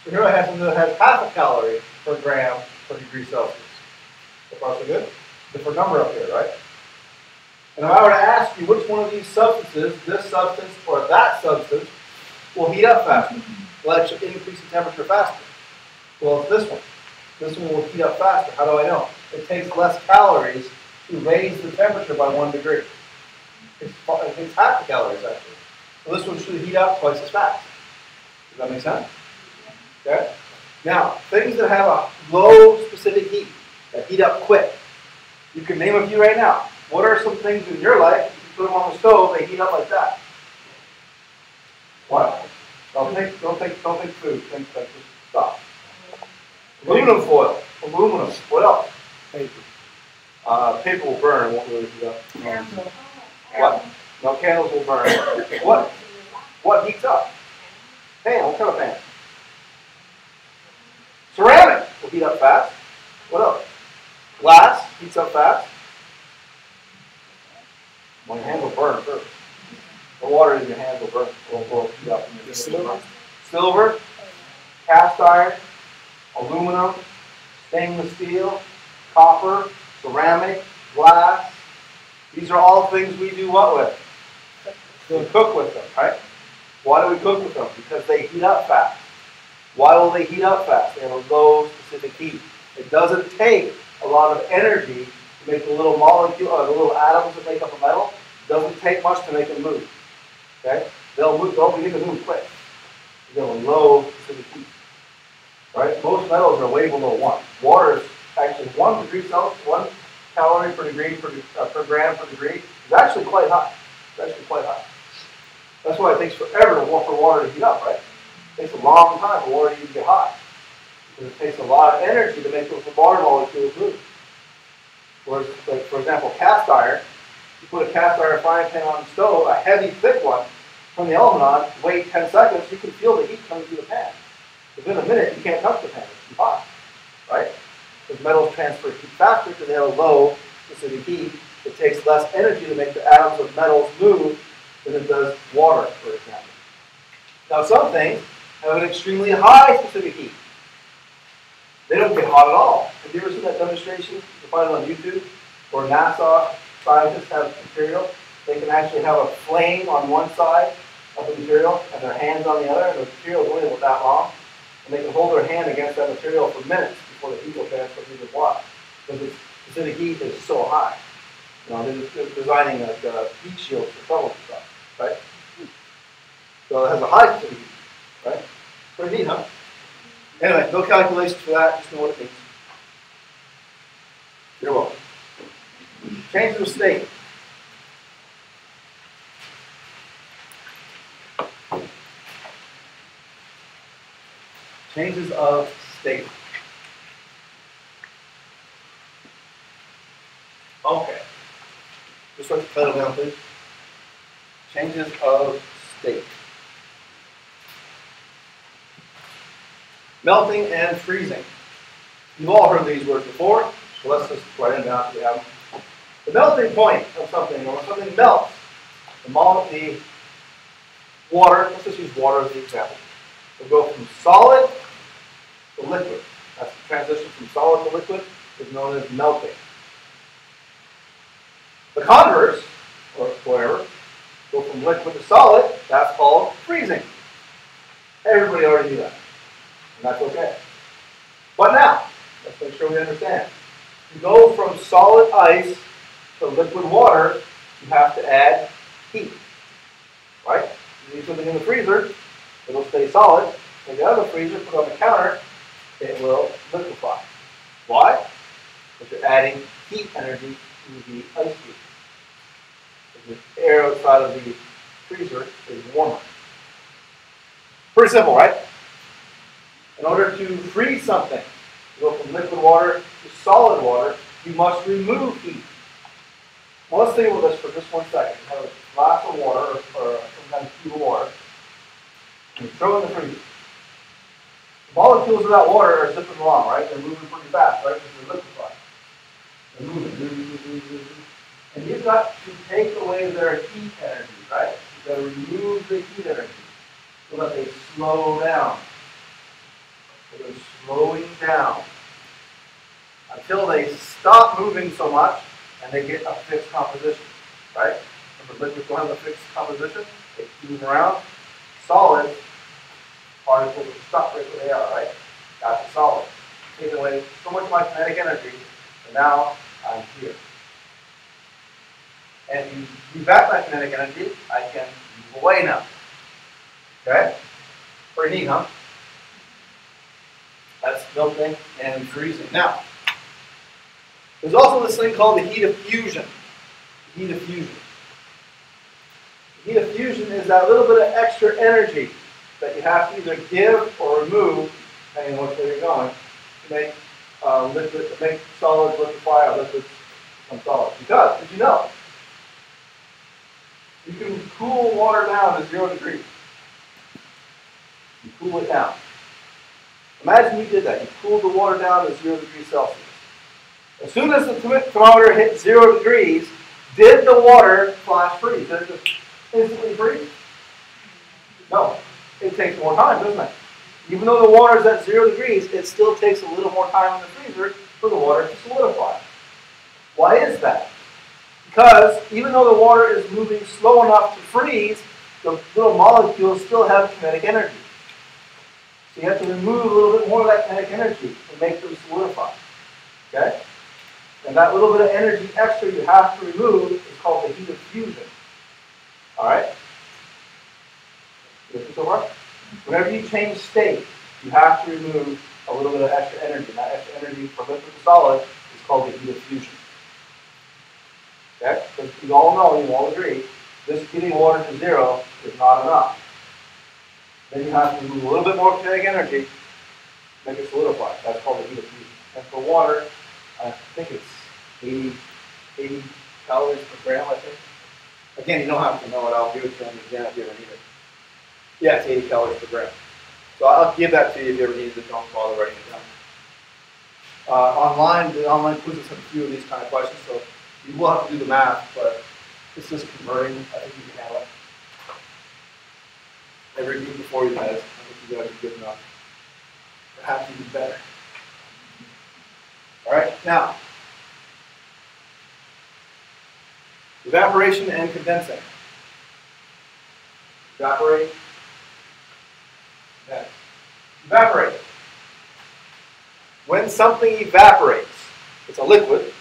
So here I have something that has half a calorie per gram per degree Celsius. So far, so good? different number up here, right? And if I were to ask you which one of these substances, this substance or that substance, will heat up faster, will actually increase the temperature faster. Well, it's this one. This one will heat up faster. How do I know? It takes less calories to raise the temperature by 1 degree. It takes half the calories, actually. So this one should heat up twice as fast. Does that make sense? Okay? Now, things that have a low specific heat, that heat up quick, you can name a few right now. What are some things in your life, if you put them on the stove, they heat up like that? What? Don't think food. Think like just stop. Aluminum foil. Aluminum. What else? Paper. Paper will burn. It won't really heat up. Candle. What? No, candles will burn. What heats up? Pan. What kind of pan? Ceramic will heat up fast. What else? Glass heats up fast. Well, your hands will burn first. The water in your hands will burn. Will heat up. Silver, cast iron, aluminum, stainless steel, copper, ceramic, glass. These are all things we do what with? We cook with them, right? Why do we cook with them? Because they heat up fast. Why will they heat up fast? They have a low specific heat. It doesn't take a lot of energy to make the little molecule, or the little atoms that make up a metal. It doesn't take much to make them move. Okay? They'll begin to move quick. They have a low specific heat. Right? Most metals are way below 1. Water is actually 1 degree Celsius, 1 calorie per degree per gram per degree. It's actually quite high. That's why it takes forever for water to heat up, right? It takes a long time for water to even get hot. Because it takes a lot of energy to make those water molecules move. Whereas, like, for example, cast iron, you put a cast iron frying pan on the stove, a heavy, thick one, turn the element on, wait 10 seconds, you can feel the heat coming through the pan. Within a minute, you can't touch the pan. It's too hot, right? Because metals transfer heat faster because they have a low specific heat. It takes less energy to make the atoms of metals move than it does water, for example. Now, some things have an extremely high specific heat. They don't get hot at all. Have you ever seen that demonstration? You can find it on YouTube, where NASA scientists have material. They can actually have a flame on one side of the material and their hands on the other, and the material is only about that long. And they can hold their hand against that material for minutes before the heat will transfer through the blood. Because the specific heat is so high. You know, they're designing like heat shields for trouble and stuff, right? So it has a high specific heat, right? Pretty neat, huh? Anyway, no calculations for that, just know what it means. You're welcome. Changes of state. Changes of state. Okay. Just write the title down, please. Changes of state. Melting and freezing. You've all heard these words before, so let's just write them down so we have them. The melting point of something, or when something melts, the water, let's just use water as the example. It'll go from solid to liquid. That's the transition from solid to liquid is known as melting. The converse, or whatever, go from liquid to solid, that's called freezing. Everybody already knew that. And that's okay. But now, let's make sure we understand. To go from solid ice to liquid water, you have to add heat. Right? You leave something in the freezer, it'll stay solid. Take it out of the freezer, put it on the counter, it will liquefy. Why? Because you're adding heat energy to the ice cube. The air outside of the freezer is warmer. Pretty simple, right? In order to freeze something, to go from liquid water to solid water, you must remove heat. Well, let's think about this for just 1 second. You have a glass of water, or some kind of cube of water, and you throw it in the freezer. The molecules of that water are zipping along, right? They're moving pretty fast, right? Because they're liquefied. They're moving. And you've got to take away their heat energy, right? You've got to remove the heat energy so that they slow down. So they're slowing down. That's until they stop moving so much and they get a fixed composition, right? Remember, liquids don't have a fixed composition. They move around. Solids, particles are stuck right where they are, right? That's a solid. Taking away so much of my kinetic energy, and now I'm here. And if you give back my kinetic energy, I can move away now. Okay? Pretty neat, huh? That's melting and freezing. Now, there's also this thing called the heat of fusion. Heat of fusion. The heat of fusion is that little bit of extra energy that you have to either give or remove, depending on which way you're going, to make liquid, to make solids liquefy or liquids become solids. Because, did you know, you can cool water down to 0 degrees. You cool it down. Imagine you did that. You cooled the water down to 0 degrees Celsius. As soon as the thermometer hit 0 degrees, did the water flash freeze? Did it just instantly freeze? No. It takes more time, doesn't it? Even though the water is at 0 degrees, it still takes a little more time in the freezer for the water to solidify. Why is that? Because even though the water is moving slow enough to freeze, the little molecules still have kinetic energy. So you have to remove a little bit more of that kinetic energy to make them solidify. Okay? And that little bit of energy extra you have to remove is called the heat of fusion. Alright? Listen so far? Whenever you change state, you have to remove a little bit of extra energy. And that extra energy from liquid to solid is called the heat of fusion. Okay? Because you all know, you all agree, this getting water to 0 is not enough. Then you have to remove a little bit more kinetic energy to make it solidify. That's called the heat of fusion. And for water, I think it's 80 calories per gram, I think. Again, you don't have to know it. I'll give it to you again if you ever need it. Yeah, it's 80 calories per gram. So I'll give that to you if you ever need it. Don't bother writing it down. The online quizzes have a few of these kind of questions, so you will have to do the math, but it's just converting. I think you can handle it. Every week before you guys, I think you guys are good enough. Perhaps even better. All right, now, evaporation and condensing. Evaporate. Okay. Evaporate. When something evaporates, it's a liquid.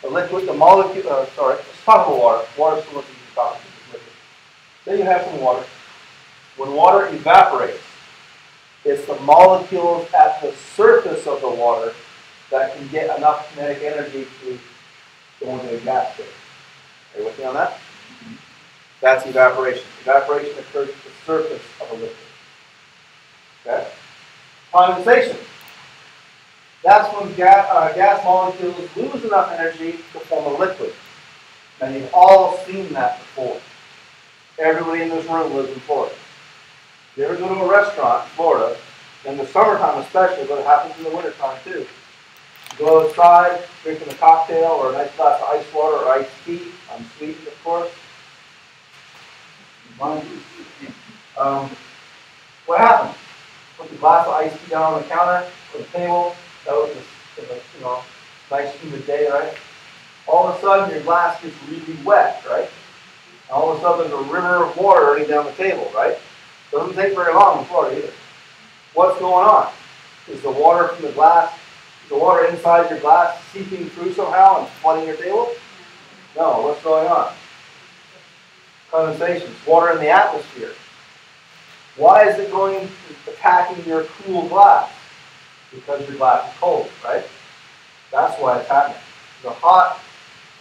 The liquid, the molecule, let's talk about water. Water is still what you talk about. Then you have some water. When water evaporates, it's the molecules at the surface of the water that can get enough kinetic energy to go into a gas state. Are you with me on that? That's evaporation. Evaporation occurs at the surface of a liquid. Okay? Condensation. That's when gas molecules lose enough energy to form a liquid. And you've all seen that before. Everybody in this room lives in Florida. If you ever go to a restaurant in Florida, in the summertime especially, but it happens in the wintertime too, you go outside, drinking a cocktail or a nice glass of ice water or iced tea, unsweetened of course. What happens? Put the glass of iced tea down on the counter or the table. That was a nice humid day, right? All of a sudden your glass gets really wet, right? And all of a sudden there's a river of water running down the table, right? Doesn't take very long in Florida either. What's going on? Is the water from the glass, is the water inside your glass seeping through somehow and flooding your table? No, what's going on? Condensation. It's water in the atmosphere. Why is it going attacking your cool glass? Because your glass is cold, right? That's why it's happening. The hot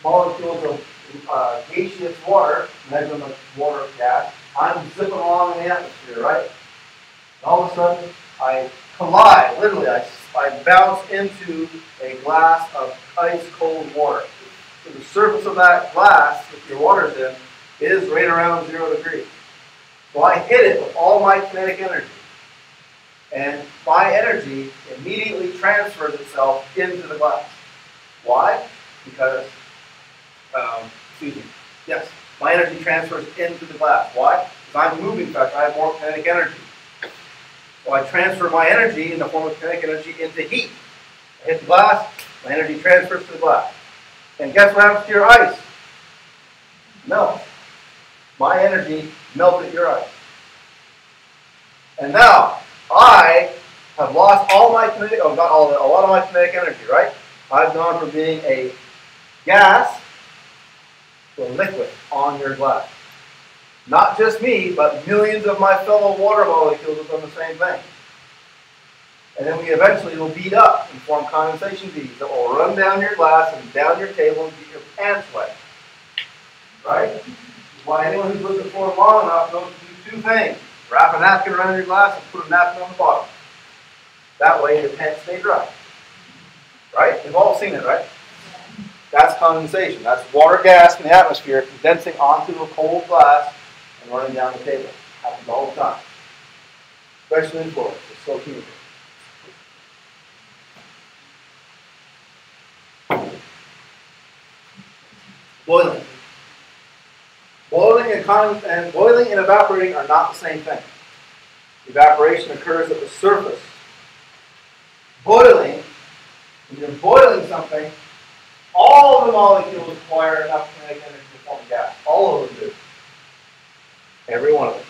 molecules of gaseous water, measuring the water gas, I'm zipping along in the atmosphere, right? And all of a sudden, I collide, literally, I bounce into a glass of ice cold water. So the surface of that glass that your water's in is right around 0 degrees. So I hit it with all my kinetic energy. And my energy immediately transfers itself into the glass. Why? Because, yes, my energy transfers into the glass. Why? Because I'm moving faster, I have more kinetic energy. So I transfer my energy in the form of kinetic energy into heat. I hit the glass, my energy transfers to the glass. And guess what happens to your ice? Melts. My energy melted your ice. And now, I have lost all my kinetic, a lot of my kinetic energy, right? I've gone from being a gas to a liquid on your glass. Not just me, but millions of my fellow water molecules have done the same thing. And then we eventually will bead up and form condensation beads that will run down your glass and down your table and get your pants wet. Right? Why anyone who's lived before long enough knows to do two things. Wrap a napkin around your glass and put a napkin on the bottom. That way your pants stay dry. Right? We've all seen it, right? That's condensation. That's water gas in the atmosphere condensing onto a cold glass and running down the table. Happens all the time. Especially in Florida. It's so humid. Boiling. Boiling and evaporating are not the same thing. Evaporation occurs at the surface. Boiling, when you're boiling something, all of the molecules require enough kinetic energy to form gas. All of them do. Every one of them.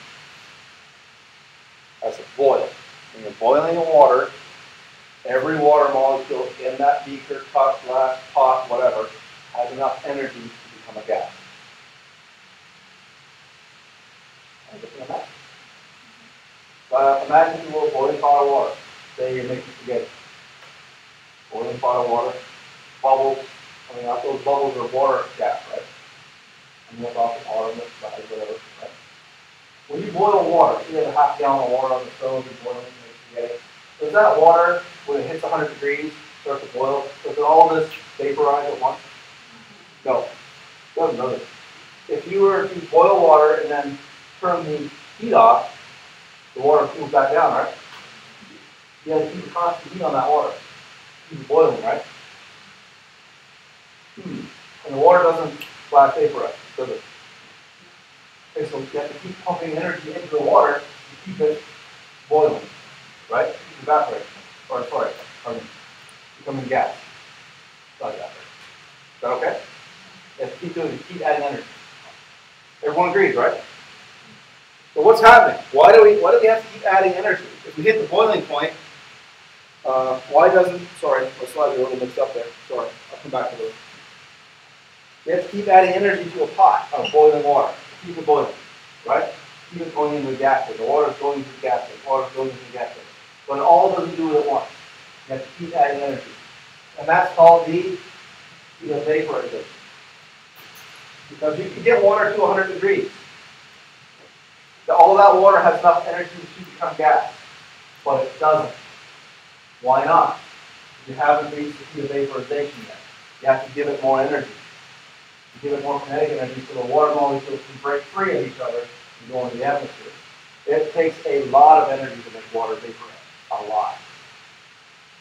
That's a boil. When you're boiling in water, every water molecule in that beaker, cup, glass, pot, whatever, has enough energy to become a gas. Imagine you were a boiling pot of water. Say you're making spaghetti. Boiling pot of water, bubbles coming out. Those bubbles are water gas, right? And what's off the bottom, the side, whatever, right? When you boil water, you have a half gallon of water on the stove, you're boiling, you make spaghetti. Does that water, when it hits 100 degrees, start to boil? Does all this vaporize at once? No. It doesn't know this. If you were to boil water and then turn the heat off, the water cools back down, right? You have to keep a constant heat on that water. Keep it boiling, right? And the water doesn't flash vaporize, does it? Okay, so you have to keep pumping energy into the water to keep it boiling, right? Keep it evaporating. Or sorry, becoming gas. Not evaporating. Is that okay? You have to keep doing it, keep adding energy. Everyone agrees, right? So what's happening? Why do we have to keep adding energy? If we hit the boiling point, why doesn't, sorry, my slides are a little mixed up there. Sorry, I'll come back to those. You have to keep adding energy to a pot of boiling water. Keep it boiling, right? Keep it going into the gas tank. The water is going into the gas tank. The water is going into the gas tank. But it all doesn't do it at once. You have to keep adding energy. And that's called the vaporization. Because you can get water to 100 degrees. All that water has enough energy to become gas, but it doesn't. Why not? You haven't reached the heat of vaporization yet. You have to give it more energy. You give it more kinetic energy so the water molecules can break free of each other and go into the atmosphere. It takes a lot of energy to make water vaporize. A lot.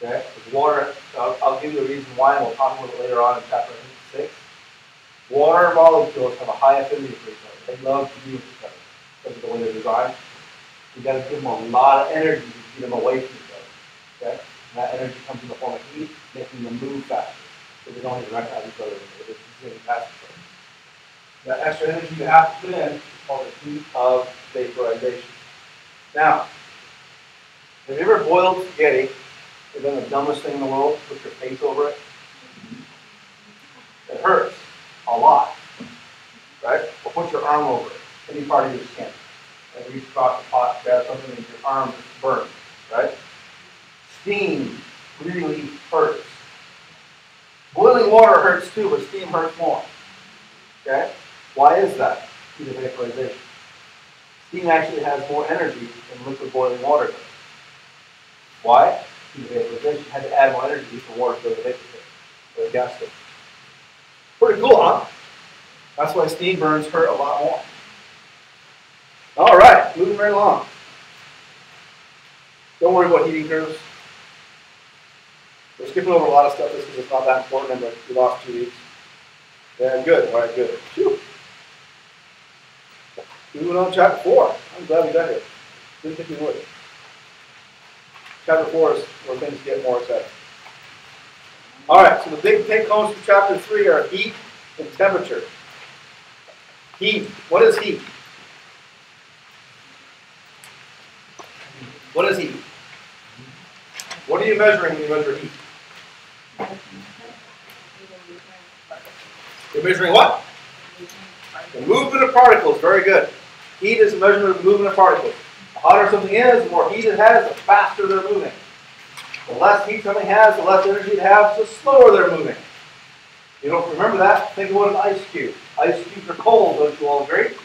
Okay? Because water, I'll give you a reason why, and we'll talk about it later on in chapter 6. Water molecules have a high affinity for each other. They love to be with each other. Because of the way they're designed. You've got to give them a lot of energy to keep them away from each other. Okay? And that energy comes in the form of heat, making them move faster. So they don't interact with each other. They're just moving past each other. That extra energy you have to put in is called the heat of vaporization. Now, have you ever boiled spaghetti and done the dumbest thing in the world? Put your face over it? It hurts a lot. Right? Or put your arm over it. Any part of your skin. And reach across the pot, grab something, and your arm burns, right? Steam really hurts. Boiling water hurts too, but steam hurts more. Okay? Why is that? Heat of vaporization. Steam actually has more energy than liquid boiling water does. Why? Heat of vaporization. Had to add more energy for water to go to the vapor state, or the gas state. Pretty cool, huh? That's why steam burns hurt a lot more. All right, moving right along. Don't worry about heating curves. We're skipping over a lot of stuff just because it's not that important, but we lost 2 weeks. Yeah, good. All right, good. Phew. Moving on to chapter 4. I'm glad we got here. Didn't think we would. Chapter 4 is where things get more exciting. All right, so the big take-homes for chapter 3 are heat and temperature. Heat. What is heat? What is heat? What are you measuring when you measure heat? You're measuring what? The movement of particles. Very good. Heat is a measurement of the movement of particles. The hotter something is, the more heat it has, the faster they're moving. The less heat something has, the less energy it has, the slower they're moving. You don't remember that? Think of what an ice cube. Ice cubes are cold, don't you all agree?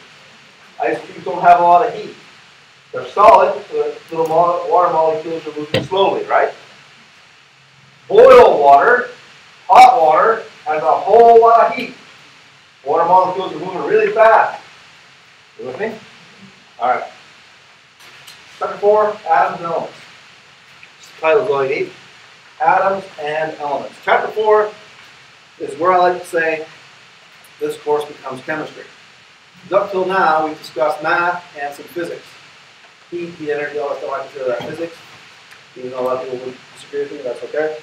Ice cubes don't have a lot of heat. They're solid, so the little water molecules are moving slowly, right? Boiled water, hot water, has a whole lot of heat. Water molecules are moving really fast. You with me? All right. Chapter 4, atoms and elements. The title is all you need. Atoms and elements. Chapter 4 is where I like to say this course becomes chemistry. Because up till now, we've discussed math and some physics. Heat, energy, all that stuff, I consider that physics. Even though a lot of people would disagree with me, that's okay.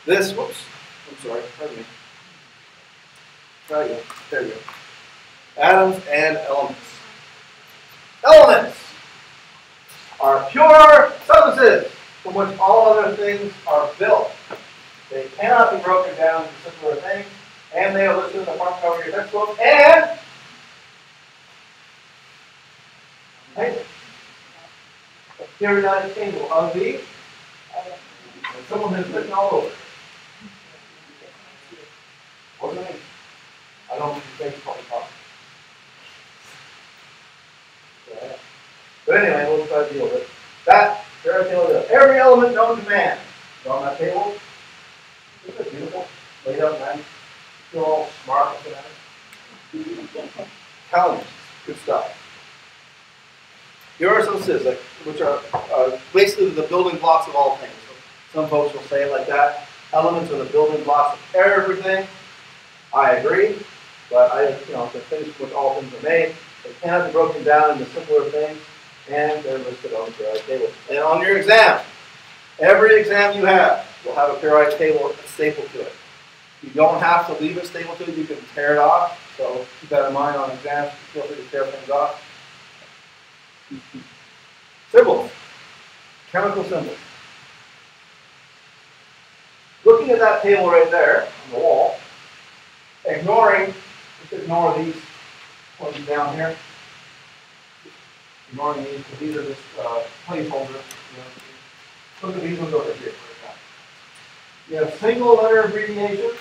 This, whoops, I'm sorry, pardon me. Try again. There we go. Atoms and elements. Elements are pure substances from which all other things are built. They cannot be broken down into simpler things, and they are listed in the front cover of your textbook, and a periodic table of the, and someone has written all over it. What do you mean? I don't think it's probably possible. Yeah. But anyway, we'll try to deal with it. That, periodic table of every element known to man is on that table. Isn't it beautiful? Laid out nice. Feel all smart looking at it. Telling you, good stuff. Here are some substances, which are basically the building blocks of all things. So some folks will say it like that. Elements are the building blocks of everything. I agree, but the things from which all things are made, they cannot be broken down into simpler things, and they're listed on the periodic table. And on your exam, every exam you have will have a periodic table stapled to it. You don't have to leave it stapled to it. You can tear it off. So keep that in mind on exams. Feel free to tear things off. Symbols. Chemical symbols. Looking at that table right there on the wall, just ignore these ones down here. Ignoring these, because these are just placeholders. Look at these ones over here, for example. You have single letter abbreviations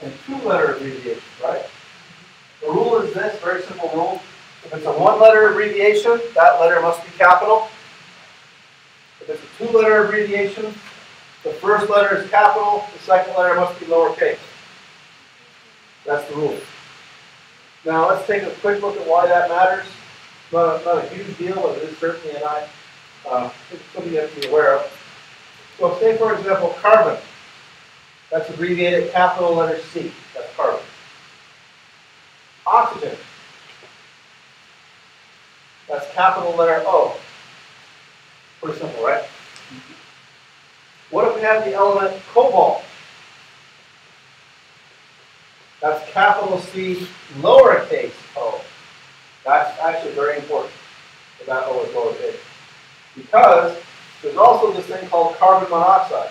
and two letter abbreviations, right? The rule is this, very simple rule. If it's a one letter abbreviation, that letter must be capital. If it's a two letter abbreviation, the first letter is capital, the second letter must be lowercase. That's the rule. Now let's take a quick look at why that matters. Not a huge deal, but it is certainly something you have to be aware of. So say, for example, carbon. That's abbreviated capital letter C. That's carbon. Oxygen. That's capital letter O. Pretty simple, right? What if we have the element cobalt? That's capital C, lowercase o. That's actually very important for that O is lowercase. Because there's also this thing called carbon monoxide.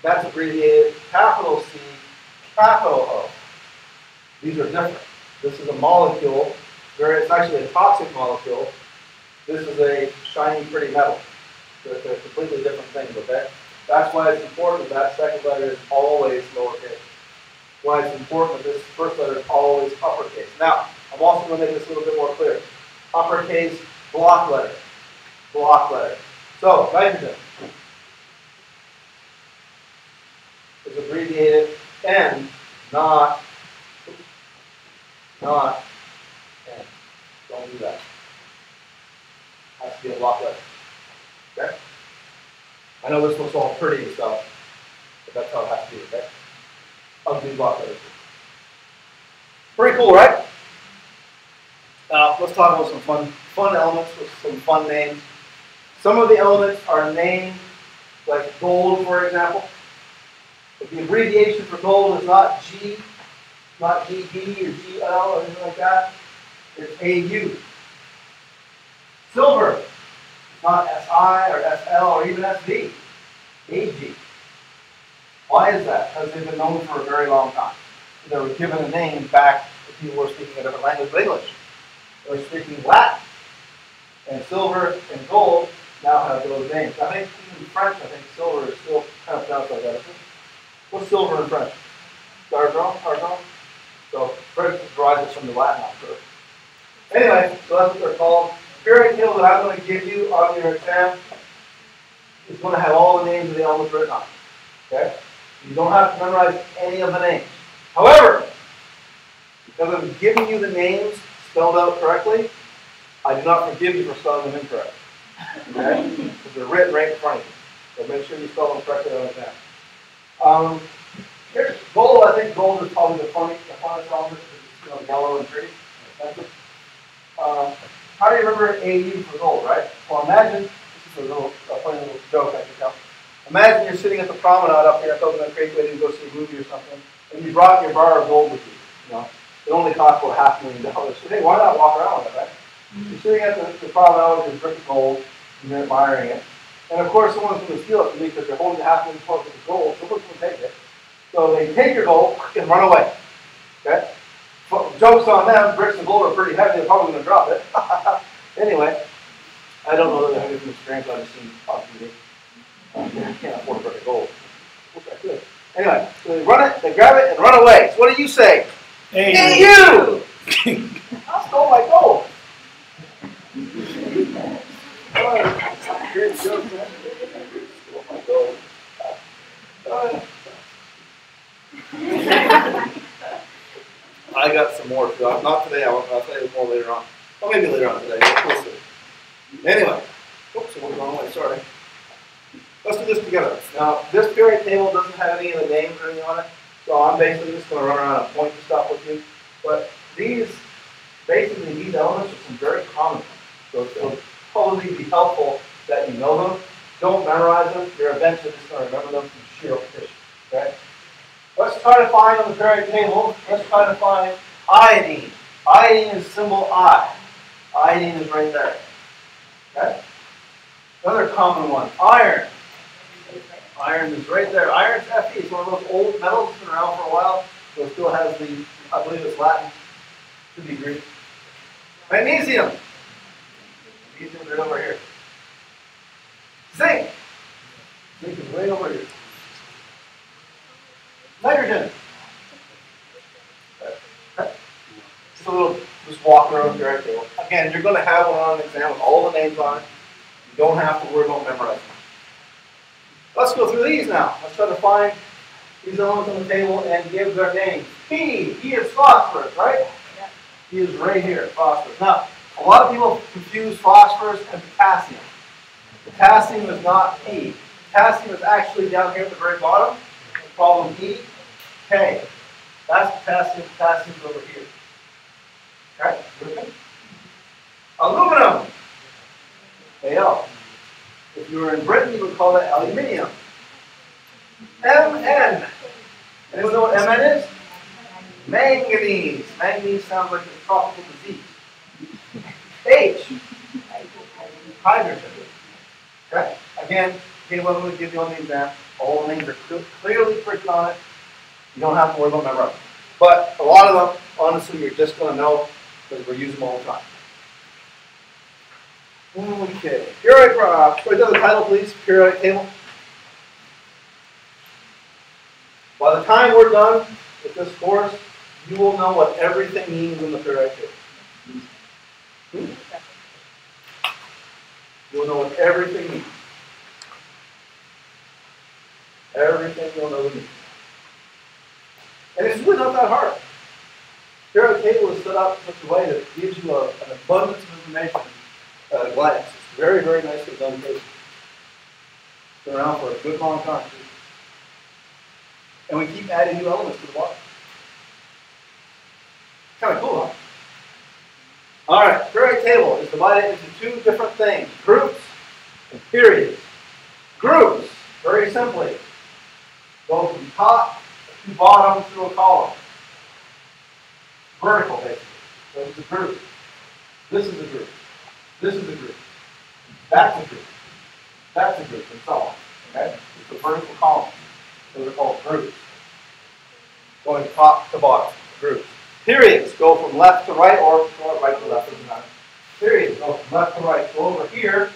That's abbreviated capital C, capital O. These are different. This is a molecule, it's actually a toxic molecule. This is a shiny, pretty metal. They're completely different things, okay? That's why it's important that second letter is always lowercase. Why it's important that this first letter is always uppercase. Now, I'm also going to make this a little bit more clear. Uppercase, block letter. Block letter. So, nitrogen is abbreviated N, not N. Don't do that. Has to be a block letter. Okay? I know this looks all pretty and stuff, but that's how it has to be, okay? Ugly block letters. Pretty cool, right? Now, let's talk about some fun elements with some fun names. Some of the elements are named, like gold, for example. But the abbreviation for gold is not G, not GB or GL or anything like that. It's AU. Silver, not SI or SL or even SV. AG. Why is that? Because they've been known for a very long time. They were given a name back to people who were speaking a different language but English. They were speaking Latin. And silver and gold now have those names. I think even in French, I think silver is still kind of pronounced like that, isn't it? What's silver in French? Argent? Argent? So French derives from the Latin, I'm sure. Anyway, so that's what they're called. The periodic table that I'm going to give you on your exam is going to have all the names of the elements written on it. Okay? You don't have to memorize any of the names. However, because I'm giving you the names spelled out correctly, I do not forgive you for spelling them incorrect. Okay? Because they're written right in front of you. So make sure you spell them correctly on the exam. Here's gold. I think gold is probably the funniest element because it's yellow and pretty. How do you remember AU for gold, right? Well, imagine, this is a funny little joke I can tell. Imagine you're sitting at the promenade up here. I thought it was a great way to go see a movie or something, and you brought your bar of gold with you. You know, it only cost about $500,000. So hey, why not walk around with it, right? You're sitting at the promenade with your brick of gold, and you're admiring it. And of course, someone's going to steal it from you because they're holding $500,000 worth of gold. Someone's going to take it. So they take your gold and run away. Okay? Joke's on them. Bricks and gold are pretty heavy. They're probably going to drop it. Anyway, I don't know that they have any experience. I've just seen on TV. I can't afford a brick of gold. Wish I could. Anyway, so they run it, they grab it, and run away. So what do you say? Hey, you! I stole my gold. Great joke, man. Stole my gold. I got some more too. Not today. I'll tell you more later on. Well, maybe later on today. We'll see. Anyway, oops, I went the wrong way. Sorry. Let's do this together. Now, this periodic table doesn't have any of the names or anything on it, so I'm basically just going to run around and point to stuff with you. But these elements are some very common ones. So it'll probably be helpful that you know them. Don't memorize them. You're eventually just going to remember them from sheer repetition. Okay? Let's try to find on the periodic table, let's try to find iodine. Iodine is symbol I. Iodine is right there. Okay? Another common one, iron. Iron is right there. Iron's Fe. It's one of those old metals that's been around for a while, so it still has the, I believe it's Latin, could be Greek. Magnesium. Magnesium is right over here. Zinc. Zinc is way over here. Nitrogen. Just a little, just walking around the periodic table. Again, you're going to have one on an exam with all the names on it. You don't have to worry about memorizing. Let's go through these now. Let's try to find these elements on the table and give their names. P. P is phosphorus, right? Yeah. P is right here, phosphorus. Now, a lot of people confuse phosphorus and potassium. Potassium is not P. Potassium is actually down here at the very bottom. Problem E, K. That's potassium. Potassium is over here. Okay? Good. Aluminum. Al. If you were in Britain, you would call that aluminium. Mn. Anyone know what Mn is? Manganese. Manganese sounds like a tropical disease. H. Hydrogen. Okay? Again, what I'm going to give you on the exam. All the names are clearly printed on it. You don't have to worry about memorizing. But a lot of them, honestly, you're just going to know because we use them all the time. Okay. Periodic, wait, the title, please. Periodic table. By the time we're done with this course, you will know what everything means in the periodic table. You will know what everything means. Everything you'll know the meaning. And it's really not that hard. Periodic table is set up in such a way that it gives you an abundance of information at a glance. It's very, very nicely done too. It's been around for a good long time too. And we keep adding new elements to the bottom. Kind of cool, huh? All right, periodic table is divided into two different things, groups and periods. Groups, very simply, go from top to bottom through a column. Vertical, basically. So it's a group. This is a group. This is a group. That's a group. That's a group, and so on. Okay? It's a vertical column. Those are called groups. Going top to bottom. Groups. Periods go from left to right, or right to left. Periods go from left to right. So over here,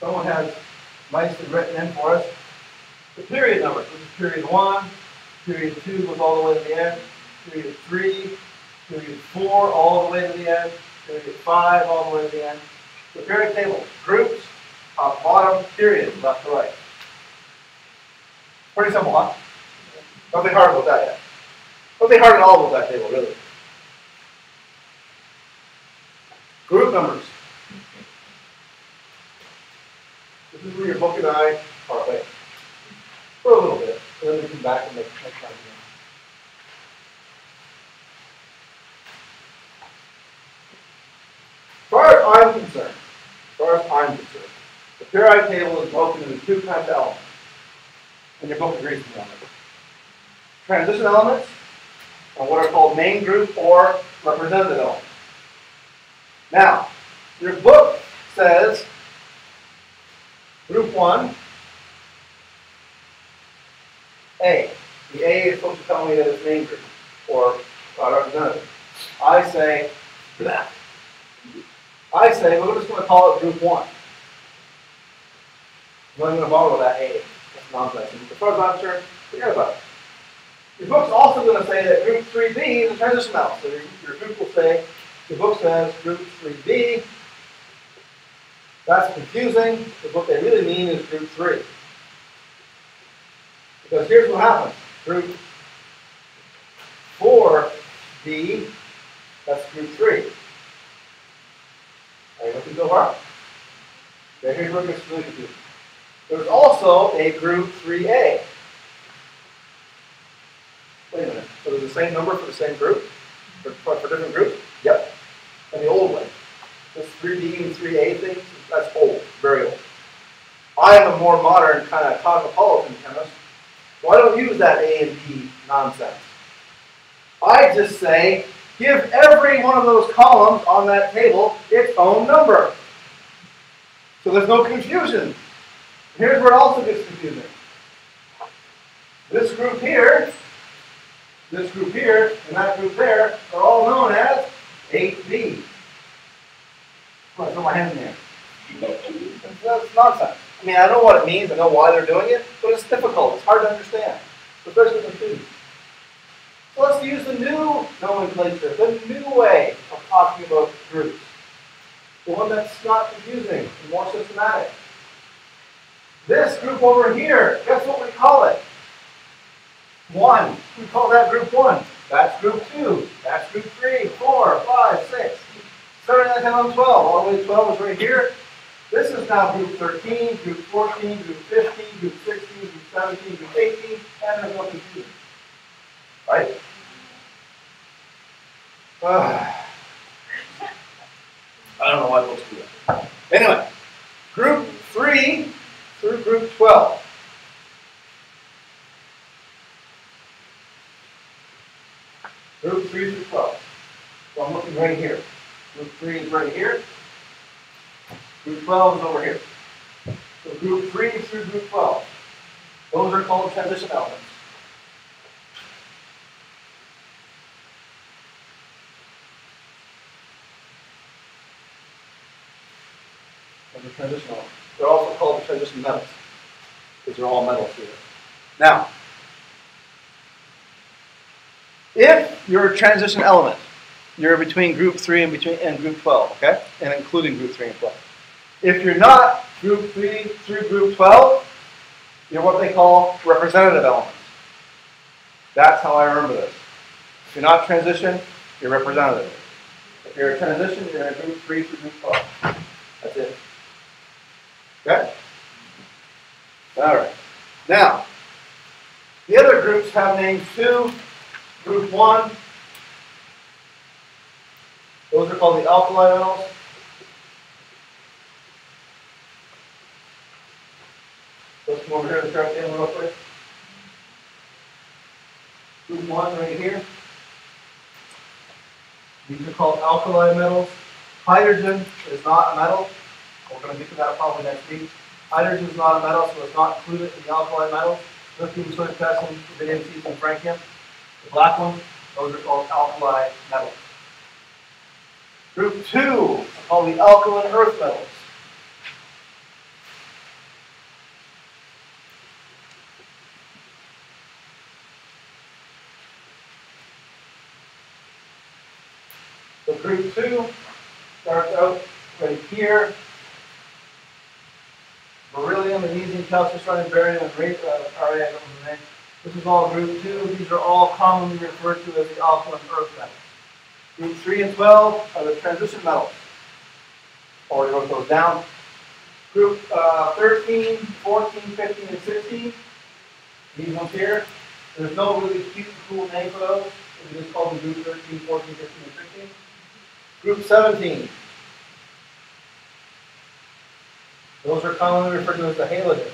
someone has nicely written in for us the period numbers. This is period 1, period 2 goes all the way to the end, period 3, period 4 all the way to the end, period 5 all the way to the end. The period table, groups, top, bottom, periods, left to right. Pretty simple, huh? Nothing hard about that yet. Nothing hard at all about that table, really. Group numbers. This is where your book and I part ways. For a little bit. And then we come back and make time again. As far as I'm concerned, the periodic table is broken into two kinds of elements. And your book agrees with me on it. Transition elements, and what are called main group or representative elements. Now, your book says group 1, A. The A is supposed to tell me that it's main group or representative. I say, we're just going to call it group 1. I'm not going to bother with that A. That's nonsense. As far as I'm concerned, forget about it. Your book's also going to say that group 3B is a transition element. So your group will say, the book says group 3B. That's confusing, because what they really mean is group 3. Because here's what happens. Group 4B, that's group 3. Are you looking so far? Okay, here's where it gets really confusing. There's also a group 3A. Wait a minute. So there's the same number for the same group? For different groups? Yep. And the old way. This 3B and 3A thing, that's old, very old. I am a more modern kind of cosmopolitan chemist, so I don't use that A and B nonsense. I just say, give every one of those columns on that table its own number. So there's no confusion. Here's where it also gets confusing. This group here, and that group there are all known as 8B. I'm going to throw my hand in there. That's nonsense. I mean, I know what it means, I know why they're doing it, but it's difficult, it's hard to understand, especially for students. So let's use the new nomenclature, the new way of talking about groups. The one that's not confusing and more systematic. This group over here, guess what we call it? 1. We call that group 1. That's group 2. That's group 3, 4, 5, 6. 7, 8, 9, 10, 11, 12. All the way to 12 is right here. This is now group 13, group 14, group 15, group 16, group 17, group 18, and there's no confusion. Right? I don't know why folks do that. Anyway, group 3 through group 12. Group 3 through 12. So I'm looking right here. Group 3 is right here. Group 12 is over here. So group 3 through group 12. Those are called transition elements. Those are transition elements. They're also called the transition metals, because they're all metals here. Now, if you're a transition element, you're between group 3 and group 12, okay? And including group 3 and 12. If you're not group 3 through group 12, you're what they call representative elements. That's how I remember this. If you're not transition, you're representative. If you're a transition, you're in group 3 through group 12. That's it. Okay? All right. Now, the other groups have names too. Group 1, those are called the alkali metals. Let's come over here to the chart real quick. Group 1 right here. These are called alkali metals. Hydrogen is not a metal. We're going to get to that probably next week. Hydrogen is not a metal, so it's not included in the alkali metals. Lithium, sodium, potassium, rubidium, and francium. The black ones, those are called alkali metals. Group 2 are called the alkaline earth metals. So group 2 starts out right here. Beryllium, magnesium, calcium, strontium, barium, and Ra. This is all group 2. These are all commonly referred to as the alkaline earth metals. Group 3 and 12 are the transition metals. Already wrote those down. Group 13, 14, 15, and 16. These ones here. There's no really cute and cool name for those. We just call them group 13, 14, 15, and 16. Group 17. Those are commonly referred to as the halogens.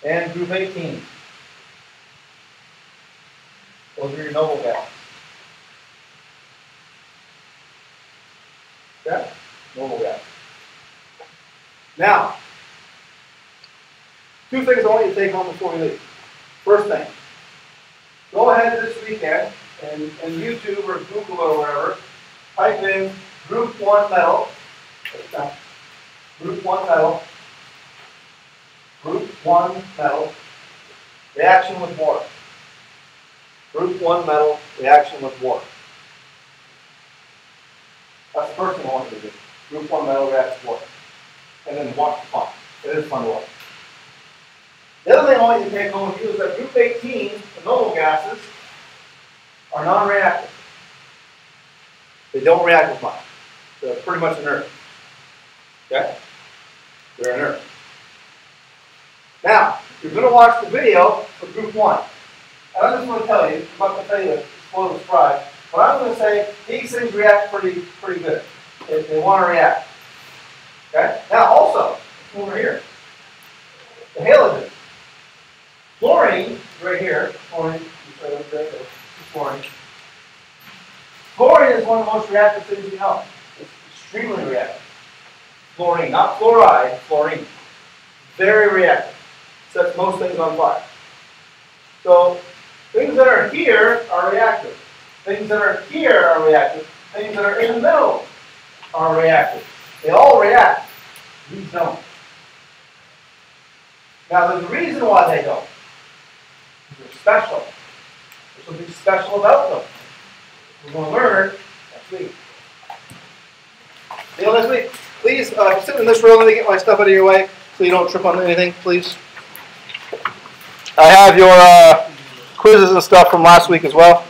And group 18. Those are your noble gases. Okay? Noble gases. Now, two things I want you to take home before we leave. First thing, go ahead this weekend and YouTube or Google or wherever, type in group 1 metal. Group 1 metal. Group 1 metal. Reaction with water. Group 1 metal reaction with water. That's the first thing I want you to do. Group 1 metal reacts with water. And then watch the fun. It is fun to watch. The other thing I want you to take home with you is that group 18, the noble gases, are non-reactive. They don't react with much. They're pretty much inert. Okay? They're inert. Now, you're going to watch the video for group 1. And I'm just going to tell you, I'm not going to tell you to spoil the surprise, but I'm going to say these things react pretty good. They want to react. Okay? Now, also, over here, the halogen. Fluorine, right here, fluorine, fluorine. Fluorine is one of the most reactive things we know. It's extremely reactive. Fluorine, not fluoride, fluorine. Very reactive. Sets most things on fire. So, things that are here are reactive. Things that are here are reactive. Things that are in the middle are reactive. They all react. These don't. Now, there's a reason why they don't. They're special. There's something special about them. We're going to learn next week. See you next week. Please sit in this room. Let me get my stuff out of your way so you don't trip on anything, please. I have your quizzes and stuff from last week as well.